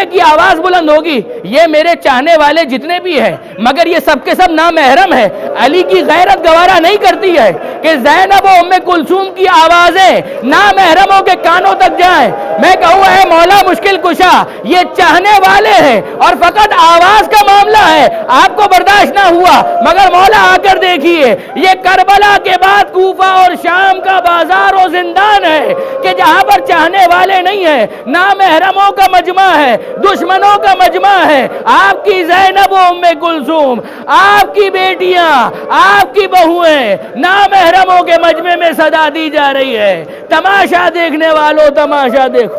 چاہیے کہ آواز بلند ہوگی یہ میرے چاہنے والے جتنے بھی ہیں مگر یہ سب کے سب نامحرم ہے. علی کی غیرت گوارا نہیں کرتی ہے کہ زینب و ام کلثوم کی آوازیں نامحرموں کے کانوں تک جائیں. میں کہوں اے مولا مشکل کشا یہ چاہنے والے ہیں اور فقط آواز کا معاملہ ہے, آپ کو برداشت نہ ہوا مگر مولا آ کر دیکھیے یہ کربلا کے بعد کوفہ اور شام کا بازار و زندان ہے کہ جہاں پر چاہنے والے نہیں ہیں, نامحرموں کا مجمع ہے, دشمنوں کا مجمع ہے. آپ کی زینب و ام کلثوم, آپ کی بیٹیاں, آپ کی بہویں نامحرموں کے مجمع میں صدا دی جا رہی ہے. تماشا دیکھنے والوں تماشا دیکھو.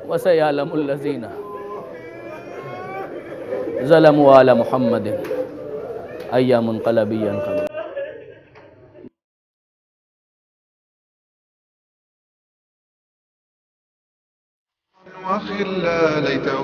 وَسَيَعْلَمُ الَّذِينَ ظَلَمُوا عَلَى مُحَمَّدٍ أَيَّ مُنْقَلَبٍ يَنْقَلِبُونَ. وخلا ليته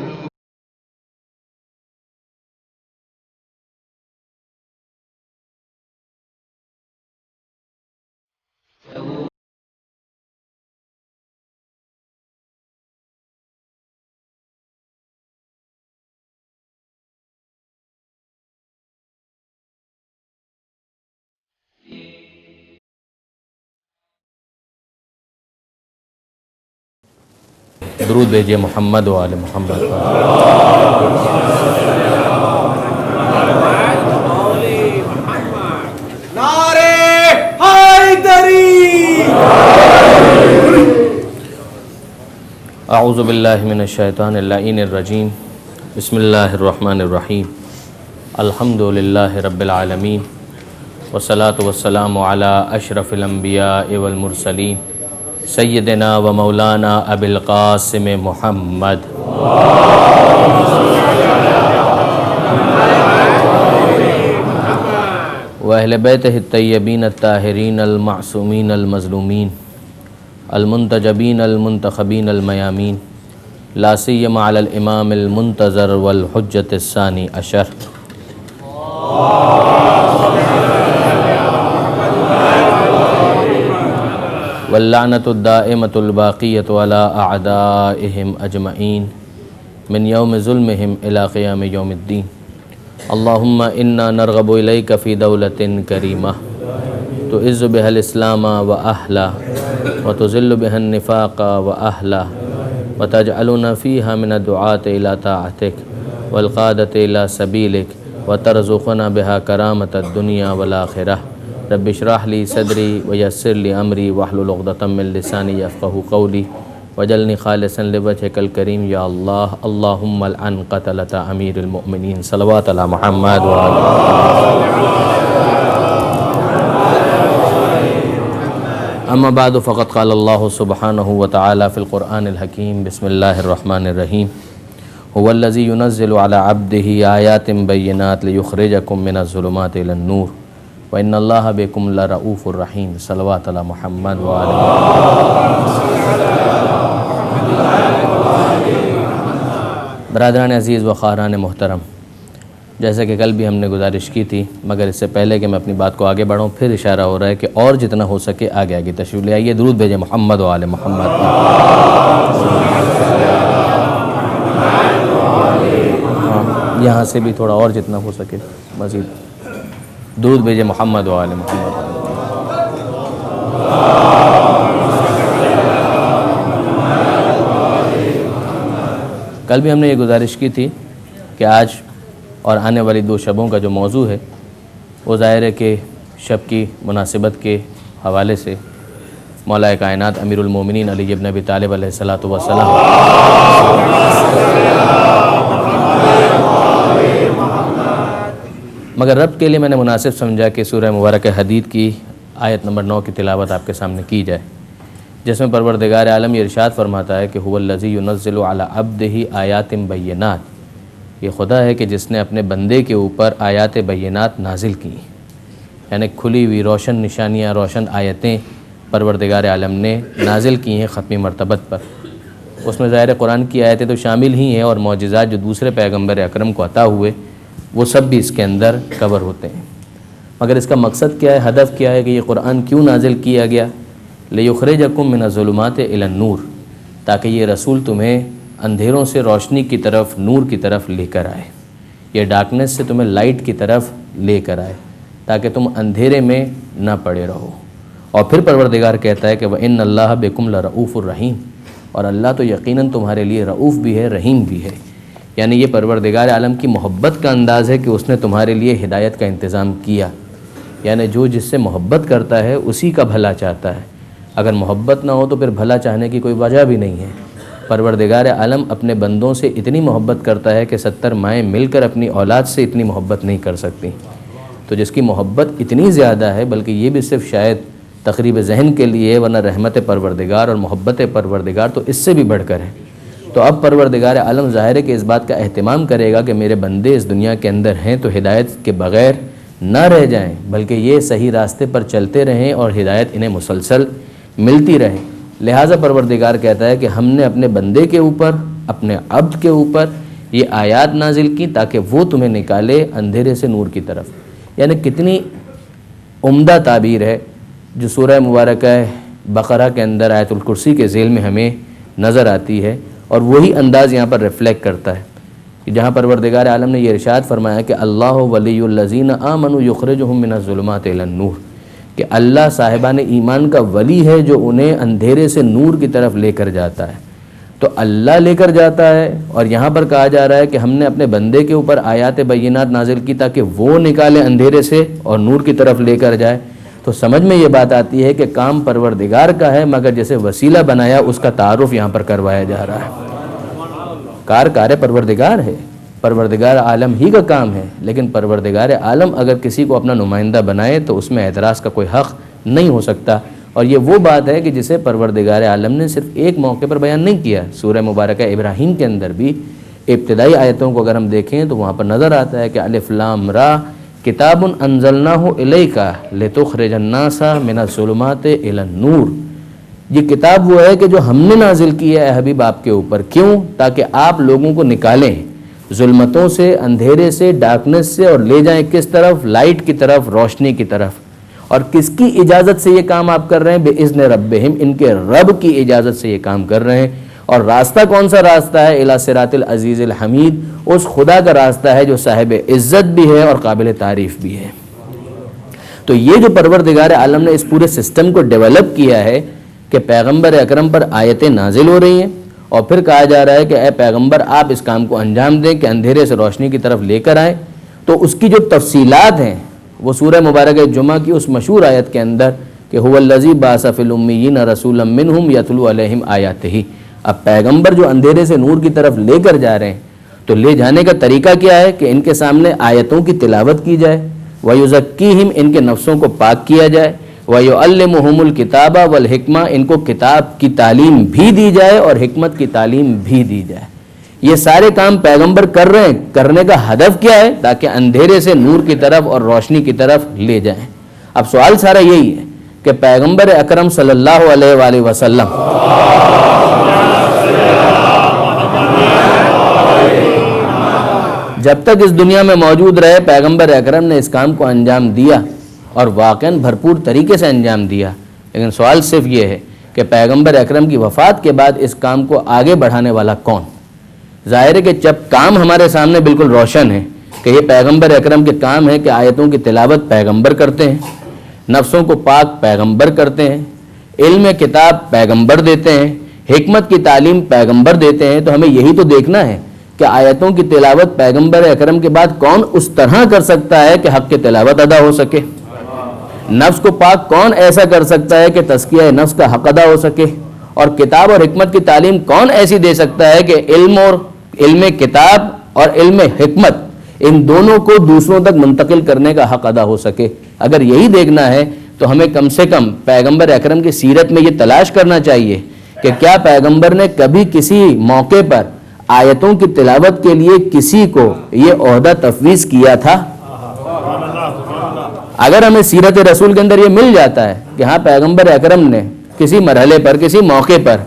درود بھیجیے محمد و آل محمد. نعرے حیدری. اعوذ باللہ من الشیطان اللعین الرجیم. بسم اللہ الرحمن الرحیم. الحمد للہ رب العالمین والصلاة والسلام علی اشرف الانبیاء والمرسلین سیدنا و مولانا ابی القاسم محمد و اہل بیتہ الطیبین الطاہرین المعصومین المظلومین المنتجبین المنتخبین المیامین لا سیما علی الامام المنتظر والحجۃ الثانی عشر. واللعنة الدائمة الباقية على أعدائهم أجمعين من يوم ظلمهم إلى قيام يوم الدين. اللهم إنا نرغب إليك في دولة كريمة تعز بها الإسلام وأهله وتذل بها النفاق وأهله وتجعلنا فيها من الدعاة إلى طاعتك والقادة إلى سبيلك وترزقنا بها كرامة الدنيا والآخرة. رب اشرح لي صدري ويسر لي أمري واحلل عقدة من لساني يفقهوا قولي واجعلني خالصا لوجهك الكريم يا الله. اللهم العن قتلة أمير المؤمنين صلوات على محمد وعلى أما بعد فقد قال الله سبحانه وتعالى في القرآن الحكيم. بسم الله الرحمن الرحيم. هو الذي ينزل على عبده آيات بينات ليخرجكم من الظلمات إلى النور وَإِنَّ اللَّهَ بِكُمْ لَرَؤُوفٌ رَحِيمٌ. صلوات علی محمد وآلہ. برادران عزیز و خواہران محترم، جیسا کہ کل بھی ہم نے گزارش کی تھی مگر اس سے پہلے کہ میں اپنی بات کو آگے بڑھاؤں پھر اشارہ ہو رہا ہے کہ اور جتنا ہو سکے آگے آگے تشریف لے آئیے. درود بھیجیں محمد و آل محمد. یہاں سے بھی تھوڑا اور جتنا ہو سکے مزید درود بھیجے محمد و آل محمد. کل بھی ہم نے یہ گزارش کی تھی کہ آج اور آنے والی 2 شبوں کا جو موضوع ہے وہ ظاہر ہے کہ شب کی مناسبت کے حوالے سے مولا کائنات امیر المومنین علی ابن ابی طالب علیہ الصلوۃ والسلام مگر رب کے لیے میں نے مناسب سمجھا کہ سورہ مبارکہ حدید کی آیت نمبر 9 کی تلاوت آپ کے سامنے کی جائے، جس میں پروردگار عالم یہ ارشاد فرماتا ہے کہ هو الذی ينزل علی عبدہ آیات بینات. یہ خدا ہے کہ جس نے اپنے بندے کے اوپر آیات بینات نازل کی، یعنی کھلی ہوئی روشن نشانیاں، روشن آیتیں پروردگار عالم نے نازل کی ہیں ختمی مرتبت پر. اس میں ظاہر قرآن کی آیتیں تو شامل ہی ہیں اور معجزات جو دوسرے پیغمبر اکرم کو عطا ہوئے وہ سب بھی اس کے اندر کور ہوتے ہیں. مگر اس کا مقصد کیا ہے، ہدف کیا ہے کہ یہ قرآن کیوں نازل کیا گیا؟ لِيُخْرِجَكُم مِّنَ الظُّلُمَاتِ إِلَى النُّورِ، تاکہ یہ رسول تمہیں اندھیروں سے روشنی کی طرف، نور کی طرف لے کر آئے، یہ ڈارکنس سے تمہیں لائٹ کی طرف لے کر آئے، تاکہ تم اندھیرے میں نہ پڑے رہو۔ اور پھر پروردگار کہتا ہے کہ وَإِنَّ اللَّهَ بِكُمْ لَرَؤُوفٌ الرَّحِيمٌ، اور اللہ تو یقیناً تمہارے لیے رؤوف بھی ہے، رحیم بھی ہے۔ یعنی یہ پروردگار عالم کی محبت کا انداز ہے کہ اس نے تمہارے لیے ہدایت کا انتظام کیا، یعنی جو جس سے محبت کرتا ہے اسی کا بھلا چاہتا ہے، اگر محبت نہ ہو تو پھر بھلا چاہنے کی کوئی وجہ بھی نہیں ہے۔ پروردگار عالم اپنے بندوں سے اتنی محبت کرتا ہے کہ 70 مائیں مل کر اپنی اولاد سے اتنی محبت نہیں کر سکتی، تو جس کی محبت اتنی زیادہ ہے، بلکہ یہ بھی صرف شاید تقریب ذہن کے لیے، ورنہ رحمت پروردگار اور محبت پروردگار تو اس سے بھی بڑھ کر ہے۔ تو اب پروردگار عالم ظاہر ہے کہ اس بات کا اہتمام کرے گا کہ میرے بندے اس دنیا کے اندر ہیں تو ہدایت کے بغیر نہ رہ جائیں، بلکہ یہ صحیح راستے پر چلتے رہیں اور ہدایت انہیں مسلسل ملتی رہے۔ لہٰذا پروردگار کہتا ہے کہ ہم نے اپنے بندے کے اوپر، اپنے عبد کے اوپر یہ آیات نازل کی تاکہ وہ تمہیں نکالے اندھیرے سے نور کی طرف۔ یعنی کتنی عمدہ تعبیر ہے جو سورہ مبارکہ بقرہ کے اندر آیت الکرسی کے ذیل میں ہمیں نظر آتی ہے، اور وہی انداز یہاں پر ریفلیکٹ کرتا ہے جہاں پروردگار عالم نے یہ ارشاد فرمایا کہ اللہ ولی الذین آمنوا یخرجہم من الظلمات الی النور، کہ اللہ صاحبان ایمان کا ولی ہے جو انہیں اندھیرے سے نور کی طرف لے کر جاتا ہے۔ تو اللہ لے کر جاتا ہے، اور یہاں پر کہا جا رہا ہے کہ ہم نے اپنے بندے کے اوپر آیات بینات نازل کی تاکہ وہ نکالے اندھیرے سے اور نور کی طرف لے کر جائے۔ تو سمجھ میں یہ بات آتی ہے کہ کام پروردگار کا ہے، مگر جیسے وسیلہ بنایا اس کا تعارف یہاں پر کروایا جا رہا ہے۔ کار پروردگار ہے، پروردگار عالم ہی کا کام ہے، لیکن پروردگار عالم اگر کسی کو اپنا نمائندہ بنائے تو اس میں اعتراض کا کوئی حق نہیں ہو سکتا۔ اور یہ وہ بات ہے کہ جسے پروردگار عالم نے صرف ایک موقع پر بیان نہیں کیا۔ سورہ مبارکہ ابراہیم کے اندر بھی ابتدائی آیتوں کو اگر ہم دیکھیں تو وہاں پر نظر آتا ہے کہ الف لام را کتاب انزلناہ الیک لتخرج الناس من الظلمات الی النور، یہ کتاب وہ ہے کہ جو ہم نے نازل کی ہے اے حبیب آپ کے اوپر، کیوں؟ تاکہ آپ لوگوں کو نکالیں ظلمتوں سے، اندھیرے سے، ڈارکنس سے، اور لے جائیں کس طرف؟ لائٹ کی طرف، روشنی کی طرف۔ اور کس کی اجازت سے یہ کام آپ کر رہے ہیں؟ بِإِذْنِ رَبِّهِمْ، ان کے رب کی اجازت سے یہ کام کر رہے ہیں۔ اور راستہ کون سا راستہ ہے؟ اِلَى صِرَاطِ الْعَزِيزِ الْحَمِيدِ، اس خدا کا راستہ ہے جو صاحب عزت بھی ہے اور قابل تعریف بھی ہے۔ تو یہ جو پروردگار عالم نے اس پورے سسٹم کو ڈیولپ کیا ہے کہ پیغمبر اکرم پر آیتیں نازل ہو رہی ہیں، اور پھر کہا جا رہا ہے کہ اے پیغمبر آپ اس کام کو انجام دیں کہ اندھیرے سے روشنی کی طرف لے کر آئیں، تو اس کی جو تفصیلات ہیں وہ سورہ مبارکہ جمعہ کی اس مشہور آیت کے اندر کہ هو الذی بعث فی الامیین رسولا منہم یتلو علیہم آیاتہ، اب پیغمبر جو اندھیرے سے نور کی طرف لے کر جا رہے ہیں تو لے جانے کا طریقہ کیا ہے کہ ان کے سامنے آیتوں کی تلاوت کی جائے، ویزکیہم، ان کے نفسوں کو پاک کیا جائے، وَيُعَلِّمُهُمُ الْكِتَابَ وَالْحِکْمَةَ، ان کو کتاب کی تعلیم بھی دی جائے اور حکمت کی تعلیم بھی دی جائے۔ یہ سارے کام پیغمبر کر رہے ہیں، کرنے کا ہدف کیا ہے؟ تاکہ اندھیرے سے نور کی طرف اور روشنی کی طرف لے جائیں۔ اب سوال سارا یہی ہے کہ پیغمبر اکرم صلی اللہ علیہ وآلہ وسلم جب تک اس دنیا میں موجود رہے، پیغمبر اکرم نے اس کام کو انجام دیا اور واقعاً بھرپور طریقے سے انجام دیا، لیکن سوال صرف یہ ہے کہ پیغمبر اکرم کی وفات کے بعد اس کام کو آگے بڑھانے والا کون؟ ظاہر ہے کہ جب کام ہمارے سامنے بالکل روشن ہے کہ یہ پیغمبر اکرم کے کام ہے کہ آیتوں کی تلاوت پیغمبر کرتے ہیں، نفسوں کو پاک پیغمبر کرتے ہیں، علم کتاب پیغمبر دیتے ہیں، حکمت کی تعلیم پیغمبر دیتے ہیں، تو ہمیں یہی تو دیکھنا ہے کہ آیتوں کی تلاوت پیغمبر اکرم کے بعد کون اس طرح کر سکتا ہے کہ حق کی تلاوت ادا ہو سکے، نفس کو پاک کون ایسا کر سکتا ہے کہ تزکیہ نفس کا حق ادا ہو سکے، اور کتاب اور حکمت کی تعلیم کون ایسی دے سکتا ہے کہ علم کتاب اور علم حکمت ان دونوں کو دوسروں تک منتقل کرنے کا حق ادا ہو سکے۔ اگر یہی دیکھنا ہے تو ہمیں کم سے کم پیغمبر اکرم کی سیرت میں یہ تلاش کرنا چاہیے کہ کیا پیغمبر نے کبھی کسی موقع پر آیتوں کی تلاوت کے لیے کسی کو یہ عہدہ تفویض کیا تھا؟ اگر ہمیں سیرت رسول کے اندر یہ مل جاتا ہے کہ ہاں پیغمبر اکرم نے کسی مرحلے پر، کسی موقع پر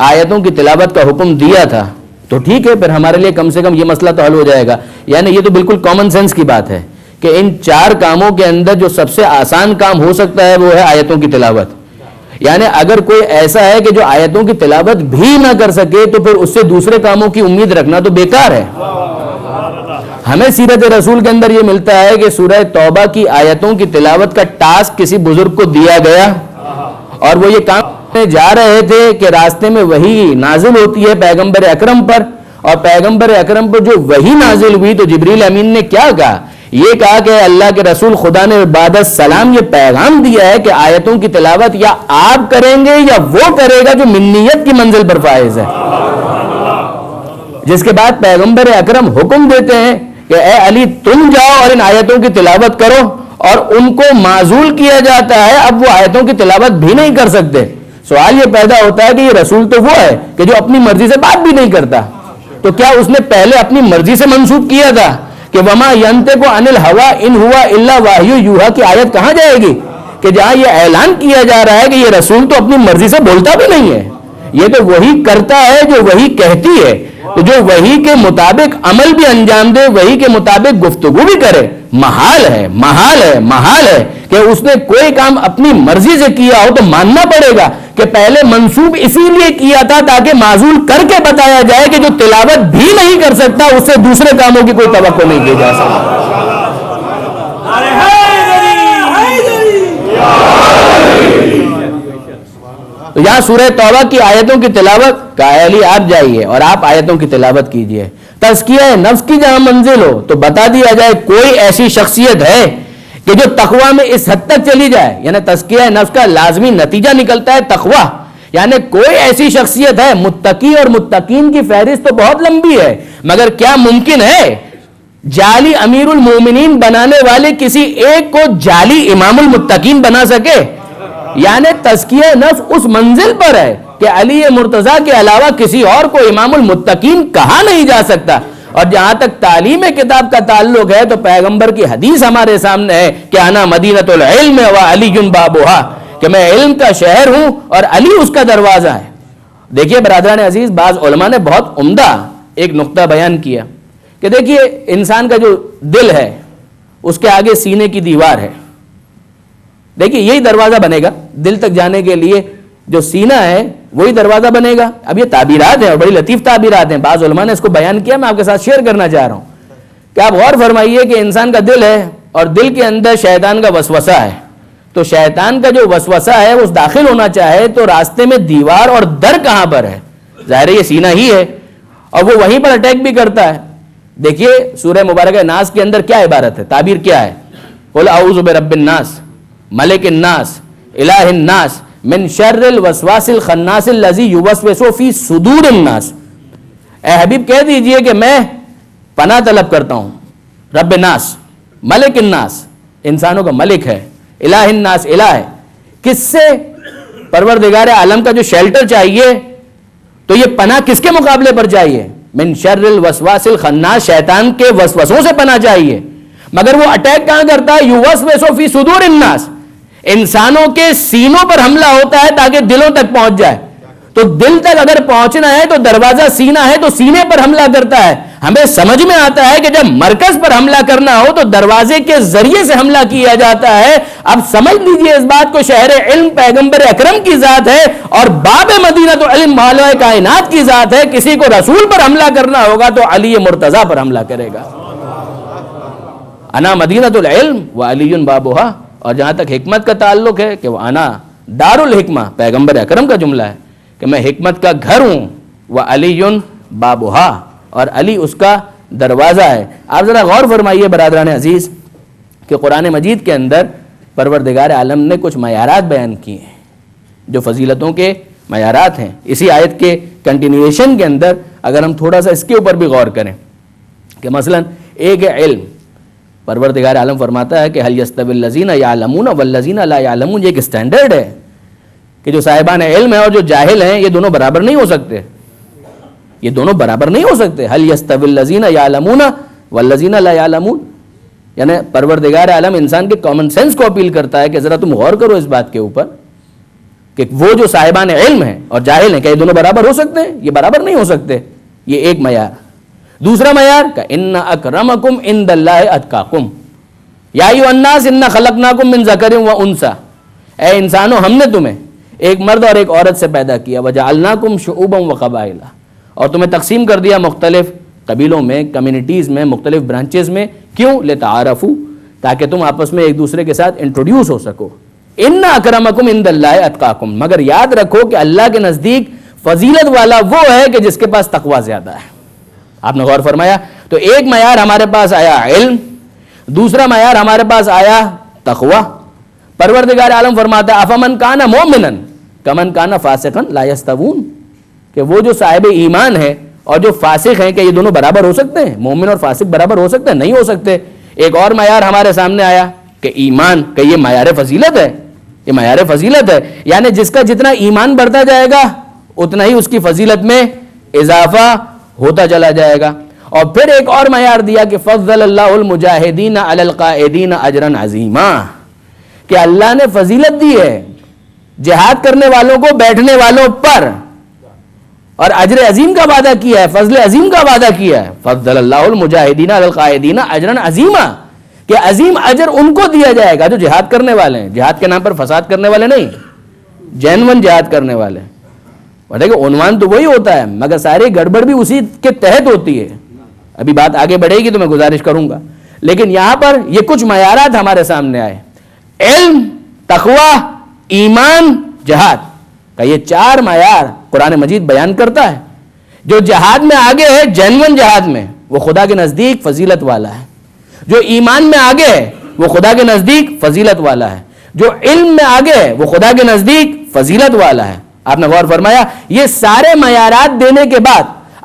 آیتوں کی تلاوت کا حکم دیا تھا، تو ٹھیک ہے، پھر ہمارے لیے کم سے کم یہ مسئلہ تو حل ہو جائے گا۔ یعنی یہ تو بالکل کامن سینس کی بات ہے کہ ان 4 کاموں کے اندر جو سب سے آسان کام ہو سکتا ہے وہ ہے آیتوں کی تلاوت. یعنی اگر کوئی ایسا ہے کہ جو آیتوں کی تلاوت بھی نہ کر سکے تو پھر اس سے دوسرے کاموں کی امید رکھنا تو بیکار ہے. ہمیں سیرت رسول کے اندر یہ ملتا ہے کہ سورہ توبہ کی آیتوں کی تلاوت کا ٹاسک کسی بزرگ کو دیا گیا اور وہ یہ کام جا رہے تھے کہ راستے میں وحی نازل ہوتی ہے پیغمبر اکرم پر, اور پیغمبر اکرم پر جو وحی نازل ہوئی تو جبریل امین نے کیا کہا؟ یہ کہا کہ اللہ کے رسول خدا نے بعد السلام یہ پیغام دیا ہے کہ آیتوں کی تلاوت یا آپ کریں گے یا وہ کرے گا جو منیت کی منزل پر فائز ہے. جس کے بعد پیغمبر اکرم حکم دیتے ہیں کہ اے علی تم جاؤ اور ان آیتوں کی تلاوت کرو, اور ان کو معزول کیا جاتا ہے, اب وہ آیتوں کی تلاوت بھی نہیں کر سکتے. سوال یہ پیدا ہوتا ہے کہ یہ رسول تو وہ ہے کہ جو اپنی مرضی سے بات بھی نہیں کرتا, تو کیا اس نے پہلے اپنی مرضی سے منسوخ کیا تھا کہ وما ینطق عن الہوی ان ہوا الا وحی یوحی کی آیت کہاں جائے گی کہ جہاں یہ اعلان کیا جا رہا ہے کہ یہ رسول تو اپنی مرضی سے بولتا بھی نہیں ہے, یہ تو وہی کرتا ہے جو وہی کہتی ہے, تو جو وہی کے مطابق عمل بھی انجام دے, وہی کے مطابق گفتگو بھی کرے. محال ہے محال ہے محال ہے کہ اس نے کوئی کام اپنی مرضی سے کیا ہو, تو ماننا پڑے گا کہ پہلے منسوب اسی لیے کیا تھا تاکہ معزول کر کے بتایا جائے کہ جو تلاوت بھی نہیں کر سکتا اس سے دوسرے کاموں کی کوئی توقع نہیں کی جا سکتی. تو یہاں سورہ توبہ کی آیتوں کی تلاوت کا علی آپ جائیے اور آپ آیتوں کی تلاوت کیجئے. تزکیہ نفس کی جہاں منزل ہو تو بتا دیا جائے کوئی ایسی شخصیت ہے کہ جو تقوی میں اس حد تک چلی جائے, یعنی تزکیہ نفس کا لازمی نتیجہ نکلتا ہے تقوی, یعنی کوئی ایسی شخصیت ہے. متقی اور متقین کی فہرست تو بہت لمبی ہے, مگر کیا ممکن ہے جعلی امیر المومنین بنانے والے کسی ایک کو جعلی امام المتقین بنا سکے؟ یعنی تزکیہ نفس اس منزل پر ہے کہ علی مرتضیٰ کے علاوہ کسی اور کو امام المتقین کہا نہیں جا سکتا. اور جہاں تک تعلیم کتاب کا تعلق ہے تو پیغمبر کی حدیث ہمارے سامنے ہے کہ انا مدینۃ العلم و علی بابھا, کہ میں علم کا شہر ہوں اور علی اس کا دروازہ ہے. دیکھیے برادران عزیز, بعض علماء نے بہت عمدہ ایک نقطہ بیان کیا کہ دیکھیے انسان کا جو دل ہے اس کے آگے سینے کی دیوار ہے. دیکھیے یہی دروازہ بنے گا دل تک جانے کے لیے, جو سینہ ہے وہی دروازہ بنے گا. اب یہ تعبیرات ہیں اور بڑی لطیف تعبیرات ہیں, بعض علماء نے اس کو بیان کیا, میں آپ کے ساتھ شیئر کرنا چاہ رہا ہوں کہ آپ غور فرمائیے کہ انسان کا دل ہے اور دل کے اندر شیطان کا وسوسہ ہے. تو شیطان کا جو وسوسہ ہے وہ داخل ہونا چاہے تو راستے میں دیوار اور در کہاں پر ہے؟ ظاہر ہے یہ سینہ ہی ہے, اور وہ وہیں پر اٹیک بھی کرتا ہے. دیکھیے سورہ مبارکہ ناس کے اندر کیا عبارت ہے, تعبیر کیا ہے؟ قل اعوذ برب الناس ملک الناس الہ الناس من شر الوسواس الخناس الذی یوسوس فی صدور الناس. اے حبیب کہہ دیجئے کہ میں پناہ طلب کرتا ہوں رب الناس, ملک الناس انسانوں کا ملک ہے, الہ الناس الہ ہے کس سے؟ پروردگار عالم کا جو شیلٹر چاہیے, تو یہ پناہ کس کے مقابلے پر چاہیے؟ من شر الوسواس الخناس, شیطان کے وسوسوں سے پناہ چاہیے. مگر وہ اٹیک کہاں کرتا ہے؟ یوسوس فی صدور الناس, انسانوں کے سینوں پر حملہ ہوتا ہے تاکہ دلوں تک پہنچ جائے. تو دل تک اگر پہنچنا ہے تو دروازہ سینہ ہے, تو سینے پر حملہ کرتا ہے. ہمیں سمجھ میں آتا ہے کہ جب مرکز پر حملہ کرنا ہو تو دروازے کے ذریعے سے حملہ کیا جاتا ہے. اب سمجھ لیجئے اس بات کو, شہر علم پیغمبر اکرم کی ذات ہے اور باب مدینہ تو علم مولا کائنات کی ذات ہے. کسی کو رسول پر حملہ کرنا ہوگا تو علی مرتضیٰ پر حملہ کرے گا. انا مدینۃ العلم و علی بابھا. اور جہاں تک حکمت کا تعلق ہے کہ وہ انا دار الحکمہ, پیغمبر اکرم کا جملہ ہے کہ میں حکمت کا گھر ہوں, وہ علی بابھا, اور علی اس کا دروازہ ہے. آپ ذرا غور فرمائیے برادران عزیز کہ قرآن مجید کے اندر پروردگار عالم نے کچھ معیارات بیان کیے ہیں جو فضیلتوں کے معیارات ہیں. اسی آیت کے کنٹینیویشن کے اندر اگر ہم تھوڑا سا اس کے اوپر بھی غور کریں کہ مثلا ایک علم, پروردگار عالم فرماتا ہے کہ هل يستوي الذين يعلمون والذين لا يعلمون, یہ ایک سٹینڈرڈ ہے کہ جو صاحبان علم ہیں اور جو جاہل ہیں یہ دونوں برابر نہیں ہو سکتے, یہ دونوں برابر نہیں ہو سکتے. هل يستوي الذين يعلمون والذين لا يعلمون, یعنی پروردگار عالم انسان کے کامن سینس کو اپیل کرتا ہے کہ ذرا تم غور کرو اس بات کے اوپر کہ وہ جو صاحبان علم ہیں اور جاہل ہیں کیا یہ دونوں برابر ہو سکتے ہیں؟ یہ برابر نہیں ہو سکتے. یہ ایک معیار. دوسرا معیار کہ ان اکرمکم عند اللہ اتقاکم, یا ایھا الناس انا خلقناکم من ذکر و انثی، اے انسانوں ہم نے تمہیں ایک مرد اور ایک عورت سے پیدا کیا، وجعلناکم شعوبا وقبائل، اور تمہیں تقسیم کر دیا مختلف قبیلوں میں، کمیونٹیز میں، مختلف برانچز میں، کیوں؟ لتعارفوا، تاکہ تم آپس میں ایک دوسرے کے ساتھ انٹروڈیوس ہو سکو۔ ان اکرمکم عند اللہ اتقاکم، مگر یاد رکھو کہ اللہ کے نزدیک فضیلت والا وہ ہے کہ جس کے پاس تقوی زیادہ ہے۔ آپ نے غور فرمایا؟ تو ایک معیار ہمارے پاس آیا علم، دوسرا معیار ہمارے پاس آیا تقوی۔ پروردگار عالم فرماتا ہے افمن کان مومنا کمن کان فاسقا لا یستوون، کہ وہ جو صاحب ایمان ہے اور جو فاسق ہیں، کہ یہ دونوں برابر ہو سکتے ہیں؟ مومن اور فاسق برابر ہو سکتے ہیں؟ نہیں ہو سکتے۔ ایک اور معیار ہمارے سامنے آیا کہ ایمان، کہ یہ معیار فضیلت ہے، یہ معیار فضیلت ہے، یعنی جس کا جتنا ایمان بڑھتا جائے گا اتنا ہی اس کی فضیلت میں اضافہ ہوتا چلا جائے گا۔ اور پھر ایک اور معیار دیا کہ فضل اللہ المجاہدین علی القائدین اجرا عظیما، کہ اللہ نے فضیلت دی ہے جہاد کرنے والوں کو، بیٹھنے والوں پر، اور اجر عظیم کا وعدہ کیا ہے، فضل عظیم کا وعدہ کیا ہے۔ فضل اللہ المجاہدین علی القائدین اجرا عظیما، کہ عظیم اجر ان کو دیا جائے گا جو جہاد کرنے والے ہیں، جہاد کے نام پر فساد کرنے والے نہیں، جینون جہاد کرنے والے۔ اور دیکھو عنوان تو وہی ہوتا ہے مگر ساری گڑبڑ بھی اسی کے تحت ہوتی ہے۔ ابھی بات آگے بڑھے گی تو میں گزارش کروں گا، لیکن یہاں پر یہ کچھ معیارات ہمارے سامنے آئے، علم، تقوی، ایمان، جہاد کا یہ چار معیار قرآن مجید بیان کرتا ہے۔ جو جہاد میں آگے ہے، جینون جہاد میں، وہ خدا کے نزدیک فضیلت والا ہے۔ جو ایمان میں آگے ہے وہ خدا کے نزدیک فضیلت والا ہے۔ جو علم میں آگے ہے وہ خدا کے نزدیک فضیلت والا ہے۔ آپ نے غور فرمایا؟ یہ سارے معیارات دینے کے بعد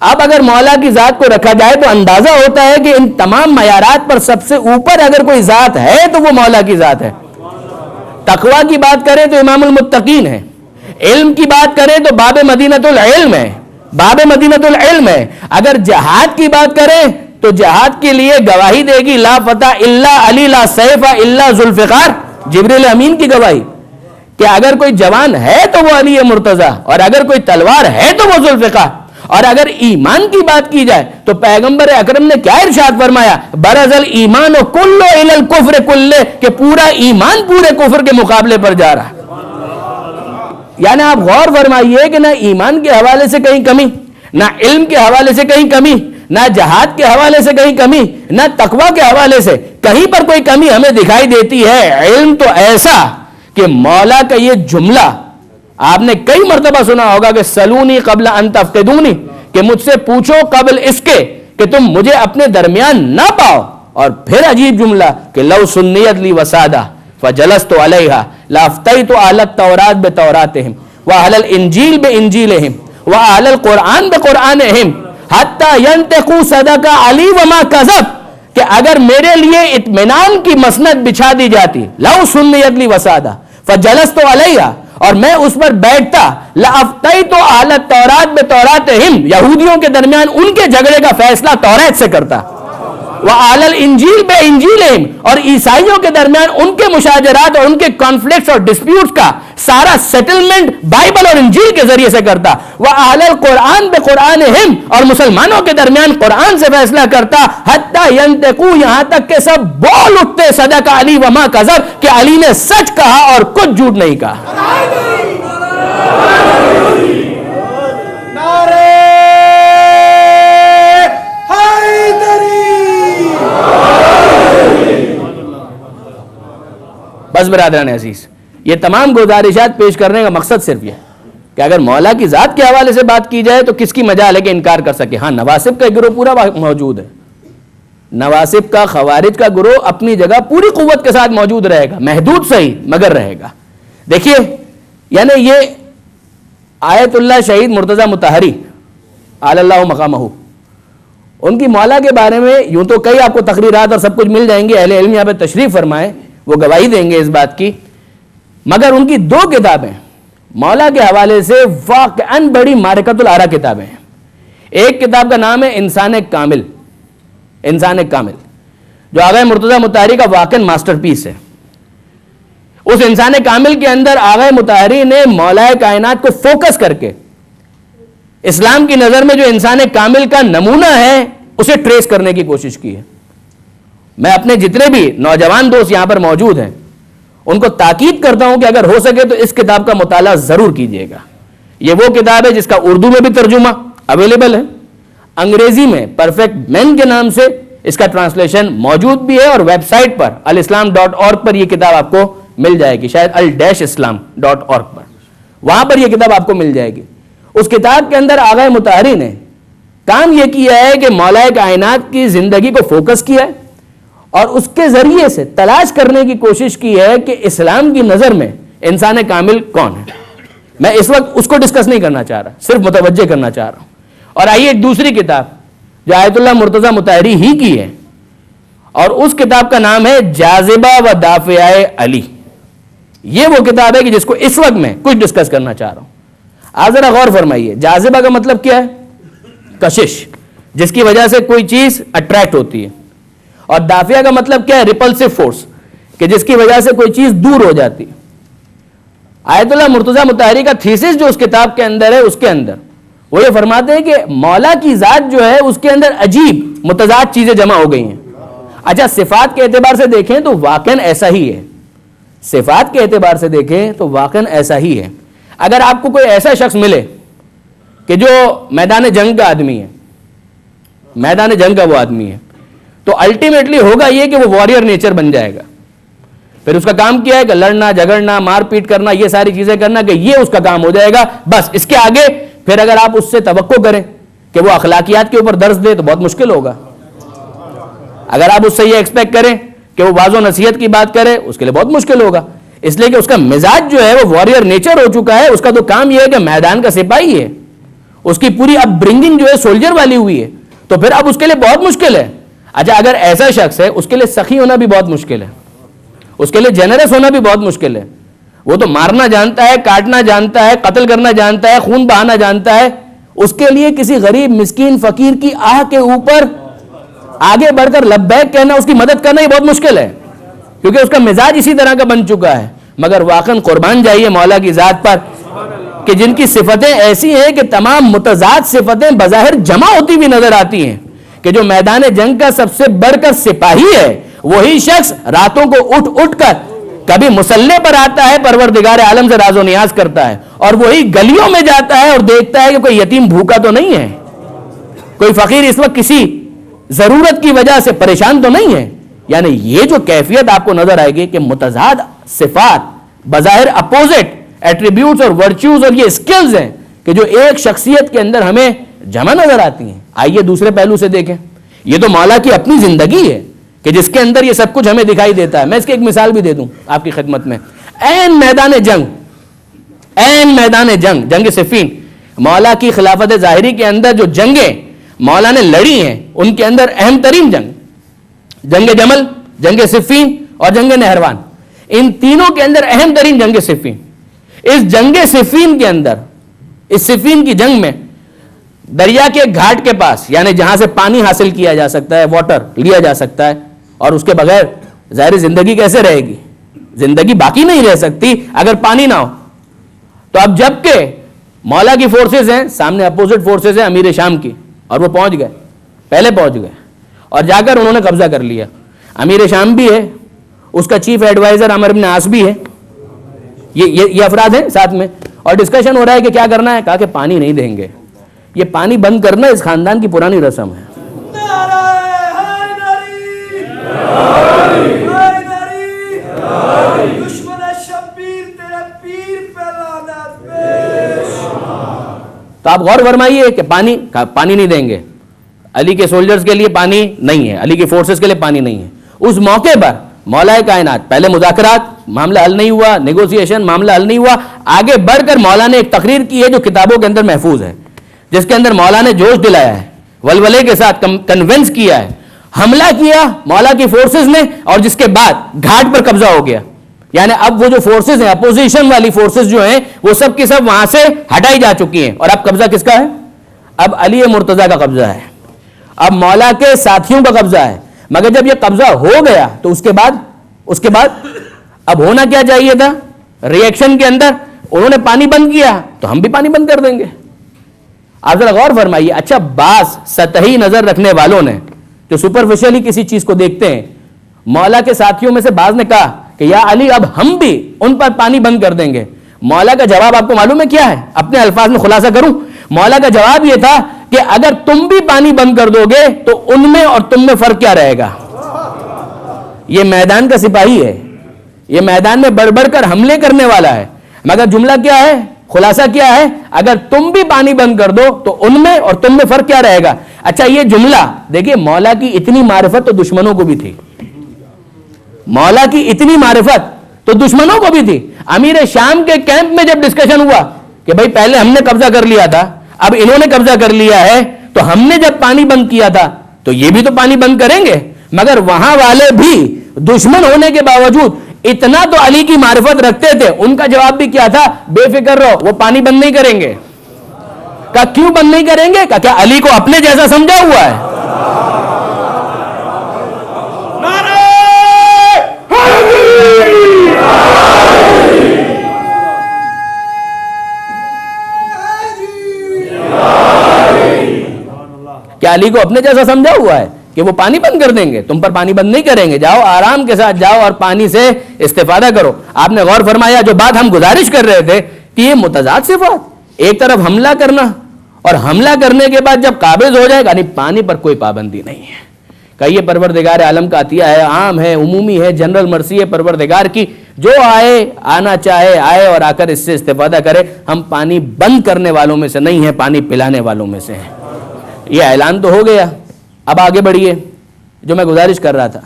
اب اگر مولا کی ذات کو رکھا جائے تو اندازہ ہوتا ہے کہ ان تمام معیارات پر سب سے اوپر اگر کوئی ذات ہے تو وہ مولا کی ذات ہے۔ تقوی کی بات کریں تو امام المتقین ہے، علم کی بات کریں تو باب مدینۃ العلم ہے، باب مدینۃ العلم ہے۔ اگر جہاد کی بات کریں تو جہاد کے لیے گواہی دے گی لا فتح الا علی لا سیف الا ذوالفقار، جبریل امین کی گواہی کہ اگر کوئی جوان ہے تو وہ علی مرتضیٰ، اور اگر کوئی تلوار ہے تو وہ ذوالفقار۔ اور اگر ایمان کی بات کی جائے تو پیغمبر اکرم نے کیا ارشاد فرمایا؟ برز الایمان کلو الی الکفر کلہ، کہ پورا ایمان پورے کفر کے مقابلے پر جا رہا ہے۔ یعنی آپ غور فرمائیے کہ نہ ایمان کے حوالے سے کہیں کمی، نہ علم کے حوالے سے کہیں کمی، نہ جہاد کے حوالے سے کہیں کمی، نہ تقوی کے حوالے سے کہیں پر کوئی کمی ہمیں دکھائی دیتی ہے۔ علم تو ایسا کہ مولا کا یہ جملہ آپ نے کئی مرتبہ سنا ہوگا کہ سلونی قبل ان تفتدونی، کہ مجھ سے پوچھو قبل اس کے کہ تم مجھے اپنے درمیان نہ پاؤ۔ اور پھر عجیب جملہ کہ لو سنیت لی وسادہ فجلست علیہا لافتیت اہل التورات بتوراتہم واہل الانجیل بانجیلہم واہل القرآن بقرآنہم حتی ینتقو صدق علی وما کذب، کہ اگر میرے لیے اطمینان کی مسند بچھا دی جاتی، لو سنیت لی وسادہ فجلست علیہا، اور میں اس پر بیٹھتا، لَأَفْتَيْتُ أَهْلَ التَّوْرَاتِ بِتَوْرَاتِهِمْ، یہودیوں کے درمیان ان کے جھگڑے کا فیصلہ توریت سے کرتا، وَأَهْلَ الْإِنْجِيلِ بِإِنْجِيلِهِمْ، اور عیسائیوں کے درمیان ان کے مشاجرات اور ان کے کانفلکٹس اور ڈسپیوٹس کا سارا سیٹلمنٹ بائبل اور انجیل کے ذریعے سے کرتا، وَأَهْلَ الْقُرْآنِ بِقُرْآنِهِمْ، اور مسلمانوں کے درمیان قرآن سے فیصلہ کرتا، حَتَّى يَنْتَقُوا، یہاں تک کہ سب بول اٹھتے صدق علی وما کذب، کہ علی نے سچ کہا اور کچھ جھوٹ نہیں کہا۔ بس برادران عزیز، یہ تمام گزارشات پیش کرنے کا مقصد صرف یہ کہ اگر مولا کی ذات کے حوالے سے بات کی جائے تو کس کی مجال ہے کہ انکار کر سکے؟ ہاں، نواسب کا گروہ پورا موجود ہے، نواسب کا، خوارج کا گروہ اپنی جگہ پوری قوت کے ساتھ موجود رہے گا، محدود صحیح مگر رہے گا۔ دیکھیے، یعنی یہ آیت اللہ شہید مرتضیٰ مطہری اعلی اللہ مقامہ، ان کی مولا کے بارے میں یوں تو کئی آپ کو تقریرات اور سب کچھ مل جائیں گے، اہل علم یہاں پہ تشریف فرمائیں، وہ گواہی دیں گے اس بات کی، مگر ان کی دو کتابیں مولا کے حوالے سے واقعاً بڑی معرکۃ الآراء کتابیں ہیں۔ ایک کتاب کا نام ہے انسان کامل، انسان کامل، جو آغا مرتضیٰ مطہری کا واقعاً ماسٹر پیس ہے۔ اس انسان کامل کے اندر آغا مطہری نے مولا کائنات کو فوکس کر کے اسلام کی نظر میں جو انسان کامل کا نمونہ ہے اسے ٹریس کرنے کی کوشش کی ہے۔ میں اپنے جتنے بھی نوجوان دوست یہاں پر موجود ہیں ان کو تاکید کرتا ہوں کہ اگر ہو سکے تو اس کتاب کا مطالعہ ضرور کیجیے گا. یہ وہ کتاب ہے جس کا اردو میں بھی ترجمہ اویلیبل ہے, انگریزی میں پرفیکٹ مین کے نام سے اس کا ٹرانسلیشن موجود بھی ہے, اور ویب سائٹ پر alislam.org پر یہ کتاب آپ کو مل جائے گی, شاید al-islam.org پر, وہاں پر یہ کتاب آپ کو مل جائے گی. اس کتاب کے اندر آغا مطہری نے کام یہ کیا ہے کہ مولا کائنات کی زندگی کو فوکس کیا ہے اور اس کے ذریعے سے تلاش کرنے کی کوشش کی ہے کہ اسلام کی نظر میں انسان کامل کون ہے. میں اس وقت اس کو ڈسکس نہیں کرنا چاہ رہا, صرف متوجہ کرنا چاہ رہا ہوں. اور آئیے ایک دوسری کتاب جو آیت اللہ مرتضی مطہری ہی کی ہے, اور اس کتاب کا نام ہے جاذبہ و دافعہ علی. یہ وہ کتاب ہے کہ جس کو اس وقت میں کچھ ڈسکس کرنا چاہ رہا ہوں. آپ ذرا غور فرمائیے, جاذبہ کا مطلب کیا ہے؟ کشش, جس کی وجہ سے کوئی چیز اٹریکٹ ہوتی ہے. اور دافعہ کا مطلب کیا ہے؟ ریپلسو فورس, کہ جس کی وجہ سے کوئی چیز دور ہو جاتی ہے. آیت اللہ مرتضی مطہری کا تھیسس جو اس کتاب کے اندر ہے, اس کے اندر وہ یہ فرماتے ہیں کہ مولا کی ذات جو ہے اس کے اندر عجیب متضاد چیزیں جمع ہو گئی ہیں. اچھا, صفات کے اعتبار سے دیکھیں تو واقعاً ایسا ہی ہے. صفات کے اعتبار سے دیکھیں تو واقعاً ایسا ہی ہے. اگر آپ کو کوئی ایسا شخص ملے کہ جو میدان جنگ کا آدمی ہے, میدان جنگ کا وہ آدمی ہے, تو الٹیمیٹلی ہوگا یہ کہ وہ وارئر نیچر بن جائے گا. پھر اس کا کام کیا ہے کہ لڑنا جھگڑنا مار پیٹ کرنا, یہ ساری چیزیں کرنا, کہ یہ اس کا کام ہو جائے گا بس. اس کے آگے پھر اگر آپ اس سے توقع کریں کہ وہ اخلاقیات کے اوپر درس دے تو بہت مشکل ہوگا. اگر آپ اس سے یہ ایکسپیکٹ کریں کہ وہ واضح و نصیحت کی بات کرے, اس کے لیے بہت مشکل ہوگا. اس لیے کہ اس کا مزاج جو ہے وہ وارئر نیچر ہو چکا ہے. اس کا تو کام یہ ہے کہ میدان کا سپاہی ہے, اس کی پوری اپ برنگنگ جو ہے سولجر والی ہوئی ہے, تو پھر اب اس کے لیے بہت مشکل ہے. اچھا, اگر ایسا شخص ہے اس کے لیے سخی ہونا بھی بہت مشکل ہے, اس کے لیے جنرس ہونا بھی بہت مشکل ہے. وہ تو مارنا جانتا ہے, کاٹنا جانتا ہے, قتل کرنا جانتا ہے, خون بہانا جانتا ہے. اس کے لیے کسی غریب مسکین فقیر کی آہ کے اوپر آگے بڑھ کر لبیک کہنا, اس کی مدد کرنا یہ بہت مشکل ہے, کیونکہ اس کا مزاج اسی طرح کا بن چکا ہے. مگر واقعاً قربان جائیے مولا کی ذات پر کہ جن کی صفتیں ایسی ہیں کہ تمام متضاد صفتیں بظاہر جمع ہوتی بھی نظر آتی ہیں, کہ جو میدان جنگ کا سب سے بڑھ کر سپاہی ہے وہی شخص راتوں کو اٹھ اٹھ کر کبھی مسلح پر آتا ہے, پروردگار عالم سے راز و نیاز کرتا ہے, اور وہی گلیوں میں جاتا ہے اور دیکھتا ہے کہ کوئی یتیم بھوکا تو نہیں ہے, کوئی فقیر اس وقت کسی ضرورت کی وجہ سے پریشان تو نہیں ہے. یعنی یہ جو کیفیت آپ کو نظر آئے گی کہ متضاد صفات بظاہر اپوزٹ ایٹریبیوٹس اور ورچیوز اور یہ اسکلز ہیں کہ جو ایک شخصیت کے اندر ہمیں جمع نظر آتی ہیں. آئیے دوسرے پہلو سے دیکھیں. یہ تو مولا کی اپنی زندگی ہے کہ جس کے اندر یہ سب کچھ ہمیں دکھائی دیتا ہے. میں اس کی ایک مثال بھی دے دوں آپ کی خدمت میں. این میدان جنگ, جنگ صفین, مولا کی خلافت ظاہری کے اندر جو جنگیں مولا نے لڑی ہیں ان کے اندر اہم ترین جنگ جمل, جنگ صفین اور جنگ نہروان, ان تینوں کے اندر اہم ترین جنگ صفین. اس جنگ صفین کے اندر, اس صفین کی جنگ میں دریا کے گھاٹ کے پاس, یعنی جہاں سے پانی حاصل کیا جا سکتا ہے, واٹر لیا جا سکتا ہے, اور اس کے بغیر ظاہر زندگی کیسے رہے گی؟ زندگی باقی نہیں رہ سکتی اگر پانی نہ ہو. تو اب جب کہ مولا کی فورسز ہیں, سامنے اپوزٹ فورسز ہیں امیر شام کی, اور وہ پہنچ گئے, پہلے پہنچ گئے اور جا کر انہوں نے قبضہ کر لیا. امیر شام بھی ہے, اس کا چیف ایڈوائزر عمر بن عاص بھی ہے, یہ افراد ہیں ساتھ میں, اور ڈسکشن ہو رہا ہے کہ کیا کرنا ہے. کہا کہ پانی نہیں دیں گے. یہ پانی بند کرنا اس خاندان کی پرانی رسم ہے. تو آپ غور فرمائیے کہ پانی نہیں دیں گے. علی کے سولجرز کے لیے پانی نہیں ہے, علی کی فورسز کے لیے پانی نہیں ہے. اس موقع پر مولا کائنات, پہلے مذاکرات, معاملہ حل نہیں ہوا, نیگوسیشن, معاملہ حل نہیں ہوا, آگے بڑھ کر مولا نے ایک تقریر کی ہے جو کتابوں کے اندر محفوظ ہے, جس کے اندر مولا نے جوش دلایا ہے, ولولے کے ساتھ کنونس کیا ہے, حملہ کیا مولا کی فورسز نے, اور جس کے بعد گھاٹ پر قبضہ ہو گیا. یعنی اب وہ جو فورسز ہیں, اپوزیشن والی فورسز جو ہیں, وہ سب کی سب وہاں سے ہٹائی جا چکی ہیں, اور اب قبضہ کس کا ہے؟ اب علی مرتضیٰ کا قبضہ ہے, اب مولا کے ساتھیوں کا قبضہ ہے. مگر جب یہ قبضہ ہو گیا تو اس کے بعد اب ہونا کیا چاہیے تھا؟ ری ایکشن کے اندر انہوں نے پانی بند کیا تو ہم بھی پانی بند کر دیں گے. آپ ذرا غور فرمائیے. اچھا, بعض سطحی نظر رکھنے والوں نے جو سپرفیشلی کسی چیز کو دیکھتے ہیں مولا کے ساتھیوں میں سے بعض نے کہا کہ یا علی اب ہم بھی ان پر پانی بند کر دیں گے. مولا کا جواب آپ کو معلوم ہے کیا ہے؟ اپنے الفاظ میں خلاصہ کروں. مولا کا جواب یہ تھا کہ اگر تم بھی پانی بند کر دو گے تو ان میں اور تم میں فرق کیا رہے گا؟ یہ میدان کا سپاہی ہے, یہ میدان میں بڑھ بڑھ کر حملے کرنے والا ہے, مگر جملہ کیا ہے, خلاصہ کیا ہے؟ اگر تم بھی پانی بند کر دو تو ان میں اور تم میں فرق کیا رہے گا؟ اچھا یہ جملہ دیکھیے, مولا کی اتنی معرفت تو دشمنوں کو بھی تھی, مولا کی اتنی معرفت تو دشمنوں کو بھی تھی. امیر شام کے کیمپ میں جب ڈسکشن ہوا کہ بھائی پہلے ہم نے قبضہ کر لیا تھا, اب انہوں نے قبضہ کر لیا ہے, تو ہم نے جب پانی بند کیا تھا تو یہ بھی تو پانی بند کریں گے, مگر وہاں والے بھی دشمن ہونے کے باوجود اتنا تو علی کی معرفت رکھتے تھے. ان کا جواب بھی کیا تھا؟ بے فکر رہو, وہ پانی بند نہیں کریں گے. کہا کیوں بند نہیں کریں گے؟ کہا کیا علی کو اپنے جیسا سمجھا ہوا ہے؟ کیا علی کو اپنے جیسا سمجھا ہوا ہے کہ وہ پانی بند کر دیں گے؟ تم پر پانی بند نہیں کریں گے, جاؤ آرام کے ساتھ جاؤ اور پانی سے استفادہ کرو. آپ نے غور فرمایا جو بات ہم گزارش کر رہے تھے کہ یہ متضاد صفات, ایک طرف حملہ کرنا اور حملہ کرنے کے بعد جب قابض ہو جائے گا یعنی پانی پر کوئی پابندی نہیں ہے. کہ یہ پروردگار عالم کا عطیہ ہے, عام ہے, عمومی ہے, جنرل مرضی ہے پروردگار کی, جو آئے آنا چاہے آئے اور آ کر اس سے استفادہ کرے. ہم پانی بند کرنے والوں میں سے نہیں ہیں, پانی پلانے والوں میں سے ہیں. یہ اعلان تو ہو گیا. اب آگے بڑھیے, جو میں گزارش کر رہا تھا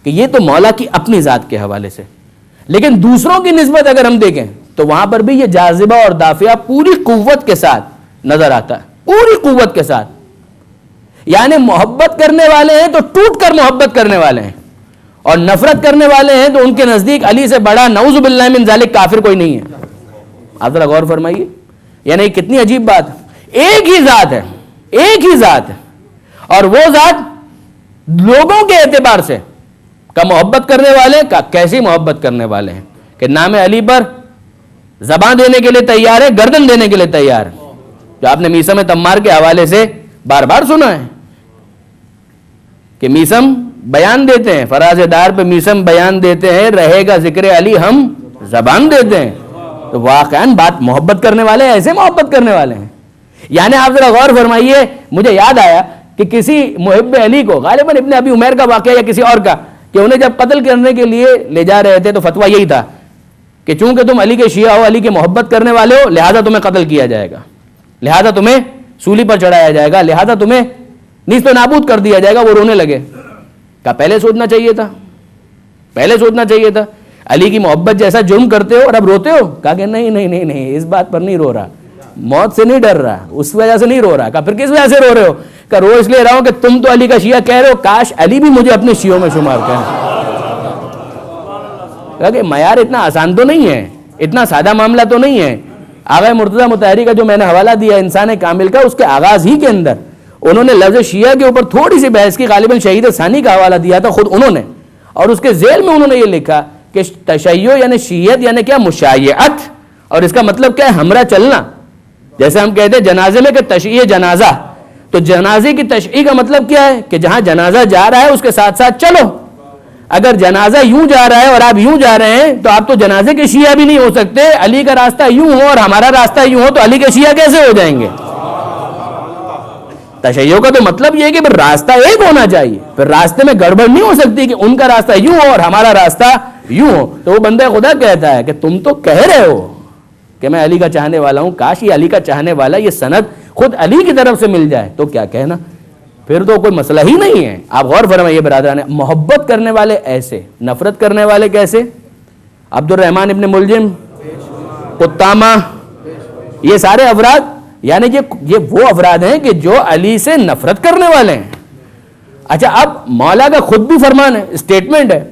کہ یہ تو مولا کی اپنی ذات کے حوالے سے, لیکن دوسروں کی نسبت اگر ہم دیکھیں تو وہاں پر بھی یہ جاذبہ اور دافعہ پوری قوت کے ساتھ نظر آتا ہے, پوری قوت کے ساتھ. یعنی محبت کرنے والے ہیں تو ٹوٹ کر محبت کرنے والے ہیں, اور نفرت کرنے والے ہیں تو ان کے نزدیک علی سے بڑا نعوذ باللہ من ذالک کافر کوئی نہیں ہے. آپ ذرا غور فرمائیے, یعنی کتنی عجیب بات. ایک ہی ذات ہے, ایک ہی ذات ہے, اور وہ ذات لوگوں کے اعتبار سے کا محبت کرنے والے کا کیسی محبت کرنے والے ہیں کہ نام علی پر زبان دینے کے لیے تیار ہے, گردن دینے کے لیے تیار ہے. جو آپ نے میسم تمار کے حوالے سے بار بار سنا ہے کہ میسم بیان دیتے ہیں, فراز دار پہ میسم بیان دیتے ہیں, رہے گا ذکر علی ہم زبان دیتے ہیں. تو واقعاً بات محبت کرنے والے ایسے محبت کرنے والے ہیں. یعنی آپ ذرا غور فرمائیے, مجھے یاد آیا کہ کسی محب علی کو, غالباً ابن ابی عمیر کا واقعہ یا کسی اور کا, کہ انہیں جب قتل کرنے کے لیے لے جا رہے تھے تو فتویٰ یہی تھا کہ چونکہ تم علی کے شیعہ ہو, علی کے محبت کرنے والے ہو, لہذا تمہیں قتل کیا جائے گا, لہذا تمہیں سولی پر چڑھایا جائے گا, لہذا تمہیں نیست و نابود کر دیا جائے گا. وہ رونے لگے. کہا پہلے سوچنا چاہیے تھا, پہلے سوچنا چاہیے تھا. علی کی محبت جیسا جرم کرتے ہو اور اب روتے ہو؟ کہا کہ نہیں نہیں نہیں نہیں, اس بات پر نہیں رو رہا, موت سے نہیں ڈر رہا, اس وجہ سے نہیں رو رہا. کہا پھر کس وجہ سے رو رہے ہو؟ کہ رو اس لیے رہا ہوں کہ تم تو علی کا شیعہ کہہ رہے ہو, کاش علی بھی مجھے اپنے شیعوں میں شمار کریں. کہا کہ معیار اتنا آسان تو نہیں ہے, اتنا سادہ معاملہ تو نہیں ہے. آغا مرتضیٰ مطہری کا جو میں نے حوالہ دیا انسان کامل کا, اس کے آغاز ہی کے اندر انہوں نے لفظ شیعہ کے اوپر تھوڑی سی بحث کی, غالباً شہید ثانی کا حوالہ دیا تھا خود انہوں نے, اور اس کے ذیل میں انہوں نے یہ لکھا کہ تشیع یعنی شیعت یعنی کیا؟ مشایعت. اور اس کا مطلب کیا ہے؟ ہمراہ چلنا. جیسے ہم کہتے ہیں جنازے میں کہ تشیع جنازہ, تو جنازے کی تشیع کا مطلب کیا ہے کہ جہاں جنازہ جا رہا ہے اس کے ساتھ ساتھ چلو. اگر جنازہ یوں جا رہا ہے اور آپ یوں جا رہے ہیں تو آپ تو جنازے کے شیعہ بھی نہیں ہو سکتے. علی کا راستہ یوں ہو اور ہمارا راستہ یوں ہو تو علی کے شیعہ کیسے ہو جائیں گے؟ تشیع کا تو مطلب یہ ہے کہ راستہ ایک ہونا چاہیے, پھر راستے میں گڑبڑ نہیں ہو سکتی کہ ان کا راستہ یوں ہو اور ہمارا راستہ یوں ہو. تو وہ بندہ خدا کہتا ہے کہ تم تو کہہ رہے ہو کہ میں علی کا چاہنے والا ہوں, کاش یہ علی کا چاہنے والا یہ سند خود علی کی طرف سے مل جائے, تو کیا کہنا, پھر تو کوئی مسئلہ ہی نہیں ہے. آپ غور فرمائیے برادران, محبت کرنے والے ایسے, نفرت کرنے والے کیسے؟ عبد الرحمن ابن ملجم, قطامہ, یہ سارے افراد, یعنی یہ وہ افراد ہیں کہ جو علی سے نفرت کرنے والے ہیں. اچھا اب مولا کا خود بھی فرمان ہے, اسٹیٹمنٹ ہے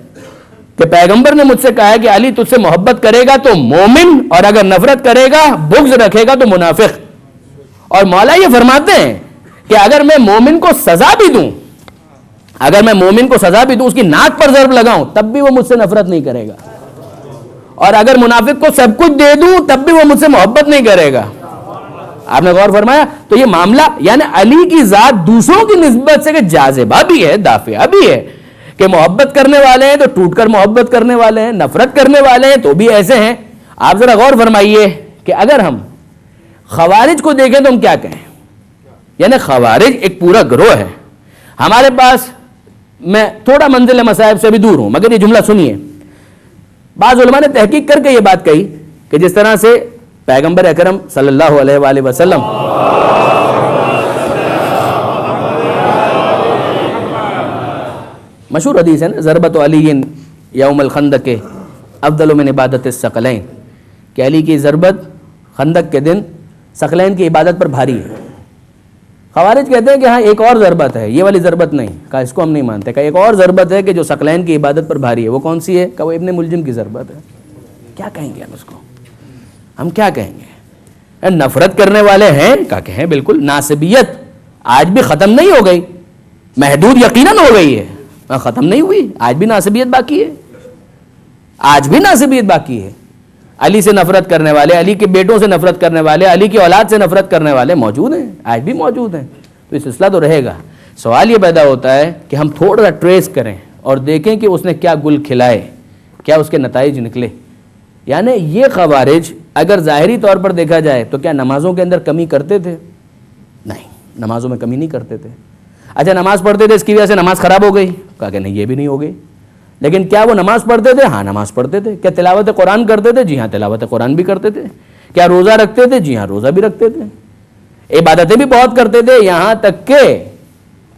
کہ پیغمبر نے مجھ سے کہا ہے کہ علی تجھ سے محبت کرے گا تو مومن, اور اگر نفرت کرے گا, بغض رکھے گا تو منافق. اور مولا یہ فرماتے ہیں کہ اگر میں مومن کو سزا بھی دوں, اگر میں مومن کو سزا بھی دوں, اس کی ناک پر ضرب لگاؤں, تب بھی وہ مجھ سے نفرت نہیں کرے گا, اور اگر منافق کو سب کچھ دے دوں تب بھی وہ مجھ سے محبت نہیں کرے گا. آپ نے غور فرمایا؟ تو یہ معاملہ یعنی علی کی ذات دوسروں کی نسبت سے کہ جاذبہ بھی ہے, دافعہ بھی ہے, کہ محبت کرنے والے ہیں تو ٹوٹ کر محبت کرنے والے ہیں, نفرت کرنے والے ہیں تو بھی ایسے ہیں. آپ ذرا غور فرمائیے کہ اگر ہم خوارج کو دیکھیں تو ہم کیا کہیں. یعنی خوارج ایک پورا گروہ ہے. ہمارے پاس, میں تھوڑا منزل مصائب سے بھی دور ہوں مگر یہ جملہ سنیے, بعض علماء نے تحقیق کر کے یہ بات کہی کہ جس طرح سے پیغمبر اکرم صلی اللہ علیہ وآلہ وسلم مشہور حدیث ہے نا, ضربت علی یوم الخندق افضل من عبادت الثقلین, کہ علی کی ضربت خندق کے دن ثقلین کی عبادت پر بھاری ہے. خوارج کہتے ہیں کہ ہاں ایک اور ضربت ہے, یہ والی ضربت نہیں, کہا اس کو ہم نہیں مانتے, کہا ایک اور ضربت ہے کہ جو ثقلین کی عبادت پر بھاری ہے. وہ کون سی ہے؟ کہ وہ ابن ملجم کی ضربت ہے. کیا کہیں گے ہم اس کو, ہم کیا کہیں گے؟ نفرت کرنے والے ہیں, کہا کہ ہیں بالکل. ناسبیت آج بھی ختم نہیں ہو گئی, محدود یقیناً ہو گئی ہے, ختم نہیں ہوئی, آج بھی ناسبیت باقی ہے, آج بھی ناسبیت باقی ہے. علی سے نفرت کرنے والے, علی کے بیٹوں سے نفرت کرنے والے, علی کی اولاد سے نفرت کرنے والے موجود ہیں, آج بھی موجود ہیں. تو یہ سلسلہ تو رہے گا. سوال یہ پیدا ہوتا ہے کہ ہم تھوڑا سا ٹریس کریں اور دیکھیں کہ اس نے کیا گل کھلائے, کیا اس کے نتائج نکلے. یعنی یہ خوارج اگر ظاہری طور پر دیکھا جائے تو کیا نمازوں کے اندر کمی کرتے تھے؟ نہیں, نمازوں میں کمی نہیں کرتے تھے. اچھا نماز پڑھتے تھے, اس کی وجہ سے نماز خراب ہو گئی؟ کہا کہ نہیں, یہ بھی نہیں ہو گئی. لیکن کیا وہ نماز پڑھتے تھے؟ ہاں نماز پڑھتے تھے. کیا تلاوت قرآن کرتے تھے؟ جی ہاں تلاوت قرآن بھی کرتے تھے. کیا روزہ رکھتے تھے؟ جی ہاں روزہ بھی رکھتے تھے. عبادتیں بھی بہت کرتے تھے, یہاں تک کہ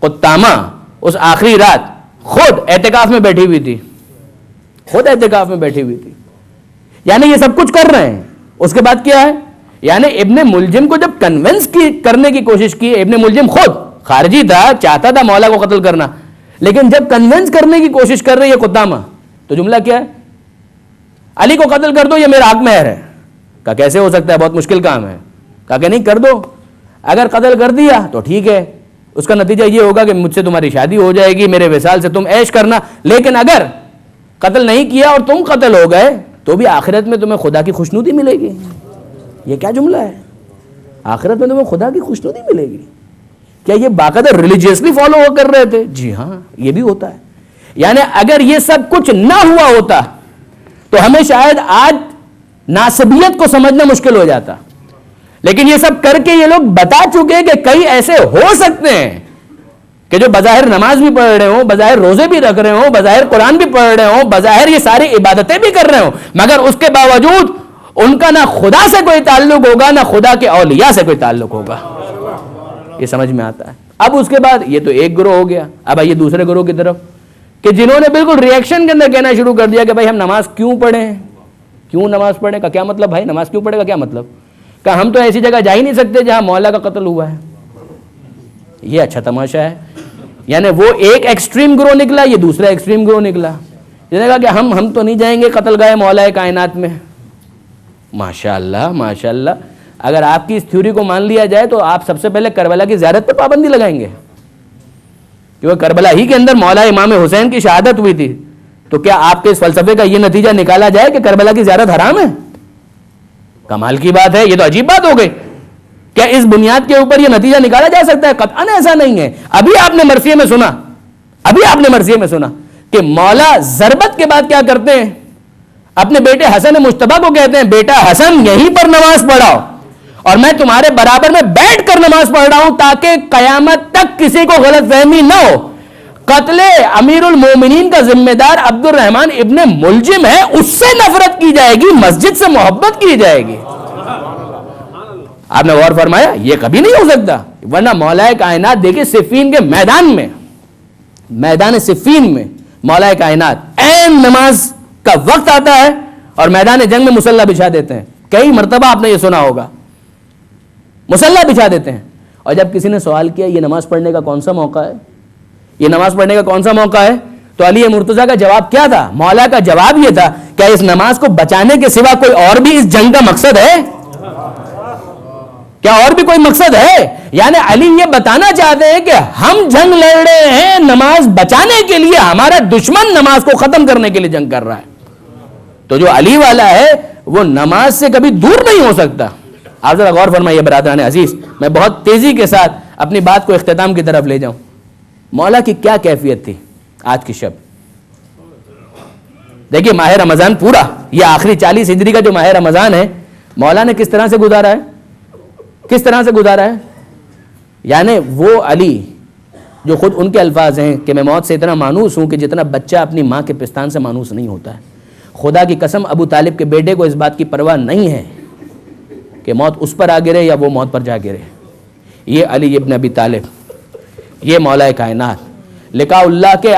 قطامہ اس آخری رات خود اعتکاف میں بیٹھی ہوئی تھی, خود اعتکاف میں بیٹھی ہوئی تھی. یعنی یہ سب کچھ کر رہے ہیں. اس کے بعد کیا ہے؟ یعنی ابن ملجم کو جب کنونس کرنے کی کوشش کی, ابن ملجم خود خارجی تھا, چاہتا تھا مولا کو قتل کرنا, لیکن جب کنونس کرنے کی کوشش کر رہی ہے قطامہ, تو جملہ کیا ہے؟ علی کو قتل کر دو, یہ میرا حق مہر ہے. کہا کیسے ہو سکتا ہے, بہت مشکل کام ہے. کہا کہ نہیں کر دو, اگر قتل کر دیا تو ٹھیک ہے, اس کا نتیجہ یہ ہوگا کہ مجھ سے تمہاری شادی ہو جائے گی, میرے وصال سے تم عیش کرنا. لیکن اگر قتل نہیں کیا اور تم قتل ہو گئے تو بھی آخرت میں تمہیں خدا کی خوشنودی ملے گی. یہ کیا جملہ ہے؟ آخرت میں تمہیں خدا کی خوشنودی ملے گی. کیا یہ باقاعدہ ریلیجیسلی فالو کر رہے تھے؟ جی ہاں, یہ بھی ہوتا ہے. یعنی اگر یہ سب کچھ نہ ہوا ہوتا تو ہمیں شاید آج ناسبیت کو سمجھنا مشکل ہو جاتا. لیکن یہ سب کر کے یہ لوگ بتا چکے کہ کئی ایسے ہو سکتے ہیں کہ جو بظاہر نماز بھی پڑھ رہے ہوں, بظاہر روزے بھی رکھ رہے ہوں, بظاہر قرآن بھی پڑھ رہے ہوں, بظاہر یہ ساری عبادتیں بھی کر رہے ہوں, مگر اس کے باوجود ان کا نہ خدا سے کوئی تعلق ہوگا, نہ خدا کے اولیاء سے کوئی تعلق ہوگا. یہ سمجھ میں آتا ہے. اب اس کے بعد یہ تو ایک گروہ ہو گیا. اب آئیے دوسرے گروہ کی طرف, کہ جنہوں نے بالکل ریئیکشن کے اندر کہنا شروع کر دیا کہ بھائی ہم نماز کیوں پڑھیں, کیوں نماز پڑھیں. کا کیا مطلب بھائی, نماز کیوں پڑھے کا کیا مطلب؟ کہ ہم تو ایسی جگہ جا ہی نہیں سکتے جہاں مولا کا قتل ہوا ہے. یہ اچھا تماشا ہے. یعنی وہ ایک ایکسٹریم گروہ نکلا, یہ دوسرا ایکسٹریم گروہ نکلا. جس نے کہا کہ ہم تو نہیں جائیں گے قتل گاہ مولا کائنات میں. ماشاءاللہ ماشاءاللہ, اگر آپ کی اس تھیوری کو مان لیا جائے تو آپ سب سے پہلے کربلا کی زیارت پر پابندی لگائیں گے, کیونکہ کربلا ہی کے اندر مولا امام حسین کی شہادت ہوئی تھی. تو کیا آپ کے اس فلسفے کا یہ نتیجہ نکالا جائے کہ کربلا کی زیارت حرام ہے؟ کمال کی بات ہے, یہ تو عجیب بات ہو گئی. کیا اس بنیاد کے اوپر یہ نتیجہ نکالا جا سکتا ہے؟ قطعاً ایسا نہیں ہے. ابھی آپ نے مرثیے میں سنا کہ مولا ضربت کے بعد کیا کرتے ہیں؟ اپنے بیٹے حسن مجتبیٰ کو کہتے ہیں, بیٹا حسن یہیں پر نماز پڑھاؤ اور میں تمہارے برابر میں بیٹھ کر نماز پڑھ رہا ہوں تاکہ قیامت تک کسی کو غلط فہمی نہ ہو. قتل امیر المومنین کا ذمہ دار عبد الرحمن ابن ملجم ہے, اس سے نفرت کی جائے گی, مسجد سے محبت کی جائے گی. آپ نے غور فرمایا؟ یہ کبھی نہیں ہو سکتا. ورنہ مولا کائنات دیکھیں صفین کے میدان صفین میں مولا کائنات عین نماز کا وقت آتا ہے اور میدان جنگ میں مصلی بچھا دیتے ہیں. کئی مرتبہ آپ نے یہ سنا ہوگا, مصلی بچھا دیتے ہیں. اور جب کسی نے سوال کیا یہ نماز پڑھنے کا کون سا موقع ہے, یہ نماز پڑھنے کا کون سا موقع ہے, تو علی مرتضیٰ کا جواب کیا تھا؟ مولا کا جواب یہ تھا, کیا اس نماز کو بچانے کے سوا کوئی اور بھی اس جنگ کا مقصد ہے؟ کیا اور بھی کوئی مقصد ہے؟ یعنی علی یہ بتانا چاہتے ہیں کہ ہم جنگ لڑ رہے ہیں نماز بچانے کے لیے, ہمارا دشمن نماز کو ختم کرنے کے لیے جنگ کر رہا ہے. تو جو علی والا ہے وہ نماز سے کبھی دور نہیں ہو سکتا. آپ ذرا غور فرمائیے برادران عزیز, میں بہت تیزی کے ساتھ اپنی بات کو اختتام کی طرف لے جاؤں. مولا کی کیا کیفیت تھی آج کی شب؟ دیکھیے ماہ رمضان پورا، یہ آخری 40 ہجری کا جو ماہ رمضان ہے، مولا نے کس طرح سے گزارا ہے، کس طرح سے گزارا ہے. یعنی وہ علی جو خود ان کے الفاظ ہیں کہ میں موت سے اتنا مانوس ہوں کہ جتنا بچہ اپنی ماں کے پستان سے مانوس نہیں ہوتا ہے. خدا کی قسم ابو طالب کے بیٹے کو اس بات کی پرواہ نہیں ہے کہ موت اس پر آ گرے یا وہ موت پر جا گرے. یہ علی ابن ابی طالب، یہ مولا کائنات، لقاء اللہ کے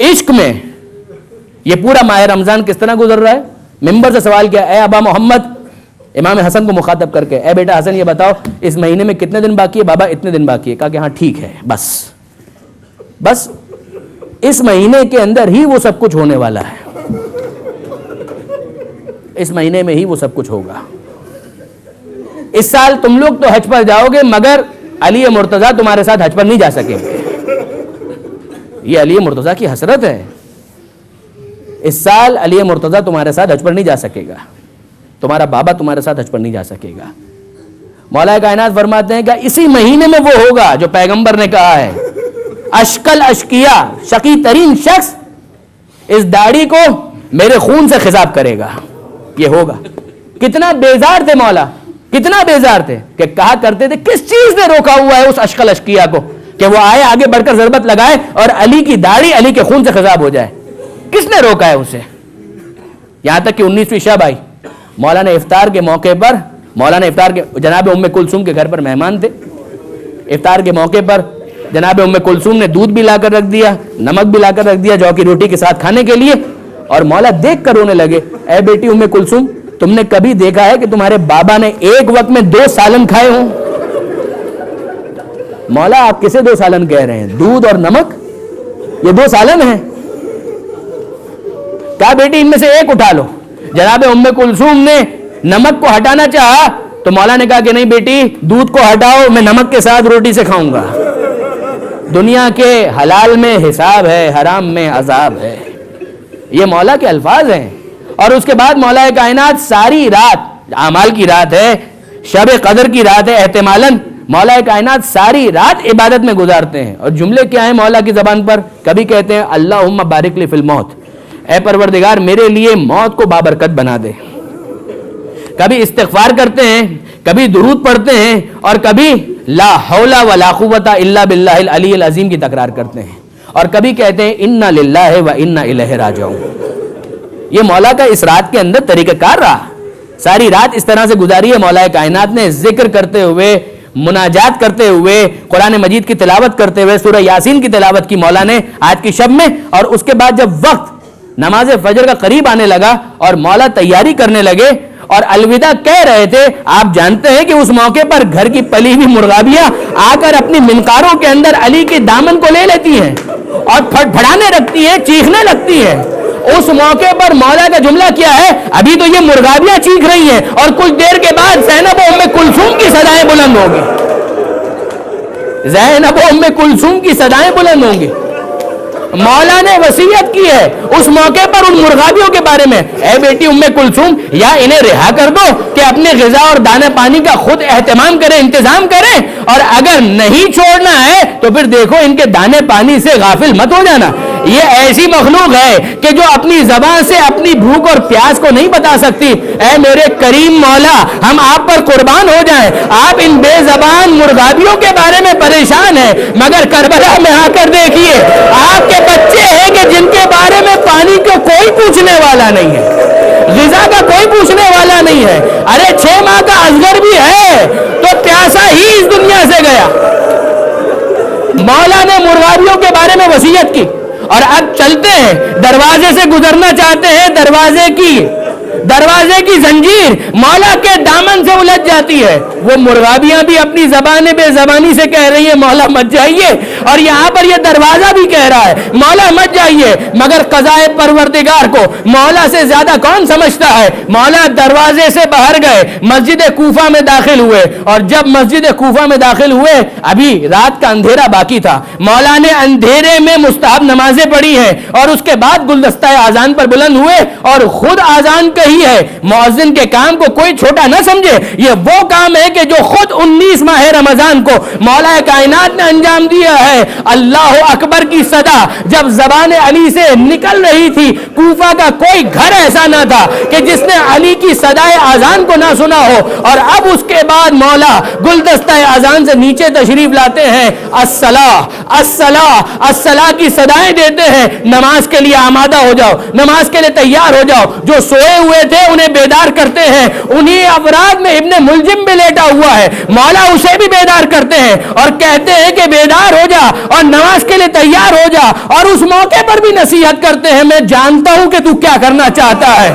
عشق میں یہ پورا ماہ رمضان کس طرح گزر رہا ہے. ممبر سے سوال کیا، اے ابا محمد، امام حسن کو مخاطب کر کے، اے بیٹا حسن یہ بتاؤ اس مہینے میں کتنے دن باقی ہے. بابا اتنے دن باقی ہے. کہا کہ ہاں ٹھیک ہے، بس اس مہینے کے اندر ہی وہ سب کچھ ہونے والا ہے، اس مہینے میں ہی وہ سب کچھ ہوگا. اس سال تم لوگ تو حج پر جاؤ گے مگر علی مرتضیٰ تمہارے ساتھ حج پر نہیں جا سکیں گے. یہ علی مرتضیٰ کی حسرت ہے. اس سال علی مرتضیٰ تمہارے ساتھ حج پر نہیں جا سکے گا، تمہارا بابا تمہارے ساتھ حج پر نہیں جا سکے گا. مولا کائنات فرماتے ہیں کہ اسی مہینے میں وہ ہوگا جو پیغمبر نے کہا ہے، اشکل اشکیا، شقی ترین شخص اس داڑھی کو میرے خون سے خضاب کرے گا. یہ ہوگا. کتنا بیزار تھے مولا، کتنا بیزار تھے کہ کہا کرتے تھے کس چیز نے روکا ہوا ہے اس اشکل اشکیا کو کہ وہ آئے آگے بڑھ کر ضربت لگائے اور علی کی داڑھی علی کے خون سے خضاب ہو جائے. کس نے روکا ہے اسے؟ یہاں تک کہ 19ویں شب آئی، مولا نے افطار کے موقع پر، جناب ام کلثوم کے گھر پر مہمان تھے. افطار کے موقع پر جناب ام کلثوم نے دودھ بھی لا کر رکھ دیا، نمک بھی لا کر رکھ دیا جو کی روٹی کے ساتھ کھانے کے لیے. اور مولا دیکھ کر رونے لگے. اے بیٹی ام کلثوم، تم نے کبھی دیکھا ہے کہ تمہارے بابا نے ایک وقت میں 2 سالن کھائے ہوں؟ مولا آپ کسے 2 سالن کہہ رہے ہیں؟ دودھ اور نمک یہ 2 سالن ہیں. کہا بیٹی ان میں سے ایک اٹھا لو. جناب ام کلثوم نے نمک کو ہٹانا چاہا تو مولا نے کہا کہ نہیں بیٹی، دودھ کو ہٹاؤ، میں نمک کے ساتھ روٹی سے کھاؤں گا. دنیا کے حلال میں حساب ہے، حرام میں عذاب ہے. یہ مولا کے الفاظ ہیں. اور اس کے بعد مولا کائنات ساری رات، اعمال کی رات ہے، شب قدر کی رات ہے احتمالاً، مولا کائنات ساری رات عبادت میں گزارتے ہیں. اور جملے کیا ہیں مولا کی زبان پر؟ کبھی کہتے ہیں اللہم بارک لی فی الموت، اے پروردگار میرے لیے موت کو بابرکت بنا دے. کبھی استغفار کرتے ہیں، کبھی درود پڑھتے ہیں، اور کبھی لا حول ولا قوت الا باللہ العلی العظیم کی تکرار کرتے ہیں. اور کبھی کہتے ہیں انا للہ و انا الیہ راجعون. یہ مولا کا اس رات کے اندر طریقہ کار رہا. ساری رات اس طرح سے گزاری ہے مولا کائنات نے، ذکر کرتے ہوئے، مناجات کرتے ہوئے، قرآن مجید کی تلاوت کرتے ہوئے. سورہ یاسین کی تلاوت کی مولا نے آج کی شب میں. اور اس کے بعد جب وقت نماز فجر کا قریب آنے لگا اور مولا تیاری کرنے لگے اور الوداع کہہ رہے تھے، آپ جانتے ہیں کہ اس موقع پر گھر کی پلی ہوئی مرغابیاں آ کر اپنی منقاروں کے اندر علی کے دامن کو لے لیتی ہیں اور پھڑپھڑانے لگتی ہیں، چیخنے لگتی ہیں. اس موقع پر مولا کا جملہ کیا ہے؟ ابھی تو یہ مرغابیاں چیخ رہی ہیں اور کچھ دیر کے بعد زینب و ام کلثوم کی صدائیں بلند ہوں گی. زینب و ام کلثوم کی صدائیں بلند ہوں گی. مولا نے وصیت کی ہے اس موقع پر ان مرغابیوں کے بارے میں، اے بیٹی ام کلثوم، یا انہیں رہا کر دو کہ اپنے غذا اور دانے پانی کا خود اہتمام کریں، انتظام کریں، اور اگر نہیں چھوڑنا ہے تو پھر دیکھو ان کے دانے پانی سے غافل مت ہو جانا. یہ ایسی مخلوق ہے کہ جو اپنی زبان سے اپنی بھوک اور پیاس کو نہیں بتا سکتی. اے میرے کریم مولا، ہم آپ پر قربان ہو جائیں. آپ ان بے زبان مرغابیوں کے بارے میں پریشان ہیں، مگر کربلا میں آ کر دیکھیے آپ کے بچے ہیں کہ جن کے بارے میں پانی کو کوئی پوچھنے والا نہیں ہے، غذا کا کوئی پوچھنے والا نہیں ہے. ارے 6 ماہ کا اصغر بھی ہے تو پیاسا ہی اس دنیا سے گیا. مولا نے مرغابیوں کے بارے میں وصیت کی. اور اب چلتے ہیں، دروازے سے گزرنا چاہتے ہیں، دروازے کی زنجیر مولا کے دامن سے الجھ جاتی ہے. وہ مرغابیاں بھی اپنی زبان بے زبانی سے کہہ رہی ہیں مولا مت جائیے، اور یہاں پر یہ دروازہ بھی کہہ رہا ہے مولا مت جائیے. مگر قضائے پروردگار کو مولا سے زیادہ کون سمجھتا ہے؟ مولا دروازے سے باہر گئے، مسجد کوفہ میں داخل ہوئے. اور جب مسجد کوفہ میں داخل ہوئے، ابھی رات کا اندھیرا باقی تھا. مولا نے اندھیرے میں مستحب نمازیں پڑھی ہیں اور اس کے بعد گلدستہ اذان پر بلند ہوئے اور خود اذان کہی رہی ہے، مؤذن کے کام کو کوئی چھوٹا نہ سمجھے، یہ وہ کام ہے کہ جو خود 19 ماہ رمضان کو مولا کائنات نے انجام دیا ہے۔ اللہ اکبر کی صدا جب زبان علی سے نکل رہی تھی، کوفہ کا کوئی گھر ایسا نہ تھا کہ جس نے علی کی صدائے اذان کو نہ سنا ہو، اور اب اس کے بعد مولا گلدستہ اذان سے نیچے تشریف لاتے ہیں، الصلاۃ الصلاۃ الصلاۃ کی صدائیں دیتے ہیں، نماز کے لیے آمادہ ہو جاؤ، نماز کے لیے تیار ہو جاؤ۔ جو سوئے ہوئے تھے انہیں بیدار کرتے ہیں، انہی افراد میں ابن ملجم بھی لیٹا ہوا ہے، مولا اسے بھی بیدار کرتے ہیں اور کہتے ہیں کہ بیدار ہو جا اور نماز کے لیے تیار ہو جا، اور اس موقع پر بھی نصیحت کرتے ہیں، میں جانتا ہوں کہ تو کیا کرنا چاہتا ہے،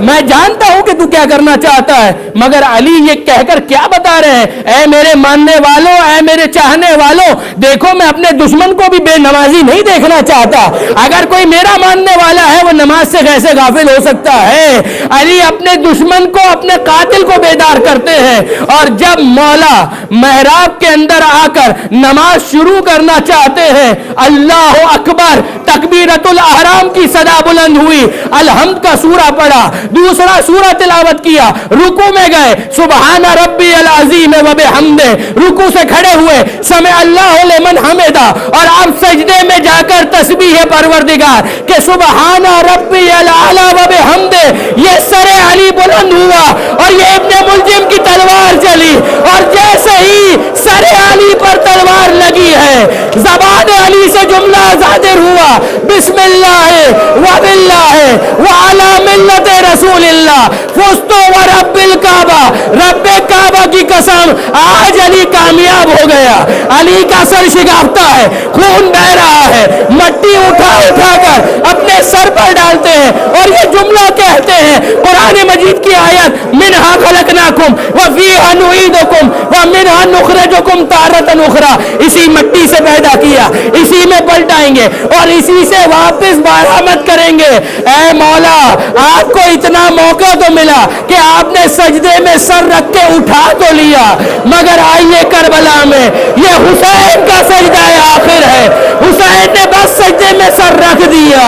میں جانتا ہوں کہ تو کیا کرنا چاہتا ہے، مگر علی یہ کہہ کر کیا بتا رہے ہیں، اے میرے ماننے والوں، اے میرے چاہنے والوں، دیکھو میں اپنے دشمن کو بھی بے نمازی نہیں دیکھنا چاہتا، اگر کوئی میرا ماننے والا ہے وہ نماز سے کیسے غافل ہو سکتا ہے۔ علی اپنے دشمن کو، اپنے قاتل کو بیدار کرتے ہیں، اور جب مولا محراب کے اندر آ کر نماز شروع کرنا چاہتے ہیں، اللہ اکبر، تکبیرۃ الاحرام کی صدا بلند ہوئی، الحمد کا سورہ پڑھا، دوسرا سورہ تلاوت کیا، رکوع میں گئے، سبحان ربی العظیم و بحمدہ، رکوع سے کھڑے ہوئے، سمع اللہ لمن حمدہ، اور اب سجدے میں جا کر تسبیح پروردگار کہ سبحان ربی العلی و بحمدہ، یہ سر علی بلند ہوا اور یہ ابن ملجم کی تلوار چلی، اور جیسے ہی سر علی پر تلوار لگی ہے، زبان علی سے جملہ صادر ہوا، بسم اللہ و باللہ و علی ملت رسول اللہ فزت و رب الکعبہ، رب کعبہ کی قسم آج علی کامیاب ہو گیا۔ علی کا سر شگافتہ ہے، خون بہ رہا ہے، مٹی اٹھا اٹھا کر اپنے سر پر ڈالتے ہیں اور یہ جملہ کہتے ہیں، قرآن مجید کی آیت منہا خلقناکم وفیہا نعیدکم ومنہا نخرجکم تارۃ اخری، اسی مٹی سے پیدا کیا، اسی میں پلٹائیں گے اور اسی سے واپس برآمد کریں گے۔ اے مولا، آپ کو اتنا موقع تو ملا کہ آپ نے سجدے میں سر رکھ کے اٹھا تو لیا، مگر آئیے کربلا میں یہ حسین کا سجدہ آخر ہے، حسین نے بس سجدے میں سر رکھ دیا،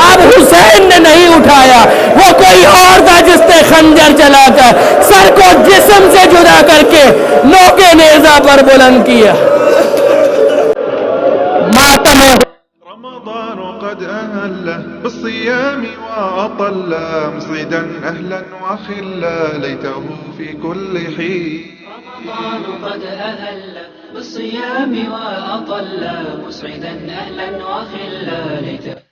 اب حسین نے نہیں اٹھایا، وہ کوئی اور تھا جس نے خنجر چلا کر سر کو جسم سے جدا کر کے نوکے نیزہ پر بلند کیا۔ ماتم رمضان قد أهل بالصيام وأطل مصعدا أهلا وخلا ليته في كل حين. رمضان قد أهل بالصيام وأطل مسعدا أهلا وخلا ليته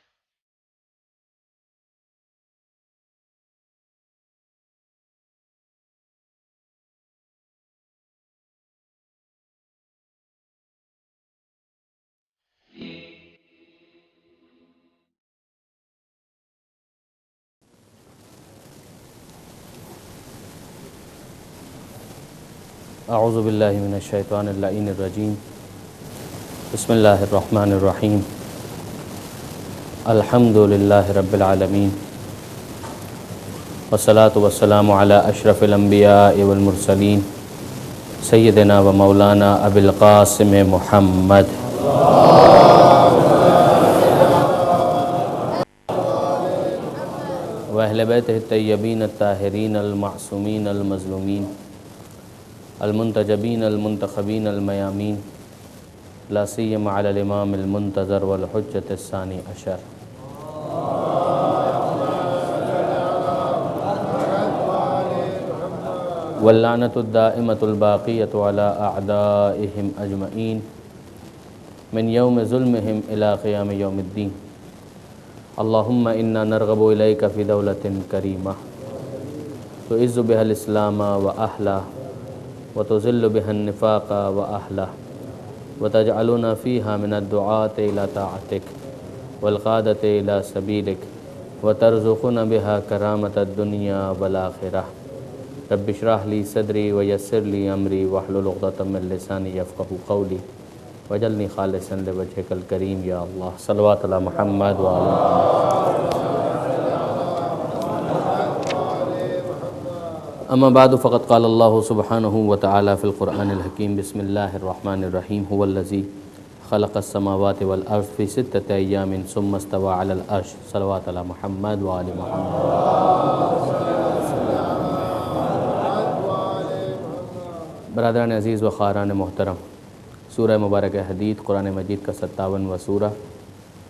اعوذ باللہ من الشیطان اللعین الرجیم، بسم اللہ الرحمن الرحیم، الحمد للہ رب العالمین، والصلاة والسلام علی اشرف الانبیاء والمرسلین، سیدنا و مولانا ابی القاسم محمد و اہل بیتہ الطیبین الطاہرین المعصومین المظلومین المنتجبین المنتخبین المیامین، لا سیما علی الامام المنتظر والحجۃ الثانی عشر۔ واللعنۃ الدائمۃ الباقیۃ علی اعدائہم اجمعین من یوم ظلمہم الی قیام یوم الدین۔ اللہم انا نرغب الیک فی دولۃ کریمہ تعز بها الاسلام واہلہ وتذل بها النفاق وأهله وتجعلنا فيها من الدعاة إلى طاعتك والقادة إلى سبيلك وترزقنا بها كرامة الدنيا والآخرة۔ رب اشرح لي صدري ويسر لي أمري واحلل عقدة من لساني يفقهوا قولي واجعلني خالصا لوجهك الكريم يا الله۔ صلوات على محمد وعلى آله۔ اما بعد فقد قال اللہ سبحانہ وتعالی فی القرآن الحکیم، بسم اللہ الرحمن الرحیم، هو الذی خلق السماوات والارض فی ستۃ ایام ثم استوى علی العرش صلوات علی محمد وآل محمد۔ برادران عزیز و خواہران محترم، سورہ مبارک حدید قرآن مجید کا 57واں سورہ،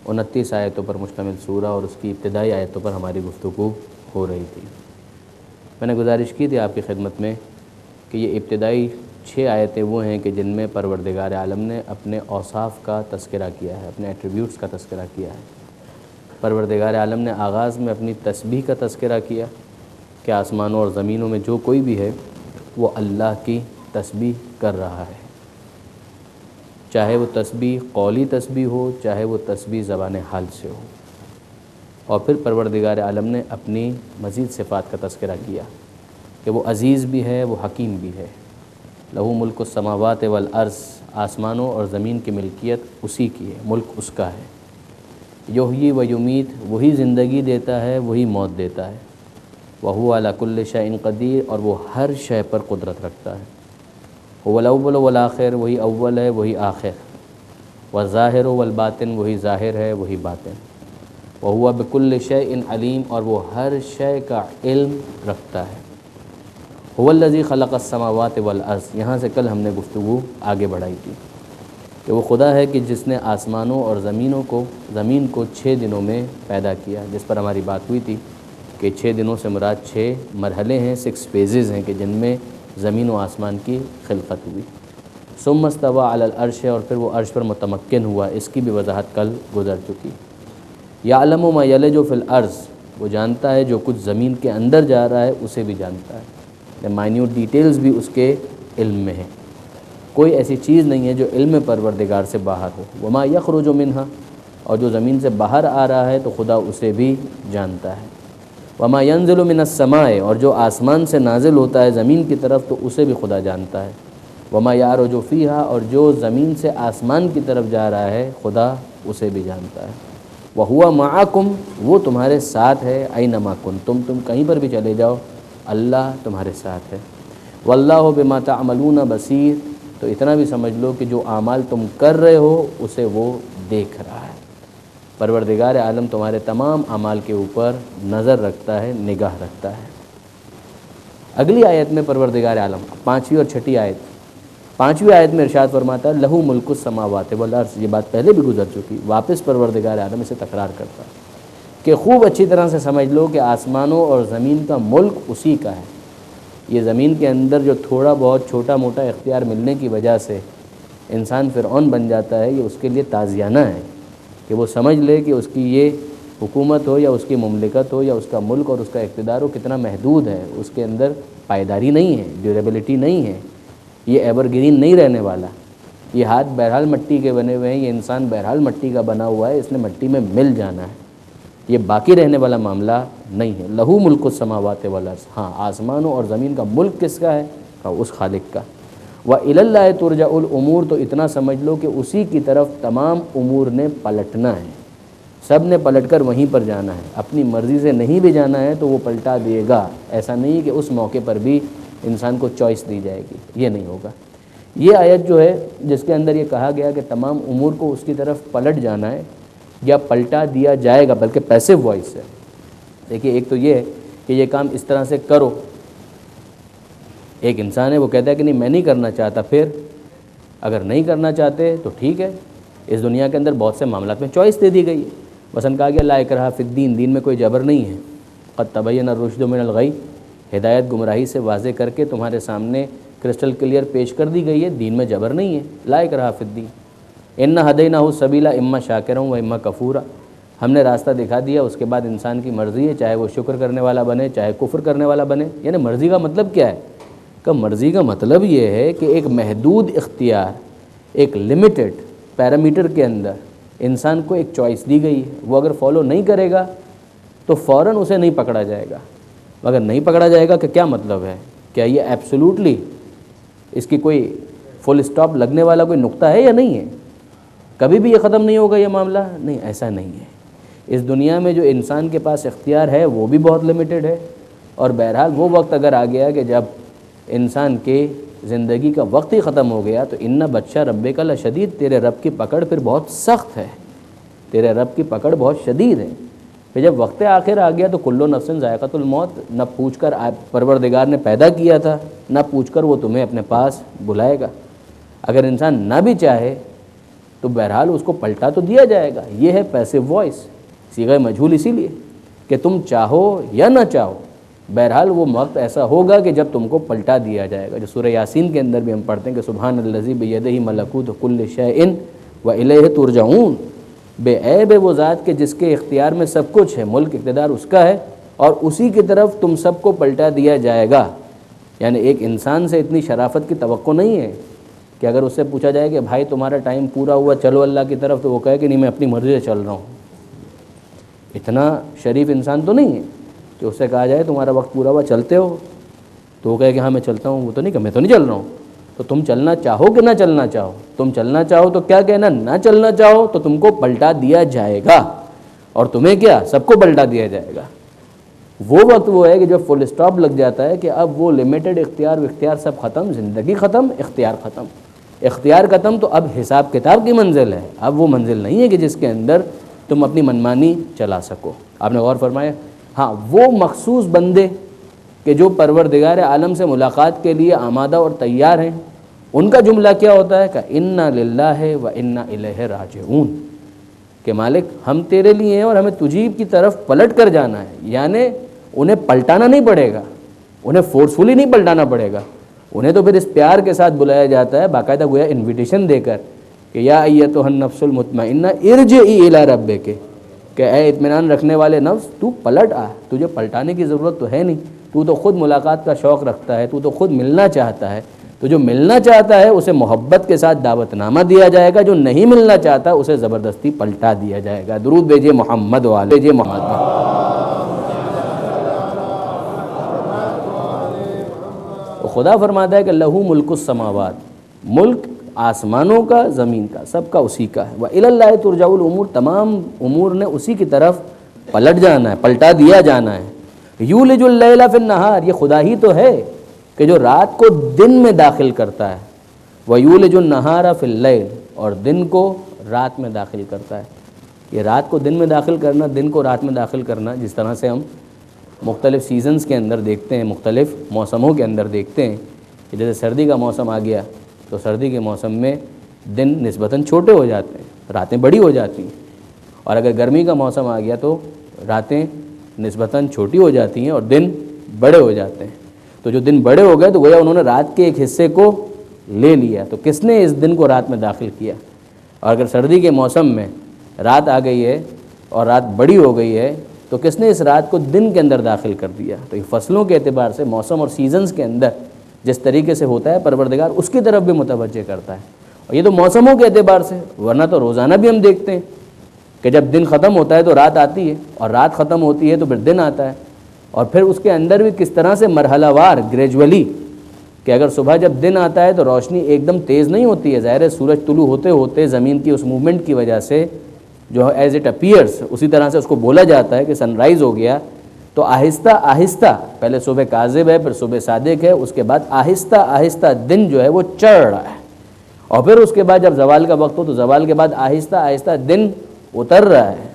29 آیتوں پر مشتمل سورہ، اور اس کی ابتدائی آیتوں پر ہماری گفتگو ہو رہی تھی۔ میں نے گزارش کی تھی آپ کی خدمت میں کہ یہ ابتدائی 6 آیتیں وہ ہیں کہ جن میں پروردگار عالم نے اپنے اوصاف کا تذکرہ کیا ہے، اپنے ایٹریبیوٹس کا تذکرہ کیا ہے۔ پروردگار عالم نے آغاز میں اپنی تسبیح کا تذکرہ کیا کہ آسمانوں اور زمینوں میں جو کوئی بھی ہے وہ اللہ کی تسبیح کر رہا ہے، چاہے وہ تسبیح قولی تسبیح ہو، چاہے وہ تسبیح زبان حال سے ہو۔ اور پھر پروردگار عالم نے اپنی مزید صفات کا تذکرہ کیا کہ وہ عزیز بھی ہے، وہ حکیم بھی ہے۔ لہو ملک السماوات والارض، آسمانوں اور زمین کی ملکیت اسی کی ہے، ملک اس کا ہے۔ یحیی و یمیت، وہی زندگی دیتا ہے، وہی موت دیتا ہے۔ وہو علی کل شیء قدیر، اور وہ ہر شے پر قدرت رکھتا ہے۔ هو الاول والآخر، وہی اول ہے، وہی آخر۔ والظاہر والباطن، وہی ظاہر ہے، وہی باطن۔ وہو بکل شیء علیم، اور وہ ہر شے کا علم رکھتا ہے۔ هو الذی خلق السماوات والارض، یہاں سے کل ہم نے گفتگو آگے بڑھائی تھی کہ وہ خدا ہے کہ جس نے آسمانوں اور زمین کو 6 دنوں میں پیدا کیا، جس پر ہماری بات ہوئی تھی کہ 6 دنوں سے مراد 6 مرحلے ہیں، 6 فیزز ہیں کہ جن میں زمین و آسمان کی خلقت ہوئی۔ ثم استوى علی العرش، اور پھر وہ عرش پر متمکن ہوا، اس کی بھی وضاحت کل گزر چکی۔ یعلم ما یلج فی الارض، وہ جانتا ہے جو کچھ زمین کے اندر جا رہا ہے اسے بھی جانتا ہے، مائنیوٹ ڈیٹیلز بھی اس کے علم میں ہیں۔ کوئی ایسی چیز نہیں ہے جو علم پروردگار سے باہر ہو۔ وما یخرج منہا، اور جو زمین سے باہر آ رہا ہے تو خدا اسے بھی جانتا ہے۔ وما ينزل من السماء، اور جو آسمان سے نازل ہوتا ہے زمین کی طرف تو اسے بھی خدا جانتا ہے۔ وما يعرج فیہا، اور جو زمین سے آسمان کی طرف جا رہا ہے خدا اسے بھی جانتا ہے۔ وہو معکم، وہ تمہارے ساتھ ہے، اینما کنتم، تم کہیں پر بھی چلے جاؤ اللہ تمہارے ساتھ ہے۔ واللہ بما تعملون بصیر، تو اتنا بھی سمجھ لو کہ جو اعمال تم کر رہے ہو اسے وہ دیکھ رہا ہے۔ پروردگار عالم تمہارے تمام اعمال کے اوپر نظر رکھتا ہے، نگاہ رکھتا ہے۔ اگلی آیت میں پروردگار عالم، 5ویں اور 6ٹھی آیت، 5ویں آیت میں ارشاد فرماتا ہے لہو ملک السماوات والارض، یہ بات پہلے بھی گزر چکی، واپس پروردگار عالم اسے تکرار کرتا ہے کہ خوب اچھی طرح سے سمجھ لو کہ آسمانوں اور زمین کا ملک اسی کا ہے۔ یہ زمین کے اندر جو تھوڑا بہت چھوٹا موٹا اختیار ملنے کی وجہ سے انسان فرعون بن جاتا ہے، یہ اس کے لیے تازیانہ ہے کہ وہ سمجھ لے کہ اس کی یہ حکومت ہو یا اس کی مملکت ہو یا اس کا ملک اور اس کا اقتدار ہو کتنا محدود ہے، اس کے اندر پائیداری نہیں ہے، ڈیوریبلٹی نہیں ہے، یہ ایور گرین نہیں رہنے والا۔ یہ ہاتھ بہرحال مٹی کے بنے ہوئے ہیں، یہ انسان بہرحال مٹی کا بنا ہوا ہے، اس نے مٹی میں مل جانا ہے، یہ باقی رہنے والا معاملہ نہیں ہے۔ لہو ملک السماوات والارض، ہاں آسمانوں اور زمین کا ملک کس کا ہے؟ اس خالق کا۔ وَإِلَى اللَّهِ تُرْجَعُ الْأُمُورُ، تو اتنا سمجھ لو کہ اسی کی طرف تمام امور نے پلٹنا ہے، سب نے پلٹ کر وہیں پر جانا ہے، اپنی مرضی سے نہیں بھی جانا ہے تو وہ پلٹا دے گا۔ ایسا نہیں کہ اس موقع پر بھی انسان کو چوائس دی جائے گی، یہ نہیں ہوگا۔ یہ آیت جو ہے جس کے اندر یہ کہا گیا کہ تمام امور کو اس کی طرف پلٹ جانا ہے یا پلٹا دیا جائے گا، بلکہ پیسو وائس ہے۔ دیکھیے ایک تو یہ ہے کہ یہ کام اس طرح سے کرو، ایک انسان ہے وہ کہتا ہے کہ نہیں میں نہیں کرنا چاہتا، پھر اگر نہیں کرنا چاہتے تو ٹھیک ہے، اس دنیا کے اندر بہت سے معاملات میں چوائس دے دی گئی ہے۔ مثلا کہا گیا لا اکراہ فی الدین، دین میں کوئی جبر نہیں ہے۔ قد تبین الرشد من الغی، ہدایت گمراہی سے واضح کر کے تمہارے سامنے کرسٹل کلیئر پیش کر دی گئی ہے، دین میں جبر نہیں ہے۔ لا اکراہ فی الدین، انا ہدیناہ السبیل اما شاکرا و اما کفورا، ہم نے راستہ دکھا دیا، اس کے بعد انسان کی مرضی ہے، چاہے وہ شکر کرنے والا بنے چاہے کفر کرنے والا بنے۔ یعنی مرضی کا مطلب کیا ہے؟ کہ مرضی کا مطلب یہ ہے کہ ایک محدود اختیار، ایک لمیٹڈ پیرامیٹر کے اندر انسان کو ایک چوائس دی گئی ہے، وہ اگر فالو نہیں کرے گا تو فوراً اسے نہیں پکڑا جائے گا۔ اگر نہیں پکڑا جائے گا کہ کیا مطلب ہے؟ کیا یہ ایبسولوٹلی اس کی کوئی فل اسٹاپ لگنے والا کوئی نقطہ ہے یا نہیں ہے؟ کبھی بھی یہ ختم نہیں ہوگا یہ معاملہ؟ نہیں، ایسا نہیں ہے۔ اس دنیا میں جو انسان کے پاس اختیار ہے وہ بھی بہت لمیٹڈ ہے، اور بہرحال وہ وقت اگر آ گیا کہ جب انسان کے زندگی کا وقت ہی ختم ہو گیا تو ان بطش ربک لشدید، تیرے رب کی پکڑ پھر بہت سخت ہے، تیرے رب کی پکڑ بہت شدید ہے۔ پھر جب وقت آخر آ گیا تو کل نفس ذائقۃ الموت، نہ پوچھ کر پروردگار نے پیدا کیا تھا، نہ پوچھ کر وہ تمہیں اپنے پاس بلائے گا۔ اگر انسان نہ بھی چاہے تو بہرحال اس کو پلٹا تو دیا جائے گا۔ یہ ہے پیسو وائس، صیغہ مجہول اسی لیے کہ تم چاہو یا نہ چاہو، بہرحال وہ وقت ایسا ہوگا کہ جب تم کو پلٹا دیا جائے گا۔ جو سورہ یاسین کے اندر بھی ہم پڑھتے ہیں کہ سبحان الذی بیدہ ملکوت کل شیء والیہ ترجعون، بے عیب ہے وہ ذات کہ جس کے اختیار میں سب کچھ ہے، ملک اقتدار اس کا ہے اور اسی کی طرف تم سب کو پلٹا دیا جائے گا۔ یعنی ایک انسان سے اتنی شرافت کی توقع نہیں ہے کہ اگر اس سے پوچھا جائے کہ بھائی تمہارا ٹائم پورا ہوا چلو اللہ کی طرف، تو وہ کہے کہ نہیں میں اپنی مرضی سے چل رہا ہوں۔ اتنا شریف انسان تو نہیں ہے کہ اس سے کہا جائے تمہارا وقت پورا ہوا چلتے ہو، تو وہ کہے کہ ہاں میں چلتا ہوں، وہ تو نہیں کہ میں تو نہیں چل رہا ہوں۔ تو تم چلنا چاہو کہ نہ چلنا چاہو، تم چلنا چاہو تو کیا کہنا، نہ چلنا چاہو تو تم کو پلٹا دیا جائے گا، اور تمہیں کیا سب کو پلٹا دیا جائے گا۔ وہ وقت وہ ہے کہ جب فل اسٹاپ لگ جاتا ہے کہ اب وہ لمیٹڈ اختیار سب ختم، زندگی ختم، اختیار ختم۔ اختیار ختم تو اب حساب کتاب کی منزل ہے، اب وہ منزل نہیں ہے کہ جس کے اندر تم اپنی منمانی چلا سکو۔ آپ نے غور فرمایا؟ ہاں، وہ مخصوص بندے کہ جو پروردگار عالم سے ملاقات کے لیے آمادہ اور تیار ہیں، ان کا جملہ کیا ہوتا ہے کہ انا للہ و انا الیہ راجعون، کہ مالک ہم تیرے لیے ہیں اور ہمیں تجھی کی طرف پلٹ کر جانا ہے۔ یعنی انہیں پلٹانا نہیں پڑے گا، انہیں فورسفلی نہیں پلٹانا پڑے گا، انہیں تو پھر اس پیار کے ساتھ بلایا جاتا ہے، باقاعدہ گویا انویٹیشن دے کر کہ یا ایتھا النفس المطمئنہ ارجعی الی ربک، کہ اے اطمینان رکھنے والے نفس تو پلٹ آ، تجھے پلٹانے کی ضرورت تو ہے نہیں، تو خود ملاقات کا شوق رکھتا ہے، تو خود ملنا چاہتا ہے، تو جو ملنا چاہتا ہے اسے محبت کے ساتھ دعوت نامہ دیا جائے گا، جو نہیں ملنا چاہتا اسے زبردستی پلٹا دیا جائے گا۔ درود بھیجیے محمد والے بھیجیے محمد۔ خدا فرماتا ہے کہ لہو ملک السماوات، ملک آسمانوں کا زمین کا سب کا اسی کا ہے، وَإِلَى اللَّهِ تُرْجَعُ الْأُمُورُ، تمام امور نے اسی کی طرف پلٹ جانا ہے، پلٹا دیا جانا ہے۔ یولج اللیل فی النہار، یہ خدا ہی تو ہے کہ جو رات کو دن میں داخل کرتا ہے، وَيُولِجُ النَّهَارَ فِي اللیل، اور دن کو رات میں داخل کرتا ہے۔ یہ رات کو دن میں داخل کرنا، دن کو رات میں داخل کرنا، جس طرح سے ہم مختلف سیزنز کے اندر دیکھتے ہیں، مختلف موسموں کے اندر دیکھتے ہیں کہ جیسے سردی کا موسم آ گیا تو سردی کے موسم میں دن نسبتاً چھوٹے ہو جاتے ہیں، راتیں بڑی ہو جاتی ہیں، اور اگر گرمی کا موسم آ گیا تو راتیں نسبتاً چھوٹی ہو جاتی ہیں اور دن بڑے ہو جاتے ہیں۔ تو جو دن بڑے ہو گئے تو گویا انہوں نے رات کے ایک حصے کو لے لیا، تو کس نے اس دن کو رات میں داخل کیا؟ اور اگر سردی کے موسم میں رات آ گئی ہے اور رات بڑی ہو گئی ہے تو کس نے اس رات کو دن کے اندر داخل کر دیا؟ تو یہ فصلوں کے اعتبار سے موسم اور سیزنز کے اندر جس طریقے سے ہوتا ہے پروردگار اس کی طرف بھی متوجہ کرتا ہے، اور یہ تو موسموں کے اعتبار سے، ورنہ تو روزانہ بھی ہم دیکھتے ہیں کہ جب دن ختم ہوتا ہے تو رات آتی ہے، اور رات ختم ہوتی ہے تو پھر دن آتا ہے، اور پھر اس کے اندر بھی کس طرح سے مرحلہ وار گریجولی، کہ اگر صبح جب دن آتا ہے تو روشنی ایک دم تیز نہیں ہوتی ہے، ظاہر ہے سورج طلوع ہوتے ہوتے زمین کی اس موومنٹ کی وجہ سے جو ایز اٹ اپیئرس، اسی طرح سے اس کو بولا جاتا ہے کہ سن رائز ہو گیا، تو آہستہ آہستہ پہلے صبح کاذب ہے، پھر صبح صادق ہے، اس کے بعد آہستہ آہستہ دن جو ہے وہ چڑھ رہا ہے، اور پھر اس کے بعد جب زوال کا وقت ہو تو زوال کے بعد آہستہ آہستہ دن اتر رہا ہے،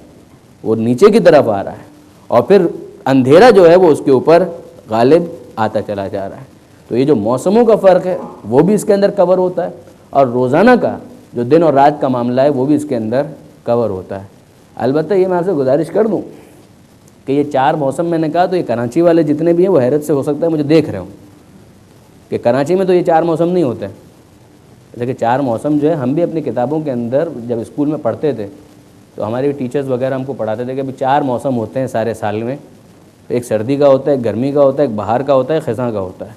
وہ نیچے کی طرف آ رہا ہے، اور پھر اندھیرا جو ہے وہ اس کے اوپر غالب آتا چلا جا رہا ہے۔ تو یہ جو موسموں کا فرق ہے وہ بھی اس کے اندر کور ہوتا ہے، اور روزانہ کا جو دن اور رات کا معاملہ ہے وہ بھی اس کے اندر کور ہوتا ہے۔ البتہ یہ میں آپ سے گزارش کر دوں کہ یہ 4 موسم میں نے کہا تو یہ کراچی والے جتنے بھی ہیں وہ حیرت سے ہو سکتا ہے مجھے دیکھ رہے ہوں کہ کراچی میں تو یہ 4 موسم نہیں ہوتے، جیسے کہ 4 موسم جو ہے ہم بھی اپنی کتابوں کے اندر جب اسکول میں پڑھتے تھے تو ہمارے ٹیچرز وغیرہ ہم کو پڑھاتے تھے کہ ابھی 4 موسم ہوتے ہیں سارے سال میں، ایک سردی کا ہوتا ہے، ایک گرمی کا ہوتا ہے، ایک بہار کا ہوتا ہے، خزاں کا ہوتا ہے،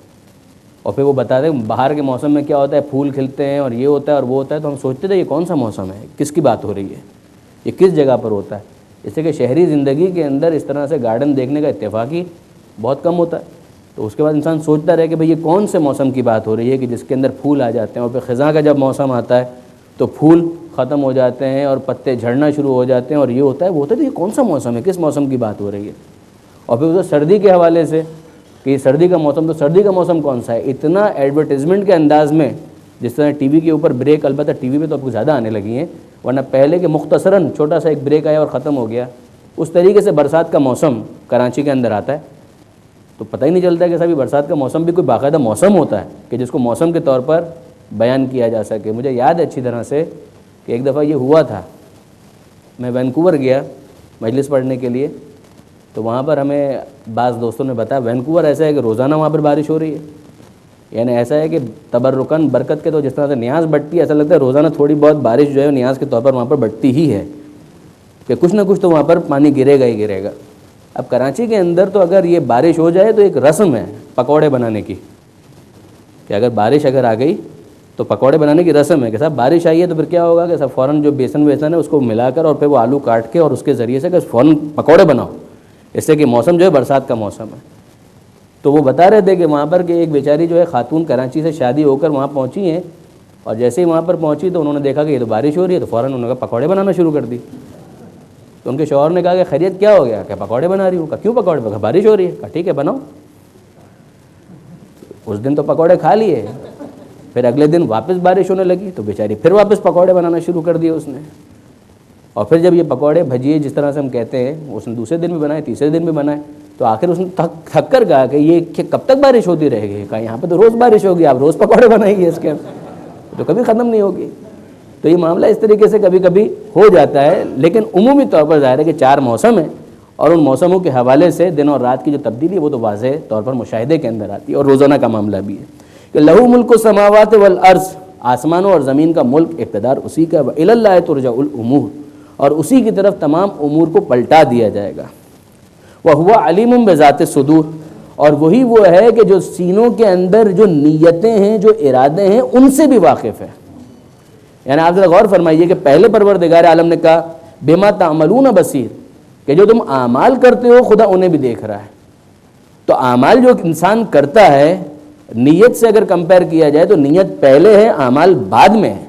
اور پھر وہ بتاتے ہیں بہار کے موسم میں کیا ہوتا ہے، پھول کھلتے ہیں اور یہ ہوتا ہے اور وہ ہوتا ہے، تو ہم سوچتے تھے یہ کون سا موسم ہے، کس کی بات ہو رہی ہے، یہ کس جگہ پر ہوتا ہے؟ اس سے کہ شہری زندگی کے اندر اس طرح سے گارڈن دیکھنے کا اتفاقی بہت کم ہوتا ہے، تو اس کے بعد انسان سوچتا رہے کہ بھئی یہ کون سے موسم کی بات ہو رہی ہے کہ جس کے اندر پھول آ جاتے ہیں، اور پھر خزاں کا جب موسم آتا ہے تو پھول ختم ہو جاتے ہیں اور پتے جھڑنا شروع ہو جاتے ہیں اور یہ ہوتا ہے وہ ہوتا ہے، تو یہ کون سا موسم ہے، کس موسم کی بات ہو رہی ہے؟ اور پھر اسے سردی کے حوالے سے کہ یہ سردی کا موسم، تو سردی کا موسم کون سا ہے؟ اتنا ایڈورٹیزمنٹ کے انداز میں، جس طرح ٹی وی کے اوپر بریک، البتہ ٹی وی پہ تو اب زیادہ آنے لگی ہیں، ورنہ پہلے کہ مختصراً چھوٹا سا ایک بریک آیا اور ختم ہو گیا، اس طریقے سے برسات کا موسم کراچی کے اندر آتا ہے تو پتہ ہی نہیں چلتا ہے کہ صاحب یہ برسات کا موسم بھی کوئی باقاعدہ موسم ہوتا ہے کہ جس کو موسم کے طور پر بیان کیا جا سکے۔ مجھے یاد ہے اچھی طرح سے کہ ایک دفعہ یہ ہوا تھا، میں وینکوور گیا مجلس پڑھنے کے لیے، تو وہاں پر ہمیں بعض دوستوں نے بتایا وینکوور ایسا ہے کہ روزانہ وہاں پر بارش ہو رہی ہے، یعنی ایسا ہے کہ تبرکن برکت کے تو جس طرح سے نیاز بڑھتی ہے، ایسا لگتا ہے روزانہ تھوڑی بہت بارش جو ہے نیاز کے طور پر وہاں پر بڑھتی ہی ہے کہ کچھ نہ کچھ تو وہاں پر پانی گرے گا ہی گرے گا۔ اب کراچی کے اندر تو اگر یہ بارش ہو جائے تو ایک رسم ہے پکوڑے بنانے کی، کہ اگر بارش آ گئی تو پکوڑے بنانے کی رسم ہے کہ صاحب بارش آئی ہے تو پھر کیا ہوگا کہ صاحب فوراً جو بیسن ہے اس کو ملا کر اور پھر وہ آلو کاٹ کے اور اس کے ذریعے سے کہ فوراً پکوڑے بناؤ، اس سے کہ موسم جو ہے برسات کا موسم ہے۔ تو وہ بتا رہے تھے کہ وہاں پر کہ ایک بیچاری جو ہے خاتون کراچی سے شادی ہو کر وہاں پہنچی ہیں، اور جیسے ہی وہاں پر پہنچی تو انہوں نے دیکھا کہ یہ تو بارش ہو رہی ہے، تو فوراً انہوں نے کہا پکوڑے بنانا شروع کر دی۔ تو ان کے شوہر نے کہا کہ خیریت کیا ہو گیا؟ کہ پکوڑے بنا رہی ہوں۔ کہا کیوں پکوڑے؟ کہا بارش ہو رہی ہے۔ کہا ٹھیک ہے بناؤ۔ اس دن تو پکوڑے کھا لیے، پھر اگلے دن واپس بارش ہونے لگی تو بیچاری پھر واپس پکوڑے بنانا شروع کر دیے اس نے، اور پھر جب یہ پکوڑے بھجیے جس طرح سے ہم کہتے ہیں اس نے دوسرے دن بھی بنائے، تیسرے دن بھی بنائے، تو آخر اس نے تھک کر کہا کہ یہ کب تک بارش ہوتی رہے گی؟ کہا یہاں پہ تو روز بارش ہوگی، آپ روز پکوڑے بنائیے اس کے تو کبھی ختم نہیں ہوگی۔ تو یہ معاملہ اس طریقے سے کبھی کبھی ہو جاتا ہے، لیکن عمومی طور پر ظاہر ہے کہ 4 موسم ہیں، اور ان موسموں کے حوالے سے دن اور رات کی جو تبدیلی ہے وہ تو واضح طور پر مشاہدے کے اندر آتی ہے، اور روزانہ کا معاملہ بھی ہے کہ لہو ملک السماوات والارض، آسمانوں اور زمین کا ملک اقتدار اسی کا، وإلی اللہ ترجع الامور، اور اسی کی طرف تمام امور کو پلٹا دیا جائے گا، وہو علیم بذات الصدور، اور وہی وہ ہے کہ جو سینوں کے اندر جو نیتیں ہیں، جو ارادے ہیں، ان سے بھی واقف ہے۔ یعنی آپ ذرا غور فرمائیے کہ پہلے پروردگار عالم نے کہا بما تعملون بصیر، کہ جو تم اعمال کرتے ہو خدا انہیں بھی دیکھ رہا ہے۔ تو اعمال جو انسان کرتا ہے نیت سے اگر کمپیئر کیا جائے تو نیت پہلے ہے، اعمال بعد میں ہے۔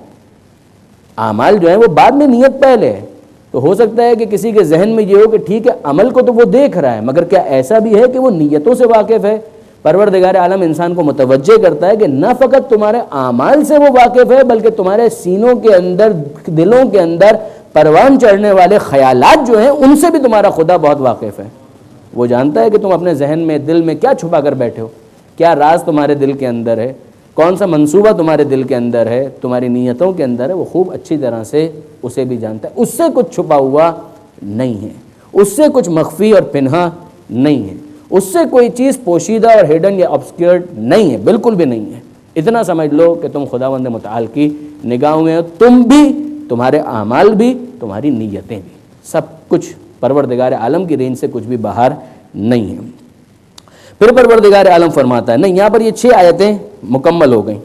اعمال جو ہیں وہ بعد میں، نیت پہلے ہے۔ تو ہو سکتا ہے کہ کسی کے ذہن میں یہ ہو کہ ٹھیک ہے عمل کو تو وہ دیکھ رہا ہے، مگر کیا ایسا بھی ہے کہ وہ نیتوں سے واقف ہے؟ پروردگار عالم انسان کو متوجہ کرتا ہے کہ نہ فقط تمہارے اعمال سے وہ واقف ہے، بلکہ تمہارے سینوں کے اندر، دلوں کے اندر پروان چڑھنے والے خیالات جو ہیں ان سے بھی تمہارا خدا بہت واقف ہے۔ وہ جانتا ہے کہ تم اپنے ذہن میں، دل میں کیا چھپا کر بیٹھے ہو، کیا راز تمہارے دل کے اندر ہے، کون سا منصوبہ تمہارے دل کے اندر ہے، تمہاری نیتوں کے اندر ہے، وہ خوب اچھی طرح سے اسے بھی جانتا ہے۔ اس سے کچھ چھپا ہوا نہیں ہے، اس سے کچھ مخفی اور پنہا نہیں ہے، اس سے کوئی چیز پوشیدہ اور ہڈن یا obscured نہیں ہے، بالکل بھی نہیں ہے۔ اتنا سمجھ لو کہ تم خداوند متعال کی نگاہوں میں ہو، تم بھی، تمہارے اعمال بھی، تمہاری نیتیں بھی، سب کچھ پروردگار عالم کی رینج سے کچھ بھی باہر نہیں ہے۔ پھر پروردگار عالم فرماتا ہے، نہیں، یہاں پر یہ 6 آیتیں مکمل ہو گئیں۔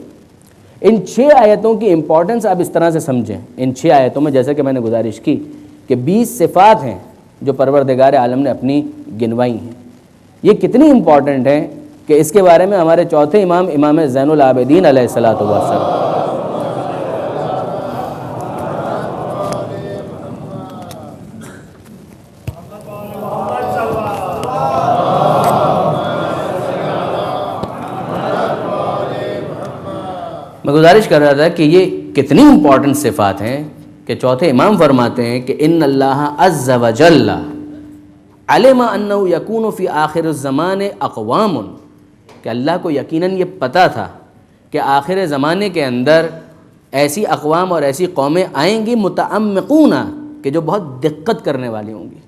ان 6 آیتوں کی امپورٹنس آپ اس طرح سے سمجھیں۔ ان 6 آیتوں میں جیسے کہ میں نے گزارش کی کہ 20 صفات ہیں جو پروردگار عالم نے اپنی گنوائی ہیں۔ یہ کتنی امپورٹنٹ ہیں کہ اس کے بارے میں ہمارے چوتھے امام، امام زین العابدین علیہ الصلوۃ والسلام، میں گزارش کر رہا تھا کہ یہ کتنی امپورٹنٹ صفات ہیں کہ چوتھے امام فرماتے ہیں کہ ان اللہ عز وجل علم انہ یکون فی آخر الزمان اقوام، کہ اللہ کو یقیناً یہ پتہ تھا کہ آخر زمانے کے اندر ایسی اقوام اور ایسی قومیں آئیں گی متعمقون، کہ جو بہت دقت کرنے والی ہوں گی،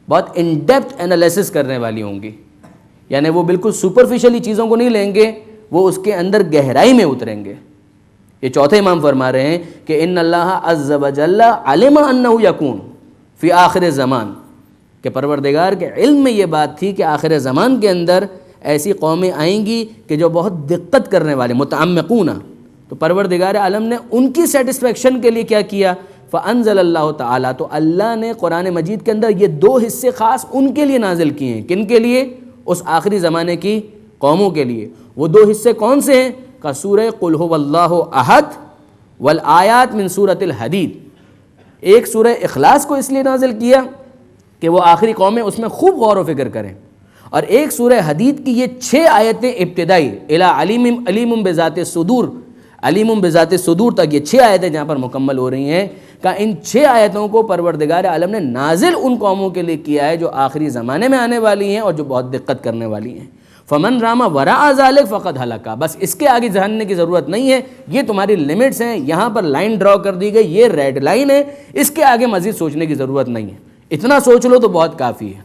بہت ان ڈیپتھ انالیسس کرنے والی ہوں گی، یعنی وہ بالکل سپرفیشلی چیزوں کو نہیں لیں گے، وہ اس کے اندر گہرائی میں اتریں گے۔ یہ چوتھے امام فرما رہے ہیں کہ ان اللہ عز وجل علم انہ یکون فی آخر زمان، کہ پروردگار کے علم میں یہ بات تھی کہ آخر زمان کے اندر ایسی قومیں آئیں گی کہ جو بہت دقت کرنے والے، متعمقون۔ تو پروردگار عالم نے ان کی سیٹسفیکشن کے لیے کیا کیا؟ فانزل اللہ تعالیٰ، تو اللہ نے قرآن مجید کے اندر یہ 2 حصے خاص ان کے لیے نازل کیے ہیں۔ کن کے لیے؟ اس آخری زمانے کی قوموں کے لیے۔ وہ 2 حصے کون سے ہیں؟ کا سورہ قل هو اللہ احد والآیات من سورۃ الحدید۔ ایک سورہ اخلاص کو اس لیے نازل کیا کہ وہ آخری قومیں اس میں خوب غور و فکر کریں، اور ایک سورہ حدید کی یہ 6 آیتیں ابتدائی الا علیم بذات الصدور، علیم بذات الصدور تک یہ 6 آیتیں جہاں پر مکمل ہو رہی ہیں، کہ ان 6 آیتوں کو پروردگار عالم نے نازل ان قوموں کے لیے کیا ہے جو آخری زمانے میں آنے والی ہیں اور جو بہت دقت کرنے والی ہیں۔ فمن رام وراء ذلک فقد ہلک، بس اس کے آگے جاننے کی ضرورت نہیں ہے، یہ تمہاری لیمٹس ہیں، یہاں پر لائن ڈرا کر دی گئی، یہ ریڈ لائن ہے، اس کے آگے مزید سوچنے کی ضرورت نہیں ہے، اتنا سوچ لو تو بہت کافی ہے۔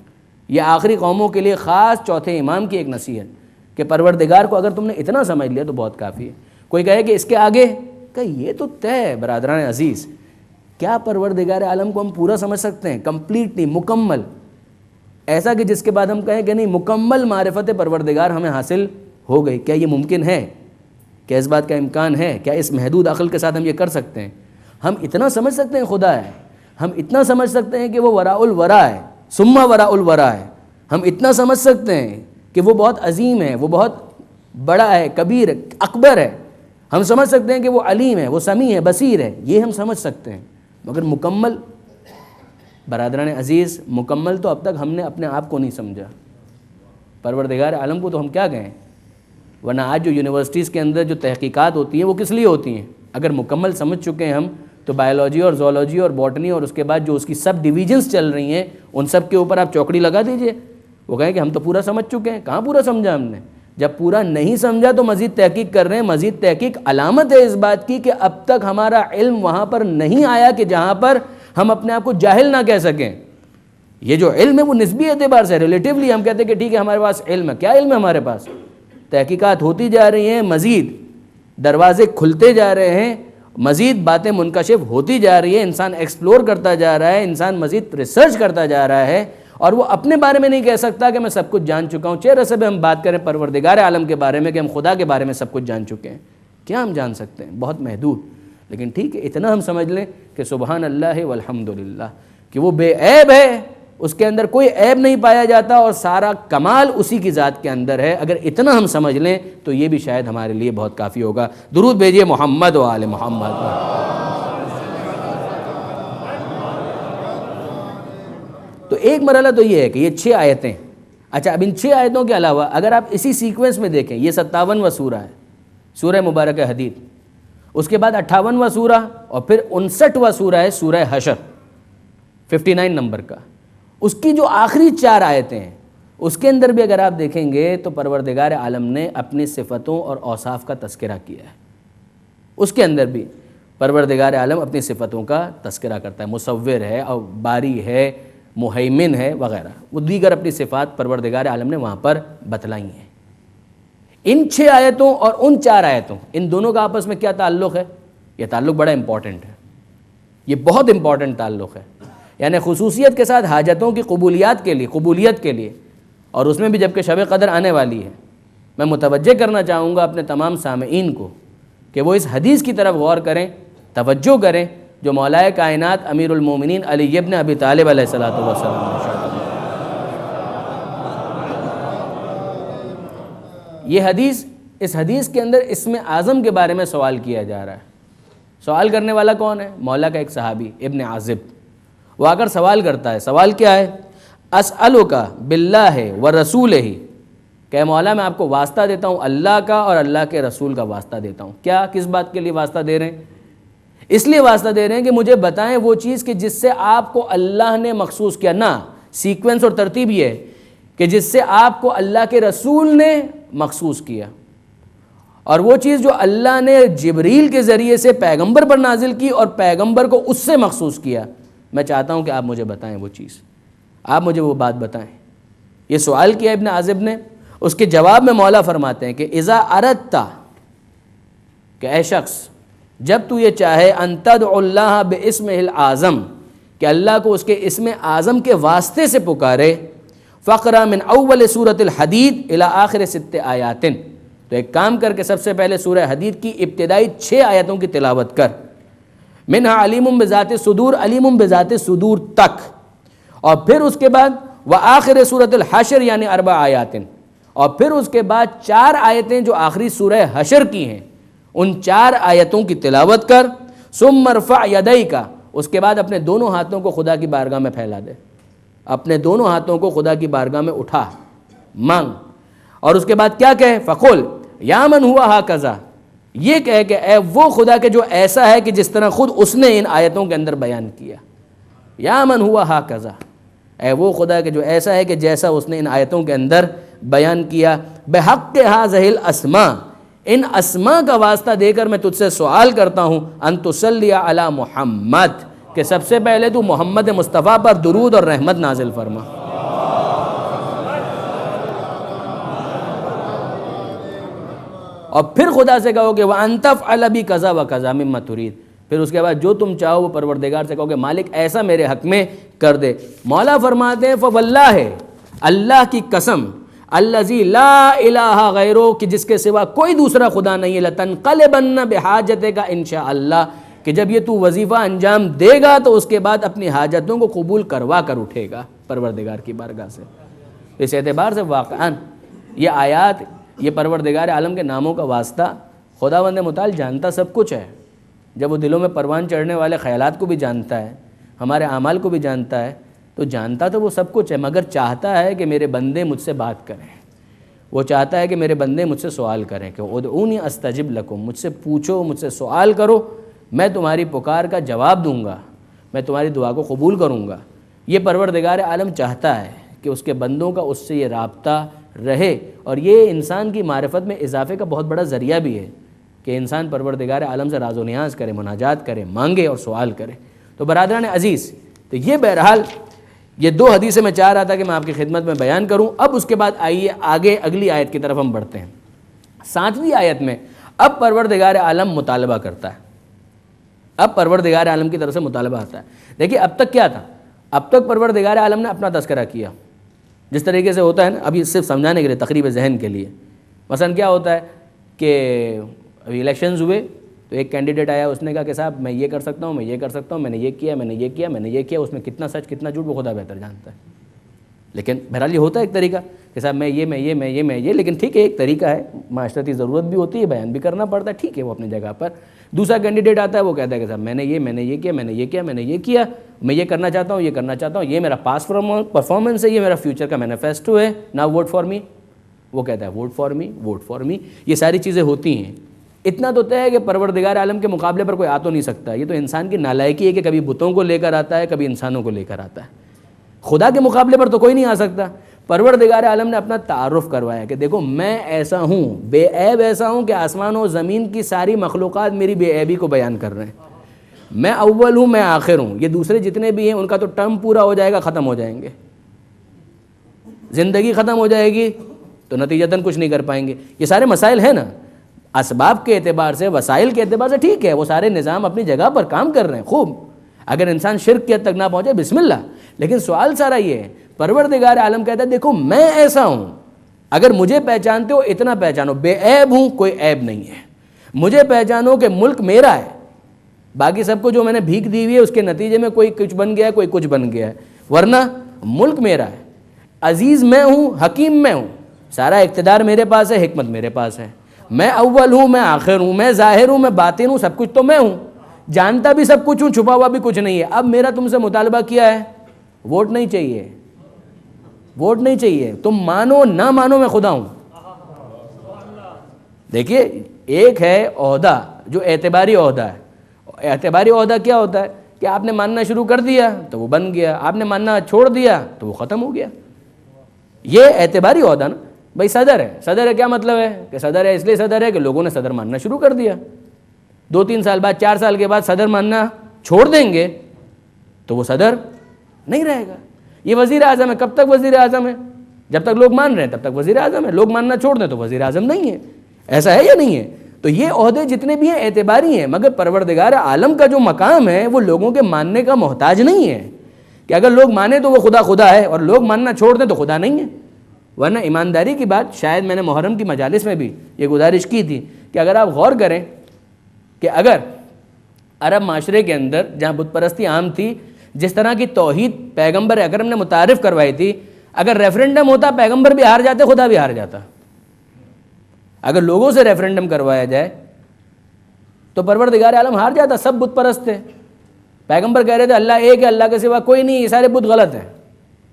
یہ آخری قوموں کے لیے خاص چوتھے امام کی ایک نصیحت کہ پروردگار کو اگر تم نے اتنا سمجھ لیا تو بہت کافی ہے۔ کوئی کہے کہ اس کے آگے، کہ یہ تو طے ہے برادران عزیز، کیا پروردگار عالم کو ہم پورا سمجھ سکتے ہیں؟ کمپلیٹ نہیں، مکمل، ایسا کہ جس کے بعد ہم کہیں کہ نہیں مکمل معرفت پروردگار ہمیں حاصل ہو گئی، کیا یہ ممکن ہے؟ کیا اس بات کا امکان ہے؟ کیا اس محدود عقل کے ساتھ ہم یہ کر سکتے ہیں؟ ہم اتنا سمجھ سکتے ہیں خدا ہے، ہم اتنا سمجھ سکتے ہیں کہ وہ وراء الورا ہے، ثم وراء الورا ہے، ہم اتنا سمجھ سکتے ہیں کہ وہ بہت عظیم ہے، وہ بہت بڑا ہے، کبیر ہے، اکبر ہے، ہم سمجھ سکتے ہیں کہ وہ علیم ہے، وہ سمیع ہے، بصیر ہے، یہ ہم سمجھ سکتے ہیں، مگر مکمل برادران عزیز مکمل تو اب تک ہم نے اپنے آپ کو نہیں سمجھا، پروردگار عالم کو تو ہم کیا کہیں؟ ورنہ آج جو یونیورسٹیز کے اندر جو تحقیقات ہوتی ہیں وہ کس لیے ہوتی ہیں؟ اگر مکمل سمجھ چکے ہیں ہم تو بایولوجی اور زولوجی اور باٹنی اور اس کے بعد جو اس کی سب ڈویژنز چل رہی ہیں ان سب کے اوپر آپ چوکڑی لگا دیجئے، وہ کہیں کہ ہم تو پورا سمجھ چکے ہیں۔ کہاں پورا سمجھا ہم نے؟ جب پورا نہیں سمجھا تو مزید تحقیق کر رہے ہیں۔ مزید تحقیق علامت ہے اس بات کی کہ اب تک ہمارا علم وہاں پر نہیں آیا کہ جہاں پر ہم اپنے آپ کو جاہل نہ کہہ سکیں۔ یہ جو علم ہے وہ نسبی اعتبار سے ریلیٹیولی ہم کہتے ہیں کہ ٹھیک ہے ہمارے پاس علم ہے، کیا علم ہے ہمارے پاس؟ تحقیقات ہوتی جا رہی ہیں، مزید دروازے کھلتے جا رہے ہیں، مزید باتیں منکشف ہوتی جا رہی ہیں، انسان ایکسپلور کرتا جا رہا ہے، انسان مزید ریسرچ کرتا جا رہا ہے، اور وہ اپنے بارے میں نہیں کہہ سکتا کہ میں سب کچھ جان چکا ہوں۔ چہرے سے بھی ہم بات کریں پروردگار عالم کے بارے میں کہ ہم خدا کے بارے میں سب کچھ جان چکے ہیں، کیا ہم جان سکتے ہیں؟ بہت محدود۔ لیکن ٹھیک ہے اتنا ہم سمجھ لیں کہ سبحان اللہ والحمدللہ، کہ وہ بے عیب ہے، اس کے اندر کوئی عیب نہیں پایا جاتا اور سارا کمال اسی کی ذات کے اندر ہے۔ اگر اتنا ہم سمجھ لیں تو یہ بھی شاید ہمارے لیے بہت کافی ہوگا۔ درود بھیجیے محمد و آل محمد۔ تو ایک مرحلہ تو یہ ہے کہ یہ 6 آیتیں۔ اچھا اب ان 6 آیتوں کے علاوہ اگر آپ اسی سیکوینس میں دیکھیں، یہ 57واں سورہ ہے، سورہ مبارکہ حدید، اس کے بعد 58واں سورہ اور پھر 59واں سورہ ہے سورہ حشر 59 نمبر کا، اس کی جو آخری 4 آیتیں ہیں اس کے اندر بھی اگر آپ دیکھیں گے تو پروردگار عالم نے اپنی صفتوں اور اوصاف کا تذکرہ کیا ہے۔ اس کے اندر بھی پروردگار عالم اپنی صفتوں کا تذکرہ کرتا ہے، مصور ہے اور باری ہے، مہیمن ہے وغیرہ، وہ دیگر اپنی صفات پروردگار عالم نے وہاں پر بتلائی ہیں۔ ان 6 آیتوں اور ان 4 آیتوں، ان دونوں کا آپس میں کیا تعلق ہے؟ یہ تعلق بڑا امپورٹنٹ ہے، یہ بہت امپورٹنٹ تعلق ہے، یعنی خصوصیت کے ساتھ حاجتوں کی قبولیت کے لیے، اور اس میں بھی جب کہ شب قدر آنے والی ہے، میں متوجہ کرنا چاہوں گا اپنے تمام سامعین کو کہ وہ اس حدیث کی طرف غور کریں، توجہ کریں جو مولائے کائنات امیر المومنین علی ابن ابی طالب علیہ الصلوۃ والسلام نے ارشاد فرمایا۔ یہ حدیث، اس حدیث کے اندر اسم اعظم کے بارے میں سوال کیا جا رہا ہے۔ سوال کرنے والا کون ہے؟ مولا کا ایک صحابی ابن عازب، وہ آ کر سوال کرتا ہے۔ سوال کیا ہے؟ اسألک باللہ ورسولہ، کہ مولا میں آپ کو واسطہ دیتا ہوں اللہ کا اور اللہ کے رسول کا واسطہ دیتا ہوں۔ کیا کس بات کے لیے واسطہ دے رہے ہیں؟ اس لیے واسطہ دے رہے ہیں کہ مجھے بتائیں وہ چیز کہ جس سے آپ کو اللہ نے مخصوص کیا، نہ سیکوینس اور ترتیب یہ ہے کہ جس سے آپ کو اللہ کے رسول نے مخصوص کیا، اور وہ چیز جو اللہ نے جبریل کے ذریعے سے پیغمبر پر نازل کی اور پیغمبر کو اس سے مخصوص کیا، میں چاہتا ہوں کہ آپ مجھے بتائیں وہ چیز، آپ مجھے وہ بات بتائیں۔ یہ سوال کیا ابن عازب نے، اس کے جواب میں مولا فرماتے ہیں کہ اذا اردت، کہ اے شخص جب تو یہ چاہے ان تدعو اللہ باسمہ الاعظم، کہ اللہ کو اس کے اسم اعظم کے واسطے سے پکارے، فقرہ من اول سورۃ الحدید الی آخر 6 آیات، تو ایک کام کر کے سب سے پہلے سورہ حدید کی ابتدائی 6 آیتوں کی تلاوت کر، منہا علیم بذات الصدور، علیم بذات الصدور تک، اور پھر اس کے بعد وآخر سورۃ الحشر یعنی 4 آیات، اور پھر اس کے بعد 4 آیتیں جو آخری سورہ حشر کی ہیں ان 4 آیتوں کی تلاوت کر، ثم ارفع یدیک، اس کے بعد اپنے دونوں ہاتھوں کو خدا کی بارگاہ میں پھیلا دے، اپنے دونوں ہاتھوں کو خدا کی بارگاہ میں اٹھا، مانگ. اور اس کے بعد کیا کہے؟ فقل یا من ہوا ہاکذا، یہ کہے کہ اے وہ خدا کے جو ایسا ہے کہ جس طرح خود اس نے ان آیتوں کے اندر بیان کیا. یا من ہوا ہاکذا، اے وہ خدا کہ جو ایسا ہے کہ جیسا اس نے ان آیتوں کے اندر بیان کیا. بحق ھذہ الاسماء، ان اسماء کا واسطہ دے کر میں تجھ سے سوال کرتا ہوں، ان تصلی علی محمد، کہ سب سے پہلے تو محمد مصطفیٰ پر درود اور رحمت نازل فرما. اور پھر خدا سے کہو کہ وَأَن تَفْعَلَ بِي كَذَا وَكَذَا مِمَّا تُرِيدُ، پھر اس کے بعد جو تم چاہو وہ پروردگار سے کہو کہ مالک ایسا میرے حق میں کر دے. مولا فرماتے ہیں فواللہ، اللہ کی قسم، الذی لا الہ غیرہ، کہ جس کے سوا کوئی دوسرا خدا نہیں ہے، لَتَنْقَلِبَنَّ بِحَاجَتِكَ ان شاء اللہ، کہ جب یہ تو وظیفہ انجام دے گا تو اس کے بعد اپنی حاجتوں کو قبول کروا کر اٹھے گا پروردگار کی بارگاہ سے. اس اعتبار سے واقعاً یہ آیات، یہ پروردگار عالم کے ناموں کا واسطہ خداوند متعال جانتا سب کچھ ہے. جب وہ دلوں میں پروان چڑھنے والے خیالات کو بھی جانتا ہے، ہمارے اعمال کو بھی جانتا ہے، تو جانتا تو وہ سب کچھ ہے، مگر چاہتا ہے کہ میرے بندے مجھ سے بات کریں. وہ چاہتا ہے کہ میرے بندے مجھ سے سوال کریں کہ ادعونی استجب لکم، مجھ سے پوچھو، مجھ سے سوال کرو، میں تمہاری پکار کا جواب دوں گا، میں تمہاری دعا کو قبول کروں گا. یہ پروردگار عالم چاہتا ہے کہ اس کے بندوں کا اس سے یہ رابطہ رہے، اور یہ انسان کی معرفت میں اضافے کا بہت بڑا ذریعہ بھی ہے کہ انسان پروردگار عالم سے راز و نیاز کرے، مناجات کرے، مانگے اور سوال کرے. تو برادران عزیز، تو یہ بہرحال یہ دو حدیثیں میں چاہ رہا تھا کہ میں آپ کی خدمت میں بیان کروں. اب اس کے بعد آئیے آگے اگلی آیت کی طرف ہم بڑھتے ہیں. 7ویں آیت میں اب پروردگار عالم مطالبہ کرتا ہے، اب پروردگار عالم کی طرف سے مطالبہ آتا ہے. دیکھیے اب تک کیا تھا؟ اب تک پروردگار عالم نے اپنا تذکرہ کیا، جس طریقے سے ہوتا ہے نا، ابھی صرف سمجھانے کے لیے، تقریب ذہن کے لیے. مثلا کیا ہوتا ہے کہ ابھی الیکشنز ہوئے تو ایک کینڈیڈیٹ آیا، اس نے کہا کہ صاحب میں یہ کر سکتا ہوں، میں یہ کر سکتا ہوں، میں نے یہ کیا، میں نے یہ کیا، میں نے یہ کیا. اس میں کتنا سچ کتنا جھوٹ وہ خدا بہتر جانتا ہے. لیکن بہرحال یہ ہوتا ہے ایک طریقہ کہ صاحب میں یہ، لیکن ٹھیک ہے، ایک طریقہ ہے، معاشرتی ضرورت بھی ہوتی ہے، بیان بھی کرنا پڑتا ہے، ٹھیک ہے، وہ اپنی جگہ پر. دوسرا کینڈیڈیٹ آتا ہے، وہ کہتا ہے کہ صاحب میں نے یہ کیا، میں یہ کرنا چاہتا ہوں، یہ میرا پاس پرفارمنس ہے، یہ میرا فیوچر کا مینیفیسٹو ہے، نا ووٹ فار می. وہ کہتا ہے ووٹ فار می. یہ ساری چیزیں ہوتی ہیں. اتنا تو طے ہے کہ پروردگار عالم کے مقابلے پر کوئی آ تو نہیں سکتا. یہ تو انسان کی نالائکی ہے کہ کبھی بتوں کو لے کر آتا ہے، کبھی انسانوں کو لے کر آتا ہے. خدا کے مقابلے پر تو کوئی نہیں آ سکتا. پروردگار عالم نے اپنا تعارف کروایا کہ دیکھو میں ایسا ہوں، بے عیب ایسا ہوں کہ آسمان و زمین کی ساری مخلوقات میری بے عیبی کو بیان کر رہے ہیں. میں اول ہوں، میں آخر ہوں. یہ دوسرے جتنے بھی ہیں ان کا تو ٹرم پورا ہو جائے گا، ختم ہو جائیں گے، زندگی ختم ہو جائے گی تو نتیجتاً کچھ نہیں کر پائیں گے. یہ سارے مسائل ہیں نا، اسباب کے اعتبار سے، وسائل کے اعتبار سے ٹھیک ہے، وہ سارے نظام اپنی جگہ پر کام کر رہے ہیں خوب. اگر انسان شرک کی حد تک نہ پہنچے بسم اللہ. لیکن سوال سارا یہ ہے، پروردگار عالم کہتا ہے دیکھو میں ایسا ہوں، اگر مجھے پہچانتے ہو اتنا پہچانو، بے عیب ہوں، کوئی عیب نہیں ہے. مجھے پہچانو کہ ملک میرا ہے، باقی سب کو جو میں نے بھیک دی ہوئی ہے اس کے نتیجے میں کوئی کچھ بن گیا ہے، کوئی کچھ بن گیا ہے، ورنہ ملک میرا ہے. عزیز میں ہوں، حکیم میں ہوں، سارا اقتدار میرے پاس ہے، حکمت میرے پاس ہے. میں اول ہوں، میں آخر ہوں، میں ظاہر ہوں، میں باطن ہوں، سب کچھ تو میں ہوں، جانتا بھی سب کچھ ہوں، چھپا ہوا بھی کچھ نہیں ہے. اب میرا تم سے مطالبہ کیا ہے؟ ووٹ نہیں چاہیے، ووٹ نہیں چاہیے. تم مانو نہ مانو میں خدا ہوں. دیکھیے ایک ہے عہدہ جو اعتباری عہدہ ہے. اعتباری عہدہ کیا ہوتا ہے کہ آپ نے ماننا شروع کر دیا تو وہ بن گیا، آپ نے ماننا چھوڑ دیا تو وہ ختم ہو گیا. یہ اعتباری عہدہ نا. بھائی صدر ہے کیا مطلب ہے کہ صدر ہے اس لیے صدر ہے کہ لوگوں نے صدر ماننا شروع کر دیا. 2-3 سال بعد، 4 سال کے بعد صدر ماننا چھوڑ دیں گے تو وہ صدر نہیں رہے گا. یہ وزیر اعظم ہے، کب تک وزیر اعظم ہے؟ جب تک لوگ مان رہے ہیں تب تک وزیر اعظم ہے. لوگ ماننا چھوڑ دیں تو وزیر اعظم نہیں ہے. ایسا ہے یا نہیں ہے؟ تو یہ عہدے جتنے بھی ہیں اعتباری ہیں، مگر پروردگار عالم کا جو مقام ہے وہ لوگوں کے ماننے کا محتاج نہیں ہے کہ اگر لوگ مانیں تو وہ خدا ہے اور لوگ ماننا چھوڑ دیں تو خدا نہیں ہے. ورنہ ایمانداری کی بات، شاید میں نے محرم کی مجالس میں بھی یہ گزارش کی تھی کہ اگر آپ غور کریں کہ اگر عرب معاشرے کے اندر جہاں بت پرستی عام تھی، جس طرح کی توحید پیغمبر اکرم نے متعارف کروائی تھی، اگر ریفرنڈم ہوتا پیغمبر بھی ہار جاتے، خدا بھی ہار جاتا. اگر لوگوں سے ریفرنڈم کروایا جائے تو پروردگار عالم ہار جاتا. سب بت پرست تھے، پیغمبر کہہ رہے تھے اللہ ایک ہے، اللہ کے سوا کوئی نہیں، یہ سارے بت غلط ہیں.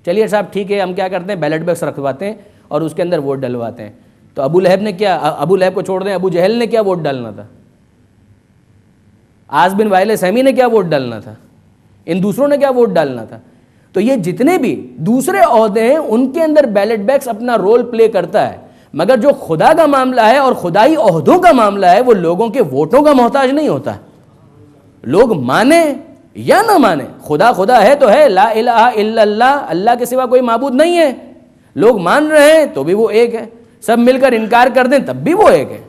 چلیے صاحب ٹھیک ہے، ہم کیا کرتے ہیں بیلٹ باکس رکھواتے ہیں اور اس کے اندر ووٹ ڈلواتے ہیں. تو ابو لہب کو چھوڑ دیں, ابو جہل نے کیا ووٹ ڈالنا تھا, عاص بن وائل سہمی نے کیا ووٹ ڈالنا تھا, ان دوسروں نے کیا ووٹ ڈالنا تھا. تو یہ جتنے بھی دوسرے عہدے ہیں ان کے اندر بیلٹ باکس اپنا رول پلے کرتا ہے, مگر جو خدا کا معاملہ ہے اور خدائی عہدوں کا معاملہ ہے وہ لوگوں کے ووٹوں کا محتاج نہیں ہوتا. لوگ مانیں یا نہ مانیں, خدا ہے تو ہے, لا الہ الا اللہ, اللہ کے سوا کوئی معبود نہیں ہے. لوگ مان رہے ہیں تو بھی وہ ایک ہے, سب مل کر انکار کر دیں تب بھی وہ ایک ہے.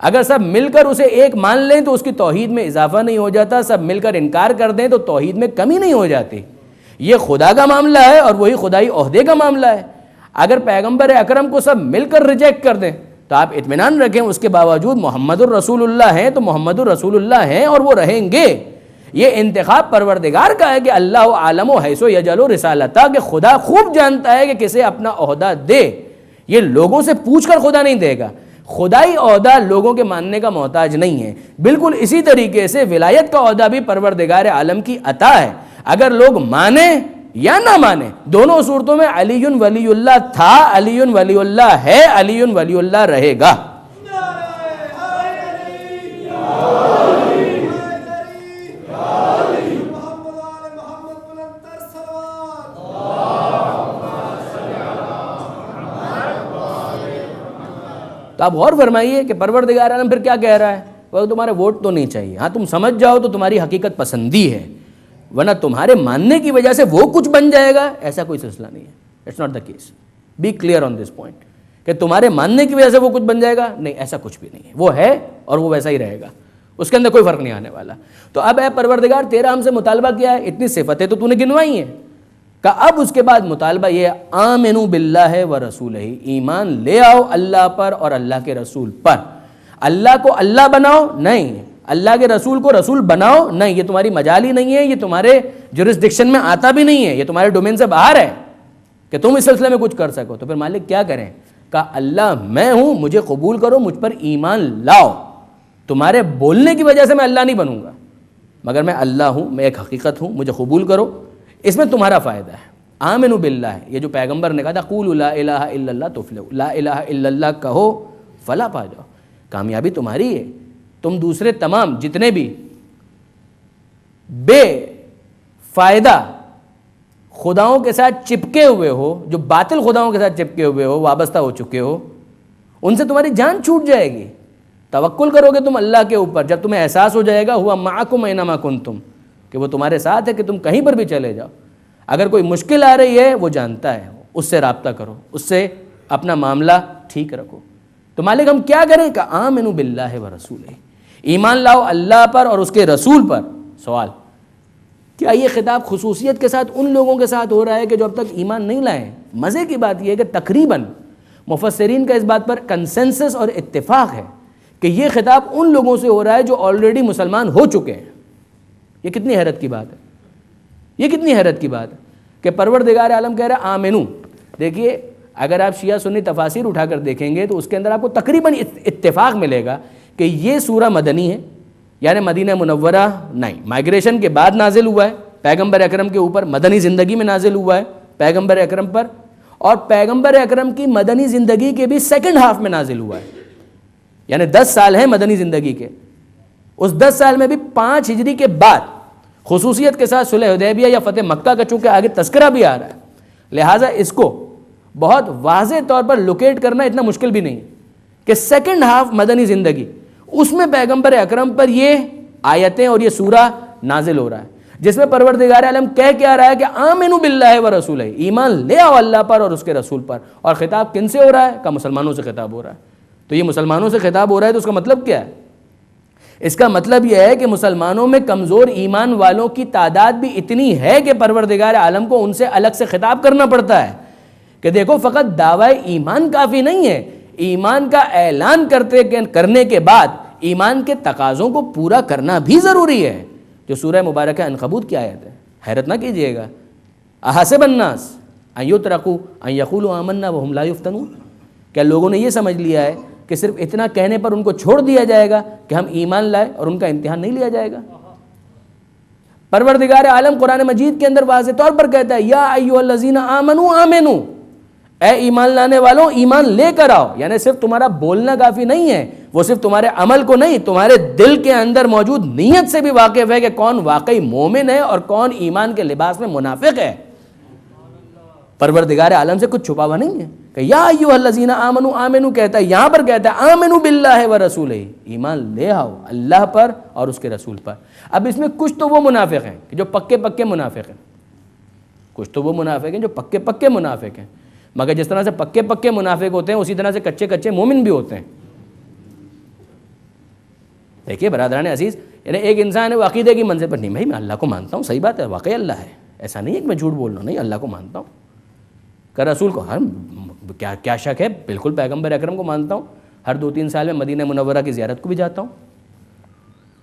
اگر سب مل کر اسے ایک مان لیں تو اس کی توحید میں اضافہ نہیں ہو جاتا, سب مل کر انکار کر دیں تو توحید میں کمی نہیں ہو جاتی. یہ خدا کا معاملہ ہے اور وہی خدائی عہدے کا معاملہ ہے. اگر پیغمبر اکرم کو سب مل کر ریجیکٹ کر دیں تو آپ اطمینان رکھیں اس کے باوجود محمد الرسول اللہ ہیں تو محمد الرسول اللہ ہیں اور وہ رہیں گے. یہ انتخاب پروردگار کا ہے کہ اللہ عالم و حیث و یجل و رسالتہ, کہ خدا خوب جانتا ہے کہ کسے اپنا عہدہ دے. یہ لوگوں سے پوچھ کر خدا نہیں دے گا. خدائی عہدہ لوگوں کے ماننے کا محتاج نہیں ہے. بالکل اسی طریقے سے ولایت کا عہدہ بھی پروردگار عالم کی عطا ہے. اگر لوگ مانیں یا نہ مانیں, دونوں صورتوں میں علی ولی اللہ تھا, علی ولی اللہ ہے, علی ولی اللہ رہے گا. تو آپ غور فرمائیے کہ پروردگار عالم پھر کیا کہہ رہا ہے, وہ تمہارے ووٹ تو نہیں چاہیے, ہاں تم سمجھ جاؤ تو تمہاری حقیقت پسندی ہے, ورنہ تمہارے ماننے کی وجہ سے وہ کچھ بن جائے گا, ایسا کوئی سلسلہ نہیں ہے. It's not the case. Be clear on this point کہ تمہارے ماننے کی وجہ سے وہ کچھ بن جائے گا, نہیں, ایسا کچھ بھی نہیں ہے. وہ ہے اور وہ ویسا ہی رہے گا, اس کے اندر کوئی فرق نہیں آنے والا. تو اب اے پروردگار تیرا ہم سے مطالبہ کیا ہے, اتنی صفتیں تو نے گنوائی ہیں, کہ اب اس کے بعد مطالبہ یہ ہے آمنوا باللہ و رسولہ, ایمان لے آؤ اللہ پر اور اللہ کے رسول پر. اللہ کو اللہ بناؤ نہیں, اللہ کے رسول کو رسول بناؤ نہیں, یہ تمہاری مجال ہی نہیں ہے, یہ تمہارے جورسڈکشن میں آتا بھی نہیں ہے, یہ تمہارے ڈومین سے باہر ہے کہ تم اس سلسلے میں کچھ کر سکو. تو پھر مالک کیا کریں, کہا اللہ میں ہوں, مجھے قبول کرو, مجھ پر ایمان لاؤ. تمہارے بولنے کی وجہ سے میں اللہ نہیں بنوں گا, مگر میں اللہ ہوں, میں ایک حقیقت ہوں, مجھے قبول کرو, اس میں تمہارا فائدہ ہے. آمنوا باللہ, یہ جو پیغمبر نے کہا تھا قولوا لا الہ الا اللہ تفلحوا, لا الہ الا اللہ کہو فلاح پا جاؤ, کامیابی تمہاری ہے. تم دوسرے تمام جتنے بھی بے فائدہ خداؤں کے ساتھ چپکے ہوئے ہو, جو باطل خداؤں کے ساتھ چپکے ہوئے ہو, وابستہ ہو چکے ہو, ان سے تمہاری جان چھوٹ جائے گی. توکل کرو گے تم اللہ کے اوپر جب تمہیں احساس ہو جائے گا ہوا معکم اینما کنتم, کہ وہ تمہارے ساتھ ہے, کہ تم کہیں پر بھی چلے جاؤ. اگر کوئی مشکل آ رہی ہے وہ جانتا ہے, اس سے رابطہ کرو, اس سے اپنا معاملہ ٹھیک رکھو. تو مالک ہم کیا کریں, کہ آمنوا باللہ و رسولہ, ایمان لاؤ اللہ پر اور اس کے رسول پر. سوال, کیا یہ خطاب خصوصیت کے ساتھ ان لوگوں کے ساتھ ہو رہا ہے کہ جو اب تک ایمان نہیں لائے؟ مزے کی بات یہ ہے کہ تقریباً مفسرین کا اس بات پر کنسنسس اور اتفاق ہے کہ یہ خطاب ان لوگوں سے ہو رہا ہے جو آلریڈی مسلمان ہو چکے ہیں. یہ کتنی حیرت کی بات ہے, یہ کتنی حیرت کی بات ہے کہ پروردگار عالم کہہ رہا ہے آمنو. دیکھیے اگر آپ شیعہ سنی تفاسیر اٹھا کر دیکھیں گے تو اس کے اندر آپ کو تقریباً اتفاق ملے گا کہ یہ سورہ مدنی ہے, یعنی مدینہ منورہ نہیں, مائگریشن کے بعد نازل ہوا ہے پیغمبر اکرم کے اوپر, مدنی زندگی میں نازل ہوا ہے پیغمبر اکرم پر, اور پیغمبر اکرم کی مدنی زندگی کے بھی سیکنڈ ہاف میں نازل ہوا ہے, یعنی 10 سال ہیں مدنی زندگی کے. اس 10 سال میں بھی 5 ہجری کے بعد خصوصیت کے ساتھ صلح حدیبیہ یا فتح مکہ کا چونکہ آگے تذکرہ بھی آ رہا ہے, لہٰذا اس کو بہت واضح طور پر لوکیٹ کرنا اتنا مشکل بھی نہیں کہ سیکنڈ ہاف مدنی زندگی, اس میں پیغمبر اکرم پر یہ آیتیں اور یہ سورہ نازل ہو رہا ہے, جس میں پروردگار عالم کہہ کے آ رہا ہے کہ آمنوا باللہ و رسولہ, ایمان لے آؤ اللہ پر اور اس کے رسول پر. اور خطاب کن سے ہو رہا ہے, کہ مسلمانوں سے خطاب ہو رہا ہے. تو یہ مسلمانوں سے خطاب ہو رہا ہے تو اس کا مطلب کیا ہے؟ اس کا مطلب یہ ہے کہ مسلمانوں میں کمزور ایمان والوں کی تعداد بھی اتنی ہے کہ پروردگار عالم کو ان سے الگ سے خطاب کرنا پڑتا ہے کہ دیکھو فقط دعوی ایمان کافی نہیں ہے, ایمان کا اعلان کرنے کے بعد ایمان کے تقاضوں کو پورا کرنا بھی ضروری ہے. جو سورہ مبارکہ عنکبوت کی آیت ہے, حیرت نہ کیجئے گا, احسب الناس ان یترکوا ان یقولوا آمنا وهم لا یفتنون, کیا لوگوں نے یہ سمجھ لیا ہے کہ صرف اتنا کہنے پر ان کو چھوڑ دیا جائے گا کہ ہم ایمان لائے اور ان کا امتحان نہیں لیا جائے گا؟ پروردگار عالم قرآن مجید کے اندر واضح طور پر کہتا ہے یا ایھا الذین آمنوا آمنوا, اے ایمان لانے والوں ایمان لے کر آؤ، یعنی صرف تمہارا بولنا کافی نہیں ہے، وہ صرف تمہارے عمل کو نہیں، تمہارے دل کے اندر موجود نیت سے بھی واقف ہے کہ کون واقعی مومن ہے اور کون ایمان کے لباس میں منافق ہے۔ پروردگار عالم سے کچھ چھپا ہوا نہیں ہے کہ یا ایھا الذین آمنوا، آمنو کہتا ہے، یہاں پر کہتا ہے آمنو باللہ ورسولہ، ایمان لے آؤ اللہ پر اور اس کے رسول پر۔ اب اس میں کچھ تو وہ منافق ہیں کہ جو پکے منافق ہیں، کچھ تو وہ منافق ہیں جو پکے منافق ہیں، مگر جس طرح سے پکے منافق ہوتے ہیں اسی طرح سے کچے مومن بھی ہوتے ہیں۔ دیکھیے برادران عزیز، یعنی ایک انسان ہے وہ عقیدے کی منزل پر نہیں، بھائی میں اللہ کو مانتا ہوں، صحیح بات ہے، واقعی اللہ ہے، ایسا نہیں ہے کہ میں جھوٹ بول رہا ہوں، نہیں اللہ کو مانتا ہوں، کہ رسول کو کیا شک ہے، بالکل پیغمبر اکرم کو مانتا ہوں، ہر 2-3 سال میں مدینہ منورہ کی زیارت کو بھی جاتا ہوں۔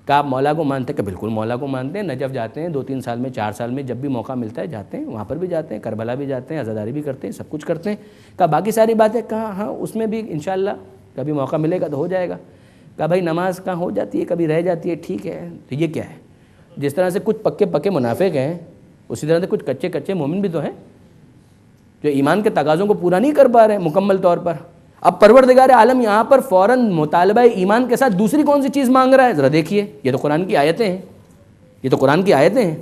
کہ آپ مولا کو مانتے ہیں؟ کہ بالکل مولا کو مانتے ہیں، نجف جاتے ہیں 2-3 سال میں 4 سال میں جب بھی موقع ملتا ہے جاتے ہیں، وہاں پر بھی جاتے ہیں، کربلا بھی جاتے ہیں، عزاداری بھی کرتے ہیں، سب کچھ کرتے ہیں۔ کہ باقی ساری باتیں کہاں، ہاں اس میں بھی انشاءاللہ کبھی موقع ملے گا تو ہو جائے گا۔ کہ بھائی نماز کہاں ہو جاتی ہے، کبھی رہ جاتی ہے، ٹھیک ہے۔ تو یہ کیا ہے؟ جس طرح سے کچھ پکے منافق ہیں اسی طرح سے کچھ کچے مومن بھی تو ہیں جو ایمان کے تقاضوں کو پورا نہیں کر پا رہے مکمل طور پر۔ اب پروردگار عالم یہاں پر فوراً مطالبہ ایمان کے ساتھ دوسری کون سی چیز مانگ رہا ہے؟ ذرا دیکھیے، یہ تو قرآن کی آیتیں ہیں، یہ تو قرآن کی آیتیں ہیں۔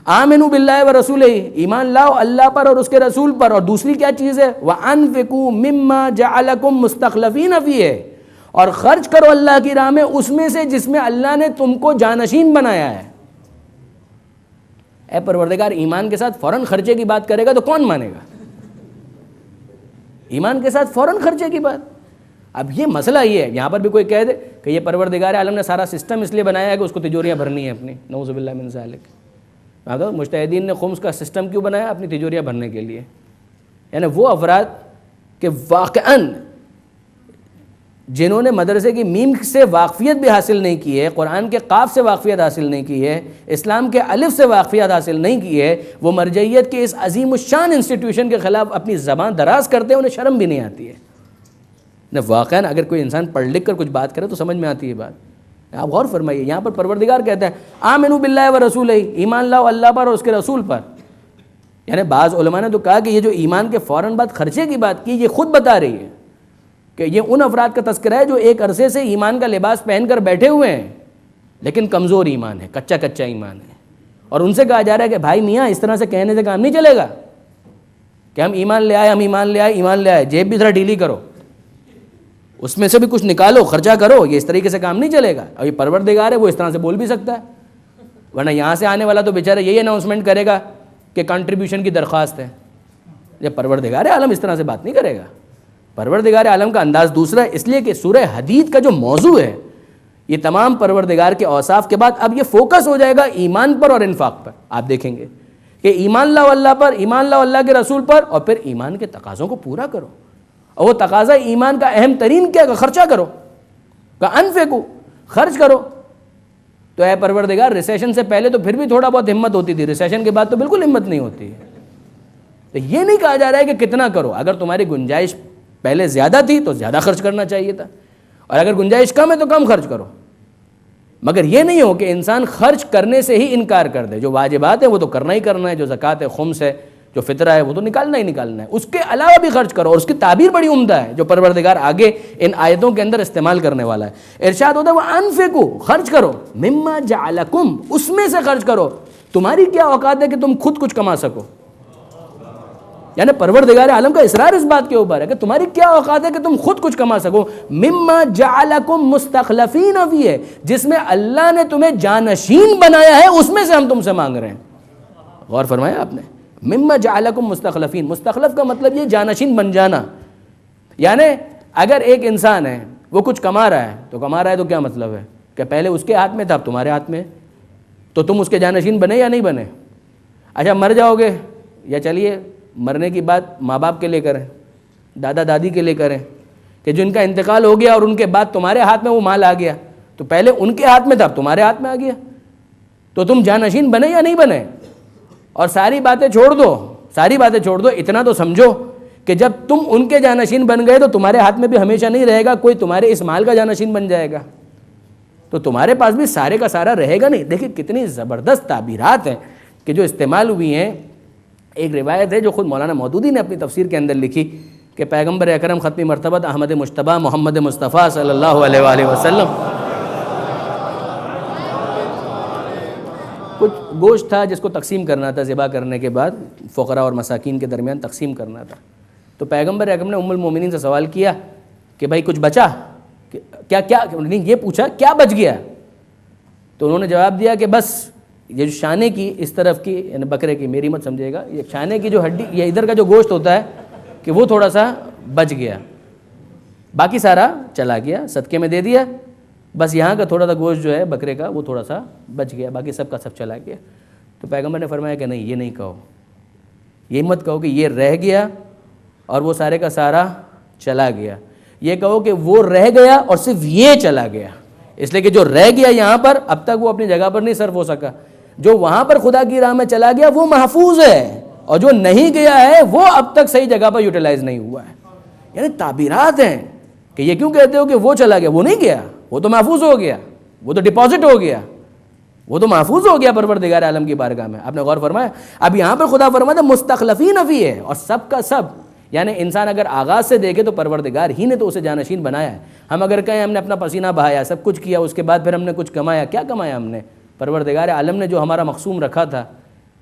آمنوا باللہ ورسولہ، ایمان لاؤ اللہ پر اور اس کے رسول پر، اور دوسری کیا چیز ہے؟ وانفقوا مما جعلکم مستخلفین فیہ، اور خرچ کرو اللہ کی راہ میں اس میں سے جس میں اللہ نے تم کو جانشین بنایا ہے۔ اے پروردگار، ایمان کے ساتھ فوراً خرچے کی بات کرے گا تو کون مانے گا؟ ایمان کے ساتھ فوراً خرچے کی بات۔ اب یہ مسئلہ یہ ہے، یہاں پر بھی کوئی کہہ دے کہ یہ پروردگار عالم نے سارا سسٹم اس لیے بنایا ہے کہ اس کو تجوریاں بھرنی ہیں اپنی، نعوذ باللہ من ذالک۔ مجتہدین نے خمس کا سسٹم کیوں بنایا؟ اپنی تجوریاں بھرنے کے لیے۔ یعنی وہ افراد کہ واقعاً جنہوں نے مدرسے کی میم سے واقفیت بھی حاصل نہیں کی ہے، قرآن کے قاف سے واقفیت حاصل نہیں کی ہے، اسلام کے الف سے واقفیت حاصل نہیں کی ہے، وہ مرجعیت کے اس عظیم الشان انسٹیٹیوشن کے خلاف اپنی زبان دراز کرتے ہیں، انہیں شرم بھی نہیں آتی ہے۔ واقعاً اگر کوئی انسان پڑھ لکھ کر کچھ بات کرے تو سمجھ میں آتی ہے بات۔ آپ غور فرمائیے، یہاں پر پروردگار کہتا ہے آمنوا باللہ ورسولہ، ایمان لاؤ اللہ پر اور اس کے رسول پر۔ یعنی بعض علماء نے تو کہا کہ یہ جو ایمان کے فوراً بعد خرچے کی بات کی، یہ خود بتا رہی ہے کہ یہ ان افراد کا تذکرہ ہے جو ایک عرصے سے ایمان کا لباس پہن کر بیٹھے ہوئے ہیں لیکن کمزور ایمان ہے، کچا ایمان ہے، اور ان سے کہا جا رہا ہے کہ بھائی میاں اس طرح سے کہنے سے کام نہیں چلے گا کہ ہم ایمان لے آئے، جیب بھی ذرا ڈھیلی کرو، اس میں سے بھی کچھ نکالو، خرچہ کرو، یہ اس طریقے سے کام نہیں چلے گا۔ اور یہ پروردگار ہے، وہ اس طرح سے بول بھی سکتا ہے، ورنہ یہاں سے آنے والا تو بیچارہ یہی اناؤنسمنٹ کرے گا کہ کنٹریبیوشن کی درخواست ہے۔ جب پروردگار عالم اس طرح سے بات نہیں کرے گا۔ پروردگار عالم کا انداز دوسرا ہے، اس لیے کہ سورہ حدید کا جو موضوع ہے یہ تمام پروردگار کے اوصاف کے بعد اب یہ فوکس ہو جائے گا ایمان پر اور انفاق پر۔ آپ دیکھیں گے کہ ایمان لاؤ اللہ پر، ایمان لاؤ اللہ کے رسول پر، اور پھر ایمان کے تقاضوں کو پورا کرو۔ اور وہ تقاضا ایمان کا اہم ترین کیا؟ خرچہ کرو، کہ انفقوا، خرچ کرو۔ تو اے پروردگار، ریسیشن سے پہلے تو پھر بھی تھوڑا بہت ہمت ہوتی تھی، ریسیشن کے بعد تو بالکل ہمت نہیں ہوتی ہے۔ تو یہ نہیں کہا جا رہا ہے کہ کتنا کرو، اگر تمہاری گنجائش پہلے زیادہ تھی تو زیادہ خرچ کرنا چاہیے تھا، اور اگر گنجائش کم ہے تو کم خرچ کرو۔ مگر یہ نہیں ہو کہ انسان خرچ کرنے سے ہی انکار کر دے، جو واجبات ہیں وہ تو کرنا ہی کرنا ہے، جو زکوٰۃ ہے، خمس ہے، جو فطرہ ہے وہ تو نکالنا ہی نکالنا ہے، اس کے علاوہ بھی خرچ کرو۔ اور اس کی تعبیر بڑی عمدہ ہے جو پروردگار آگے ان آیتوں کے اندر استعمال کرنے والا ہے۔ ارشاد ہوتا ہے وَأَنفِقُوا، خرچ کرو، مما جعلکم، اس میں سے خرچ کرو۔ تمہاری کیا اوقات ہے کہ تم خود کچھ کما سکو؟ یعنی پروردگار عالم کا اصرار اس بات کے اوپر ہے کہ تمہاری کیا اوقات ہے کہ تم خود کچھ کما سکو۔ مما جعلکم مستخلفین فیہ، جس میں اللہ نے تمہیں جانشین بنایا ہے اس میں سے ہم تم سے مانگ رہے ہیں۔ غور فرمایا آپ نے، مما جعلکم مستخلفین، مستخلف کا مطلب یہ جانشین بن جانا۔ یعنی اگر ایک انسان ہے وہ کچھ کما رہا ہے تو کیا مطلب ہے کہ پہلے اس کے ہاتھ میں تھا اب تمہارے ہاتھ میں، تو تم اس کے جانشین بنے یا نہیں بنے؟ اچھا مر جاؤ گے، یا چلیے مرنے کی بات ماں باپ کے لیے کریں، دادا دادی کے لیے کریں کہ جن کا انتقال ہو گیا اور ان کے بعد تمہارے ہاتھ میں وہ مال آ گیا، تو پہلے ان کے ہاتھ میں تھا اب تمہارے ہاتھ میں آ گیا، تو تم جانشین بنے یا نہیں بنے؟ اور ساری باتیں چھوڑ دو، اتنا تو سمجھو کہ جب تم ان کے جانشین بن گئے تو تمہارے ہاتھ میں بھی ہمیشہ نہیں رہے گا، کوئی تمہارے اس مال کا جانشین بن جائے گا، تو تمہارے پاس بھی سارے کا سارا رہے گا نہیں۔ دیکھیں کتنی زبردست تعبیرات ہیں کہ جو استعمال ہوئی ہیں ایک روایت ہے جو خود مولانا مودودی نے اپنی تفسیر کے اندر لکھی کہ پیغمبر اکرم ختم مرتبت احمد مجتبیٰ محمد مصطفیٰ صلی اللہ علیہ وآلہ وسلم کچھ گوشت تھا جس کو تقسیم کرنا تھا، ذبح کرنے کے بعد فقراء اور مساکین کے درمیان تقسیم کرنا تھا. تو پیغمبر اکرم نے ام المومنین سے سوال کیا کہ بھائی کچھ بچا؟ کیا نہیں، یہ پوچھا کیا بچ گیا؟ تو انہوں نے جواب دیا کہ بس یہ جو شانے کی اس طرف کی، یعنی بکرے کی، میری مت سمجھے گا، یہ شانے کی جو ہڈی، یہ ادھر کا جو گوشت ہوتا ہے کہ وہ تھوڑا سا بچ گیا، باقی سارا چلا گیا، صدقے میں دے دیا، بس یہاں کا تھوڑا سا گوشت جو ہے بکرے کا وہ تھوڑا سا بچ گیا، باقی سب کا سب چلا گیا. تو پیغمبر نے فرمایا کہ نہیں، یہ نہیں کہو، یہ مت کہو کہ یہ رہ گیا اور وہ سارے کا سارا چلا گیا، یہ کہو کہ وہ رہ گیا اور صرف یہ چلا گیا. اس لیے کہ جو رہ گیا یہاں پر اب تک وہ اپنی جگہ پر نہیں صرف ہو سکا، جو وہاں پر خدا کی راہ میں چلا گیا وہ محفوظ ہے، اور جو نہیں گیا ہے وہ اب تک صحیح جگہ پر یوٹیلائز نہیں ہوا ہے. یعنی تعبیرات ہیں کہ یہ کیوں کہتے ہو کہ وہ چلا گیا، وہ نہیں گیا، وہ تو محفوظ ہو گیا، وہ تو ڈپازٹ ہو گیا، وہ تو محفوظ ہو گیا پروردگار عالم کی بارگاہ میں. آپ نے غور فرمایا؟ اب یہاں پر خدا فرماتا ہے مستخلفین فی ہے، اور سب کا سب، یعنی انسان اگر آغاز سے دیکھے تو پروردگار ہی نے تو اسے جانشین بنایا ہے. ہم اگر کہیں ہم نے اپنا پسینہ بہایا، سب کچھ کیا، اس کے بعد پھر ہم نے کچھ کمایا، کیا کمایا ہم نے؟ پروردگار عالم نے جو ہمارا مقسوم رکھا تھا،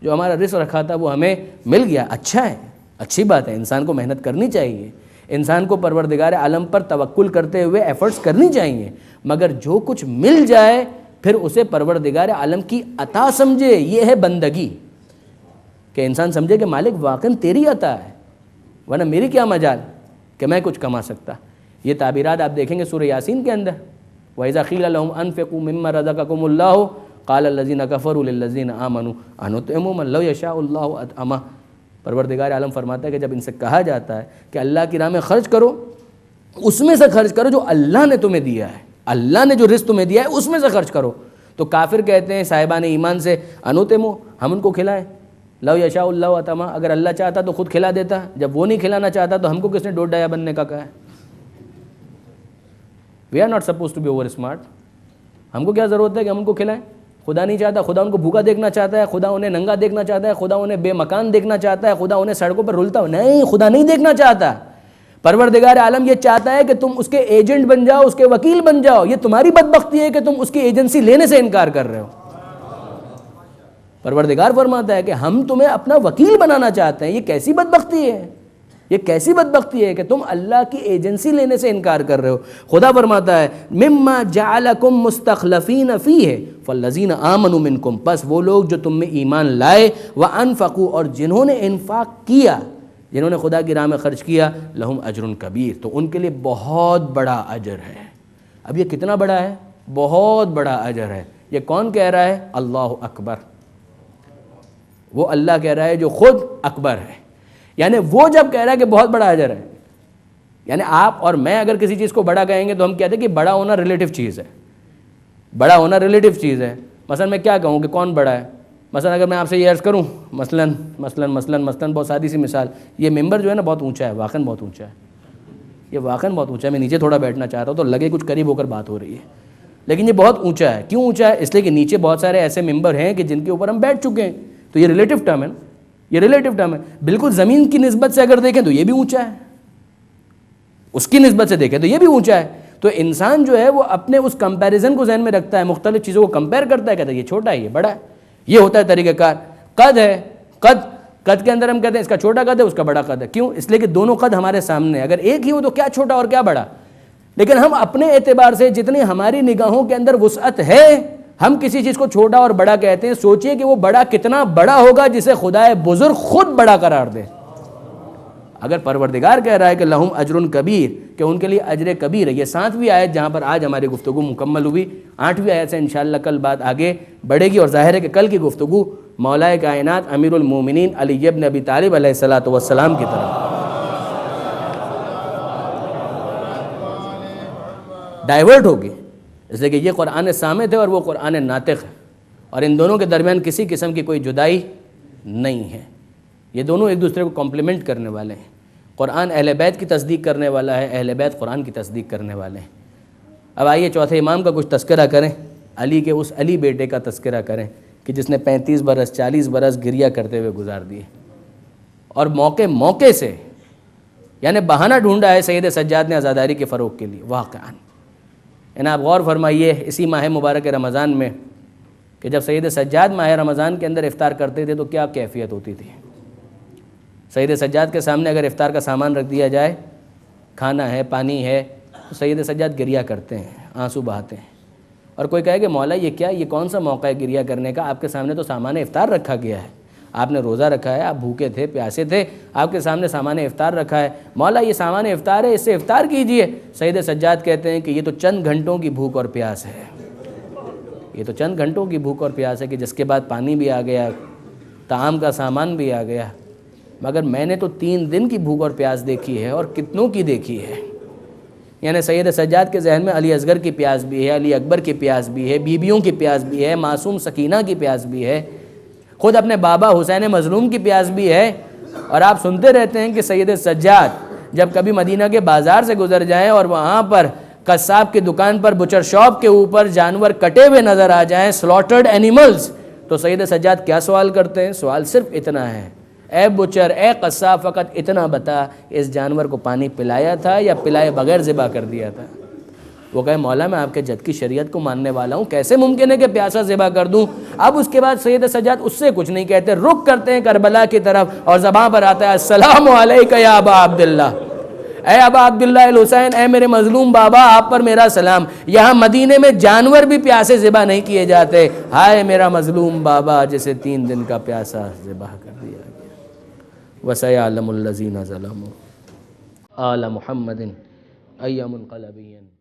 جو ہمارا رزق رکھا تھا وہ ہمیں مل گیا. اچھا ہے، اچھی بات ہے، انسان کو محنت کرنی چاہیے، انسان کو پروردگار عالم پر توکل کرتے ہوئے ایفرٹس کرنی چاہیے، مگر جو کچھ مل جائے پھر اسے پروردگار عالم کی عطا سمجھے. یہ ہے بندگی، کہ انسان سمجھے کہ مالک واقعاً تیری عطا ہے، ورنہ میری کیا مجال کہ میں کچھ کما سکتا. یہ تعبیرات آپ دیکھیں گے سورہ یاسین کے اندر، وَإِذَا قِيلَ لَهُمْ أَنفِقُوا مِمَّا رَزَقَكُمُ اللَّهُ قَالَ الَّذِينَ كَفَرُوا لِلَّذِينَ آمَنُوا أَنُطْعِمُ مَن لَّوْ يَشَاءُ اللَّهُ أَطْعَمَهُ. پروردگار عالم فرماتا ہے کہ جب ان سے کہا جاتا ہے کہ اللہ کی راہ میں خرچ کرو، اس میں سے خرچ کرو جو اللہ نے تمہیں دیا ہے، اللہ نے جو رزق تمہیں دیا ہے اس میں سے خرچ کرو. تو کافر کہتے ہیں صاحبان ایمان سے انوتمو، ہم ان کو کھلائیں، لو یشاء اللہ اتما، اگر اللہ چاہتا تو خود کھلا دیتا، جب وہ نہیں کھلانا چاہتا تو ہم کو کس نے ڈوڈ ڈایا بننے کا کہا ہے؟ We are not suppose to be over smart. ہم کو کیا ضرورت ہے کہ ہم ان کو کھلائیں؟ خدا نہیں چاہتا، خدا ان کو بھوکا دیکھنا چاہتا ہے، خدا انہیں ننگا دیکھنا چاہتا ہے، خدا انہیں بے مکان دیکھنا چاہتا ہے، خدا انہیں سڑکوں پر رلتا ہو، نہیں، خدا نہیں دیکھنا چاہتا. پروردگار عالم یہ چاہتا ہے کہ تم اس کے ایجنٹ بن جاؤ، اس کے وکیل بن جاؤ. یہ تمہاری بدبختی ہے کہ تم اس کی ایجنسی لینے سے انکار کر رہے ہو. پروردگار فرماتا ہے کہ ہم تمہیں اپنا وکیل بنانا چاہتے ہیں. یہ کیسی بدبختی ہے، یہ کیسی بدبختی ہے کہ تم اللہ کی ایجنسی لینے سے انکار کر رہے ہو. خدا فرماتا ہے مما جعلکم مستخلفین فیہ فالذین آمنوا منکم، پس وہ لوگ جو تم میں ایمان لائے، وانفقوا، اور جنہوں نے انفاق کیا، جنہوں نے خدا کی راہ میں خرچ کیا، لہم اجر کبیر، تو ان کے لیے بہت بڑا اجر ہے. اب یہ کتنا بڑا ہے؟ بہت بڑا اجر ہے. یہ کون کہہ رہا ہے؟ اللہ اکبر. وہ اللہ کہہ رہا ہے جو خود اکبر ہے. یعنی وہ جب کہہ رہا ہے کہ بہت بڑا اجر ہے، یعنی آپ اور میں اگر کسی چیز کو بڑا کہیں گے تو ہم کہتے ہیں کہ بڑا ہونا ریلیٹیو چیز ہے، بڑا ہونا ریلیٹیو چیز ہے. مثلا میں کیا کہوں کہ کون بڑا ہے؟ مثلا اگر میں آپ سے یہ عرض کروں، مثلا بہت سادی سی مثال، یہ ممبر جو ہے نا بہت اونچا ہے، واقعاً بہت اونچا ہے، یہ واقعاً بہت اونچا ہے. میں نیچے تھوڑا بیٹھنا چاہ رہا ہوں تو لگے کچھ قریب ہو کر بات ہو رہی ہے، لیکن یہ بہت اونچا ہے. کیوں اونچا ہے؟ اس لیے کہ نیچے بہت سارے ایسے ممبر ہیں کہ جن کے اوپر ہم بیٹھ چکے ہیں. تو یہ ریلیٹیو ٹرم ہے نا، یہ ریلیٹیو ٹرم ہے. بالکل زمین کی نسبت سے اگر دیکھیں تو یہ بھی اونچا ہے، اس کی نسبت سے دیکھیں تو یہ بھی اونچا ہے. تو انسان جو ہے وہ اپنے اس کمپیریزن کو ذہن میں رکھتا ہے، مختلف چیزوں کو کمپیئر کرتا ہے، کہتا ہے یہ چھوٹا ہے یہ بڑا ہے. یہ ہوتا ہے طریقہ کار. قد ہے، قد کے اندر ہم کہتے ہیں اس کا چھوٹا قد ہے، اس کا بڑا قد ہے. کیوں؟ اس لیے کہ دونوں قد ہمارے سامنے، اگر ایک ہی ہو تو کیا چھوٹا اور کیا بڑا. لیکن ہم اپنے اعتبار سے جتنی ہماری نگاہوں کے اندر وسعت ہے، ہم کسی چیز کو چھوٹا اور بڑا کہتے ہیں. سوچئے کہ وہ بڑا کتنا بڑا ہوگا جسے خدائے بزرگ خود بڑا قرار دے. اگر پروردگار کہہ رہا ہے کہ لہم اجر کبیر، کہ ان کے لیے اجر کبیر ہے. یہ 7ویں آیت جہاں پر آج ہماری گفتگو مکمل ہوئی. 8ویں آیت سے انشاءاللہ کل بات آگے بڑھے گی، اور ظاہر ہے کہ کل کی گفتگو مولا کائنات امیر المومنین علی ابن ابی طالب علیہ السلام کی طرف ڈائیورٹ ہوگی. اس لیے کہ یہ قرآن صامت ہے اور وہ قرآن ناطق ہے، اور ان دونوں کے درمیان کسی قسم کی کوئی جدائی نہیں ہے. یہ دونوں ایک دوسرے کو کمپلیمنٹ کرنے والے ہیں. قرآن اہل بیت کی تصدیق کرنے والا ہے، اہل بیت قرآن کی تصدیق کرنے والے ہیں. اب آئیے چوتھے امام کا کچھ تذکرہ کریں، علی کے اس علی بیٹے کا تذکرہ کریں کہ جس نے 35 برس 40 برس گریہ کرتے ہوئے گزار دیے. اور موقع سے یعنی بہانہ ڈھونڈا ہے سید سجاد نے عزاداری کے فروغ کے لیے واقعاً. یعنی آپ غور فرمائیے اسی ماہ مبارک رمضان میں کہ جب سید سجاد ماہ رمضان کے اندر افطار کرتے تھے تو کیا کیفیت ہوتی تھی. سید سجاد کے سامنے اگر افطار کا سامان رکھ دیا جائے، کھانا ہے، پانی ہے، تو سید سجاد گریہ کرتے ہیں، آنسو بہاتے ہیں. اور کوئی کہے کہ مولا یہ کیا، یہ کون سا موقع ہے گریہ کرنے کا، آپ کے سامنے تو سامان افطار رکھا گیا ہے، آپ نے روزہ رکھا ہے، آپ بھوکے تھے، پیاسے تھے، آپ کے سامنے سامان افطار رکھا ہے، مولا یہ سامان افطار ہے، اس سے افطار کیجئے. سید سجاد کہتے ہیں کہ یہ تو چند گھنٹوں کی بھوک اور پیاس ہے، یہ تو چند گھنٹوں کی بھوک اور پیاس ہے کہ جس کے بعد پانی بھی آ گیا، طعام کا سامان بھی آ گیا، مگر میں نے تو 3 دن کی بھوک اور پیاس دیکھی ہے، اور کتنوں کی دیکھی ہے. یعنی سید سجاد کے ذہن میں علی اصغر کی پیاس بھی ہے، علی اکبر کی پیاس بھی ہے، بیویوں کی پیاس بھی ہے، معصوم سکینہ کی پیاس بھی ہے، خود اپنے بابا حسین مظلوم کی پیاس بھی ہے. اور آپ سنتے رہتے ہیں کہ سید سجاد جب کبھی مدینہ کے بازار سے گزر جائیں اور وہاں پر قصاب کی دکان پر بچر شاپ کے اوپر جانور کٹے ہوئے نظر آ جائیں، سلاٹرڈ اینیملز، تو سید سجاد کیا سوال کرتے ہیں؟ سوال صرف اتنا ہے، اے بچر، اے قصاب، فقط اتنا بتا اس جانور کو پانی پلایا تھا یا پلائے بغیر ذبح کر دیا تھا؟ وہ کہے مولا میں آپ کے جد کی شریعت کو ماننے والا ہوں، کیسے ممکن ہے کہ پیاسا ذبح کر دوں؟ اب اس کے بعد سید سجاد اس سے کچھ نہیں کہتے، رخ کرتے ہیں کربلا کی طرف، اور زبان پر آتا ہے السلام علیکہ یا ابا عبداللہ، اے ابا عبداللہ الحسین، اے میرے مظلوم بابا، آپ پر میرا سلام. یہاں مدینے میں جانور بھی پیاسے ذبح نہیں کیے جاتے. ہائے میرا مظلوم بابا جسے 3 دن کا پیاسا ذبح کر دیا گیا. وَسَيَعْلَمُ الَّذِينَ ظَلَمُوا آلَ مُحَمَّدٍ أَيَّ مُنْقَلَبٍ يَنْقَلِبُونَ.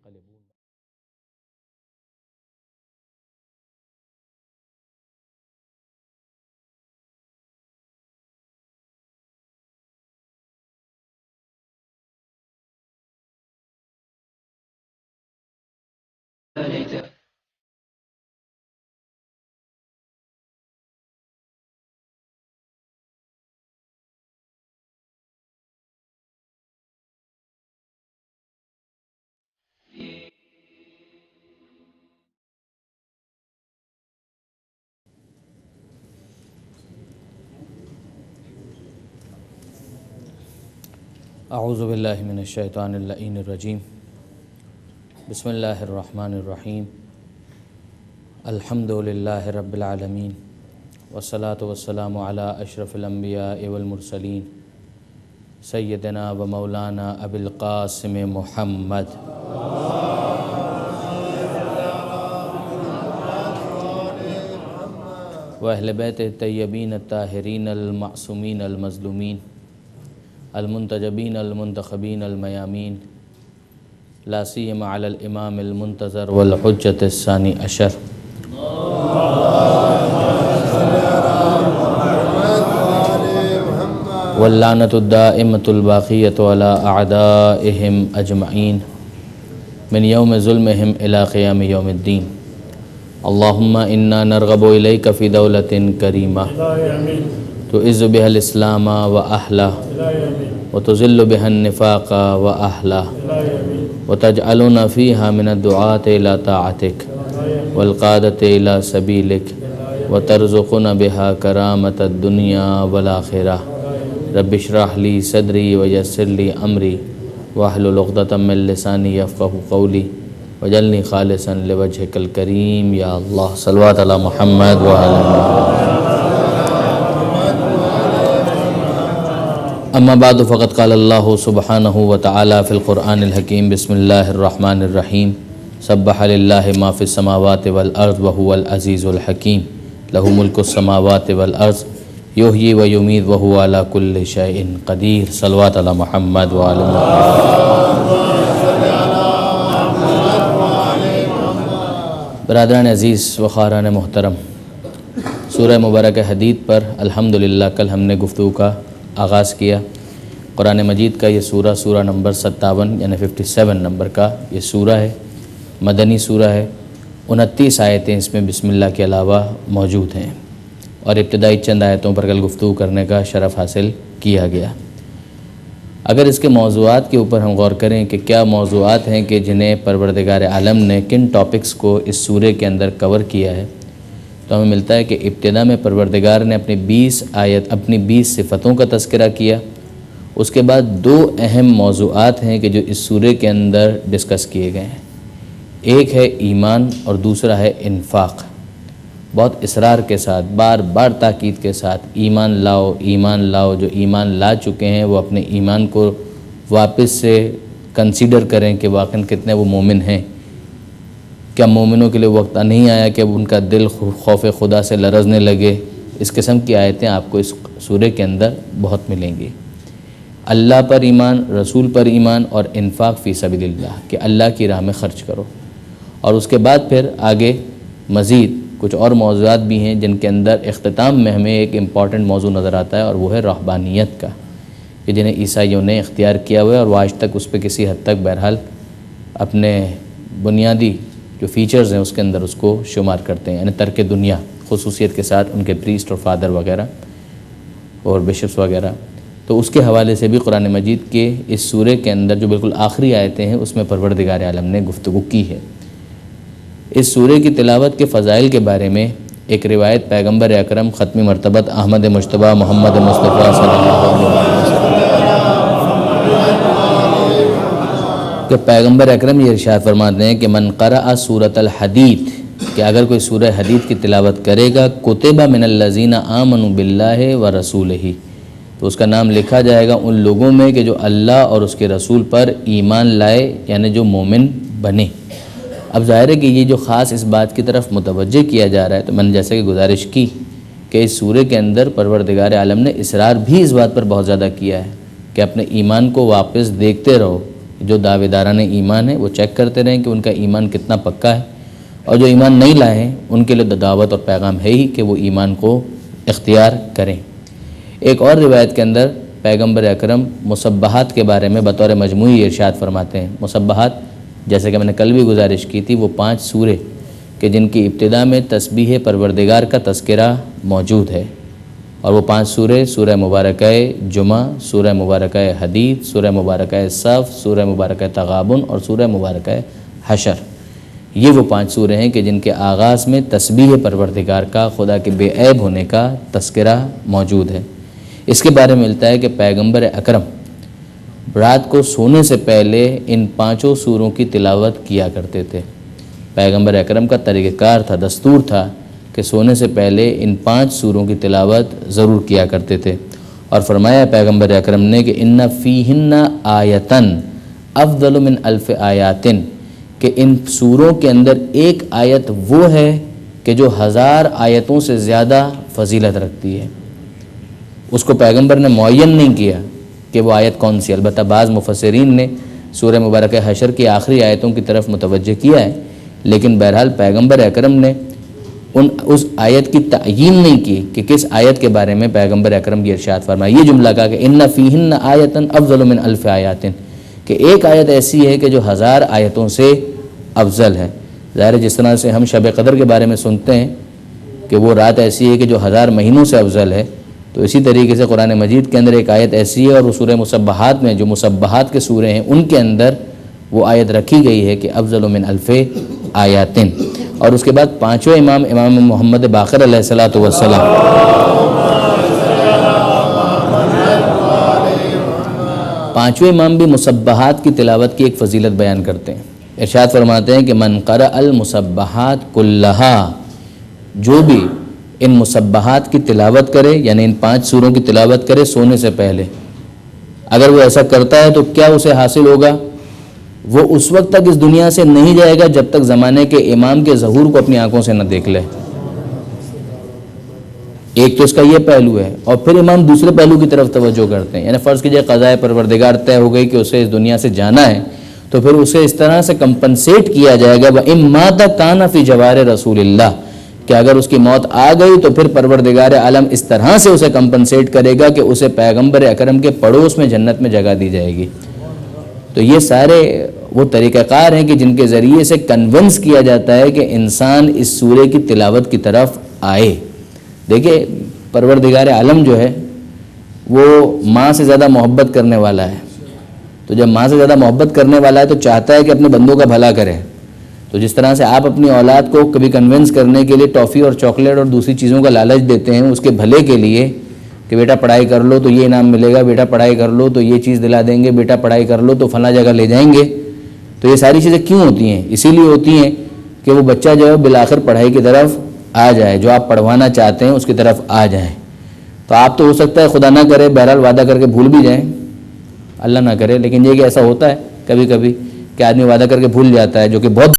اعوذ باللہ من الشیطان اللعین الرجیم. بسم اللہ الرحمن الرحیم. الحمد للہ رب العالمین والصلاة والسلام علی اشرف الانبیاء والمرسلین سیدنا و مولانا ابی القاسم محمد و اہل بیت الطیبین الطاہرین المعصومین المظلومین المنتجبین المنتخبین المیامین لا سیما علی الامام المنتظر والحجۃ الثانی عشر. واللعنۃ الدائمۃ الباقیۃ علی اعدائہم اجمعین من یوم ظلمہم الی قیام یوم الدین. اللہم انا نرغب الیک فی دولۃ کریمہ تعز بها الاسلام واہلہ وتذل بها النفاق واہلہ وتجعلنا فیہا من الدعاة الى طاعتک والقادة الى سبیلک وترزقنا بها کرامة الدنیا والآخرہ. رب اشرح لی صدری ویسر لی امری واحلل عقدۃ من لسانی یفقہوا قولی وجعلنی خالصا لوجہک الکریم یا اللہ. صلوات علی محمد وعلی محمد. اما بعد فقد قال اللہ سبحانہ وتعالی فی القرآن الحکیم. بسم اللہ الرحمن الرحیم. سبح للہ ما فی السماوات والارض وهو العزیز الحکیم. لہ ملک السماوات والارض یحیی و یمیت وہو علی کل شیء قدیر. صلوات علی محمد وعلی محمد. برادران عزیز و خاران محترم، سورہ مبارکہ حدید پر الحمدللہ کل ہم نے گفتگو کا آغاز کیا. قرآن مجید کا یہ سورہ نمبر 57 یعنی 57 نمبر کا یہ سورہ ہے، مدنی سورہ ہے. 29 آیتیں اس میں بسم اللہ کے علاوہ موجود ہیں، اور ابتدائی چند آیتوں پر کل گفتگو کرنے کا شرف حاصل کیا گیا. اگر اس کے موضوعات کے اوپر ہم غور کریں کہ کیا موضوعات ہیں کہ جنہیں پروردگار عالم نے کن ٹاپکس کو اس سورے کے اندر کور کیا ہے، تو ہمیں ملتا ہے کہ ابتدا میں پروردگار نے اپنی 20 صفتوں کا تذکرہ کیا. اس کے بعد 2 اہم موضوعات ہیں کہ جو اس سورے کے اندر ڈسکس کیے گئے ہیں. ایک ہے ایمان اور دوسرا ہے انفاق. بہت اصرار کے ساتھ، بار بار تاکید کے ساتھ ایمان لاؤ، ایمان لاؤ. جو ایمان لا چکے ہیں وہ اپنے ایمان کو واپس سے کنسیڈر کریں کہ واقعاً کتنے وہ مومن ہیں. کیا مومنوں کے لیے وقت نہیں آیا کہ ان کا دل خوف خدا سے لرزنے لگے؟ اس قسم کی آیتیں آپ کو اس سورے کے اندر بہت ملیں گی. اللہ پر ایمان، رسول پر ایمان اور انفاق فی سبیل اللہ، کہ اللہ کی راہ میں خرچ کرو. اور اس کے بعد پھر آگے مزید کچھ اور موضوعات بھی ہیں جن کے اندر اختتام میں ہمیں ایک امپورٹنٹ موضوع نظر آتا ہے، اور وہ ہے رہبانیت کا، کہ جنہیں عیسائیوں نے اختیار کیا ہوا ہے اور وہ آج تک اس پہ کسی حد تک بہرحال اپنے بنیادی جو فیچرز ہیں اس کے اندر اس کو شمار کرتے ہیں، یعنی ترک دنیا، خصوصیت کے ساتھ ان کے پریسٹ اور فادر وغیرہ اور بشپس وغیرہ. تو اس کے حوالے سے بھی قرآن مجید کے اس سورے کے اندر جو بالکل آخری آیتیں ہیں اس میں پروردگار عالم نے گفتگو کی ہے. اس سورے کی تلاوت کے فضائل کے بارے میں ایک روایت پیغمبر اکرم ختم مرتبت احمد مجتبیٰ محمد مصطفیٰ صلی اللہ علیہ وسلم کہ پیغمبر اکرم یہ ارشاد فرماتے ہیں کہ من قرأ سورۃ الحدید، کہ اگر کوئی سورہ حدید کی تلاوت کرے گا، کتب من الذین آمنوا باللہ ورسولہ، تو اس کا نام لکھا جائے گا ان لوگوں میں کہ جو اللہ اور اس کے رسول پر ایمان لائے، یعنی جو مومن بنے. اب ظاہر ہے کہ یہ جو خاص اس بات کی طرف متوجہ کیا جا رہا ہے، تو میں نے جیسے کہ گزارش کی کہ اس سورے کے اندر پروردگار عالم نے اصرار بھی اس بات پر بہت زیادہ کیا ہے کہ اپنے ایمان کو واپس دیکھتے رہو. جو دعوے داران ایمان ہیں وہ چیک کرتے رہیں کہ ان کا ایمان کتنا پکا ہے، اور جو ایمان نہیں لائے ہیں ان کے لیے دعوت اور پیغام ہے ہی کہ وہ ایمان کو اختیار کریں. ایک اور روایت کے اندر پیغمبر اکرم مصبحات کے بارے میں بطور مجموعی ارشاد فرماتے ہیں. مصبحات جیسے کہ میں نے کل بھی گزارش کی تھی، وہ 5 سورے کہ جن کی ابتدا میں تسبیح پروردگار کا تذکرہ موجود ہے، اور وہ 5 سورے سورہ مبارکہ جمعہ، سورہ مبارکہ حدید، سورہ مبارکہ صف، سورہ مبارکہ تغابن اور سورہ مبارکہ حشر. یہ وہ 5 سورے ہیں کہ جن کے آغاز میں تسبیح پروردگار کا، خدا کے بے عیب ہونے کا تذکرہ موجود ہے. اس کے بارے میں ملتا ہے کہ پیغمبر اکرم رات کو سونے سے پہلے ان 5 سوروں کی تلاوت کیا کرتے تھے. پیغمبر اکرم کا طریقہ کار تھا، دستور تھا کہ سونے سے پہلے ان 5 سوروں کی تلاوت ضرور کیا کرتے تھے. اور فرمایا پیغمبر اکرم نے کہ ان فیہن آیتن افضل من 1000 آیات، کہ ان سوروں کے اندر ایک آیت وہ ہے کہ جو 1000 آیتوں سے زیادہ فضیلت رکھتی ہے. اس کو پیغمبر نے معین نہیں کیا کہ وہ آیت کون سی. البتہ بعض مفسرین نے سورہ مبارکہ حشر کی آخری آیتوں کی طرف متوجہ کیا ہے، لیکن بہرحال پیغمبر اکرم نے اس آیت کی تعیین نہیں کی کہ کس آیت کے بارے میں پیغمبر اکرم کی ارشاد فرمایا. یہ جملہ کہا کہ ان فیہن آیتن افضل من 1000 آیات، کہ ایک آیت ایسی ہے کہ جو 1000 آیتوں سے افضل ہے. ظاہر جس طرح سے ہم شب قدر کے بارے میں سنتے ہیں کہ وہ رات ایسی ہے کہ جو 1000 مہینوں سے افضل ہے، تو اسی طریقے سے قرآن مجید کے اندر ایک آیت ایسی ہے، اور وہ سورہ مصبحات میں جو مصبحات کے سورے ہیں ان کے اندر وہ آیت رکھی گئی ہے کہ افضل من 1000 آیات. اور اس کے بعد 5ویں امام محمد باقر علیہ الصلوۃ والسلام، پانچویں امام بھی مصبحات کی تلاوت کی ایک فضیلت بیان کرتے ہیں. ارشاد فرماتے ہیں کہ من قرأ المصبحات کلہا، جو بھی ان مصبحات کی تلاوت کرے، یعنی ان 5 سوروں کی تلاوت کرے سونے سے پہلے، اگر وہ ایسا کرتا ہے تو کیا اسے حاصل ہوگا؟ وہ اس وقت تک اس دنیا سے نہیں جائے گا جب تک زمانے کے امام کے ظہور کو اپنی آنکھوں سے نہ دیکھ لے. ایک تو اس کا یہ پہلو ہے، اور پھر امام دوسرے پہلو کی طرف توجہ کرتے ہیں. یعنی فرض کیجئے قضاء پروردگار طے ہو گئی کہ اسے اس دنیا سے جانا ہے، تو پھر اسے اس طرح سے کمپنسیٹ کیا جائے گا وَإِن مَاتَ كَانَ فِي جَوَارِ رَسُولِ اللَّهِ، کہ اگر اس کی موت آ گئی تو پھر پروردگار عالم اس طرح سے اسے کمپنسیٹ کرے گا کہ اسے پیغمبر اکرم کے پڑوس میں جنت میں جگہ دی جائے گی. تو یہ سارے وہ طریقہ کار ہیں کہ جن کے ذریعے سے کنونس کیا جاتا ہے کہ انسان اس سورے کی تلاوت کی طرف آئے. دیکھیں پروردگار عالم جو ہے وہ ماں سے زیادہ محبت کرنے والا ہے. تو جب ماں سے زیادہ محبت کرنے والا ہے تو چاہتا ہے کہ اپنے بندوں کا بھلا کرے. تو جس طرح سے آپ اپنی اولاد کو کبھی کنونس کرنے کے لیے ٹافی اور چاکلیٹ اور دوسری چیزوں کا لالچ دیتے ہیں اس کے بھلے کے لیے کہ بیٹا پڑھائی کر لو تو یہ انعام ملے گا، بیٹا پڑھائی کر لو تو یہ چیز دلا دیں گے، بیٹا پڑھائی کر لو تو فلاں جگہ لے جائیں گے، تو یہ ساری چیزیں کیوں ہوتی ہیں؟ اسی لیے ہوتی ہیں کہ وہ بچہ جو ہے بالآخر پڑھائی کی طرف آ جائے، جو آپ پڑھوانا چاہتے ہیں اس کی طرف آ جائیں۔ تو آپ تو ہو سکتا ہے خدا نہ کرے بہرحال وعدہ کر کے بھول بھی جائیں، اللہ نہ کرے، لیکن یہ کہ ایسا ہوتا ہے کبھی کبھی کہ آدمی وعدہ کر کے بھول جاتا ہے، جو کہ بہت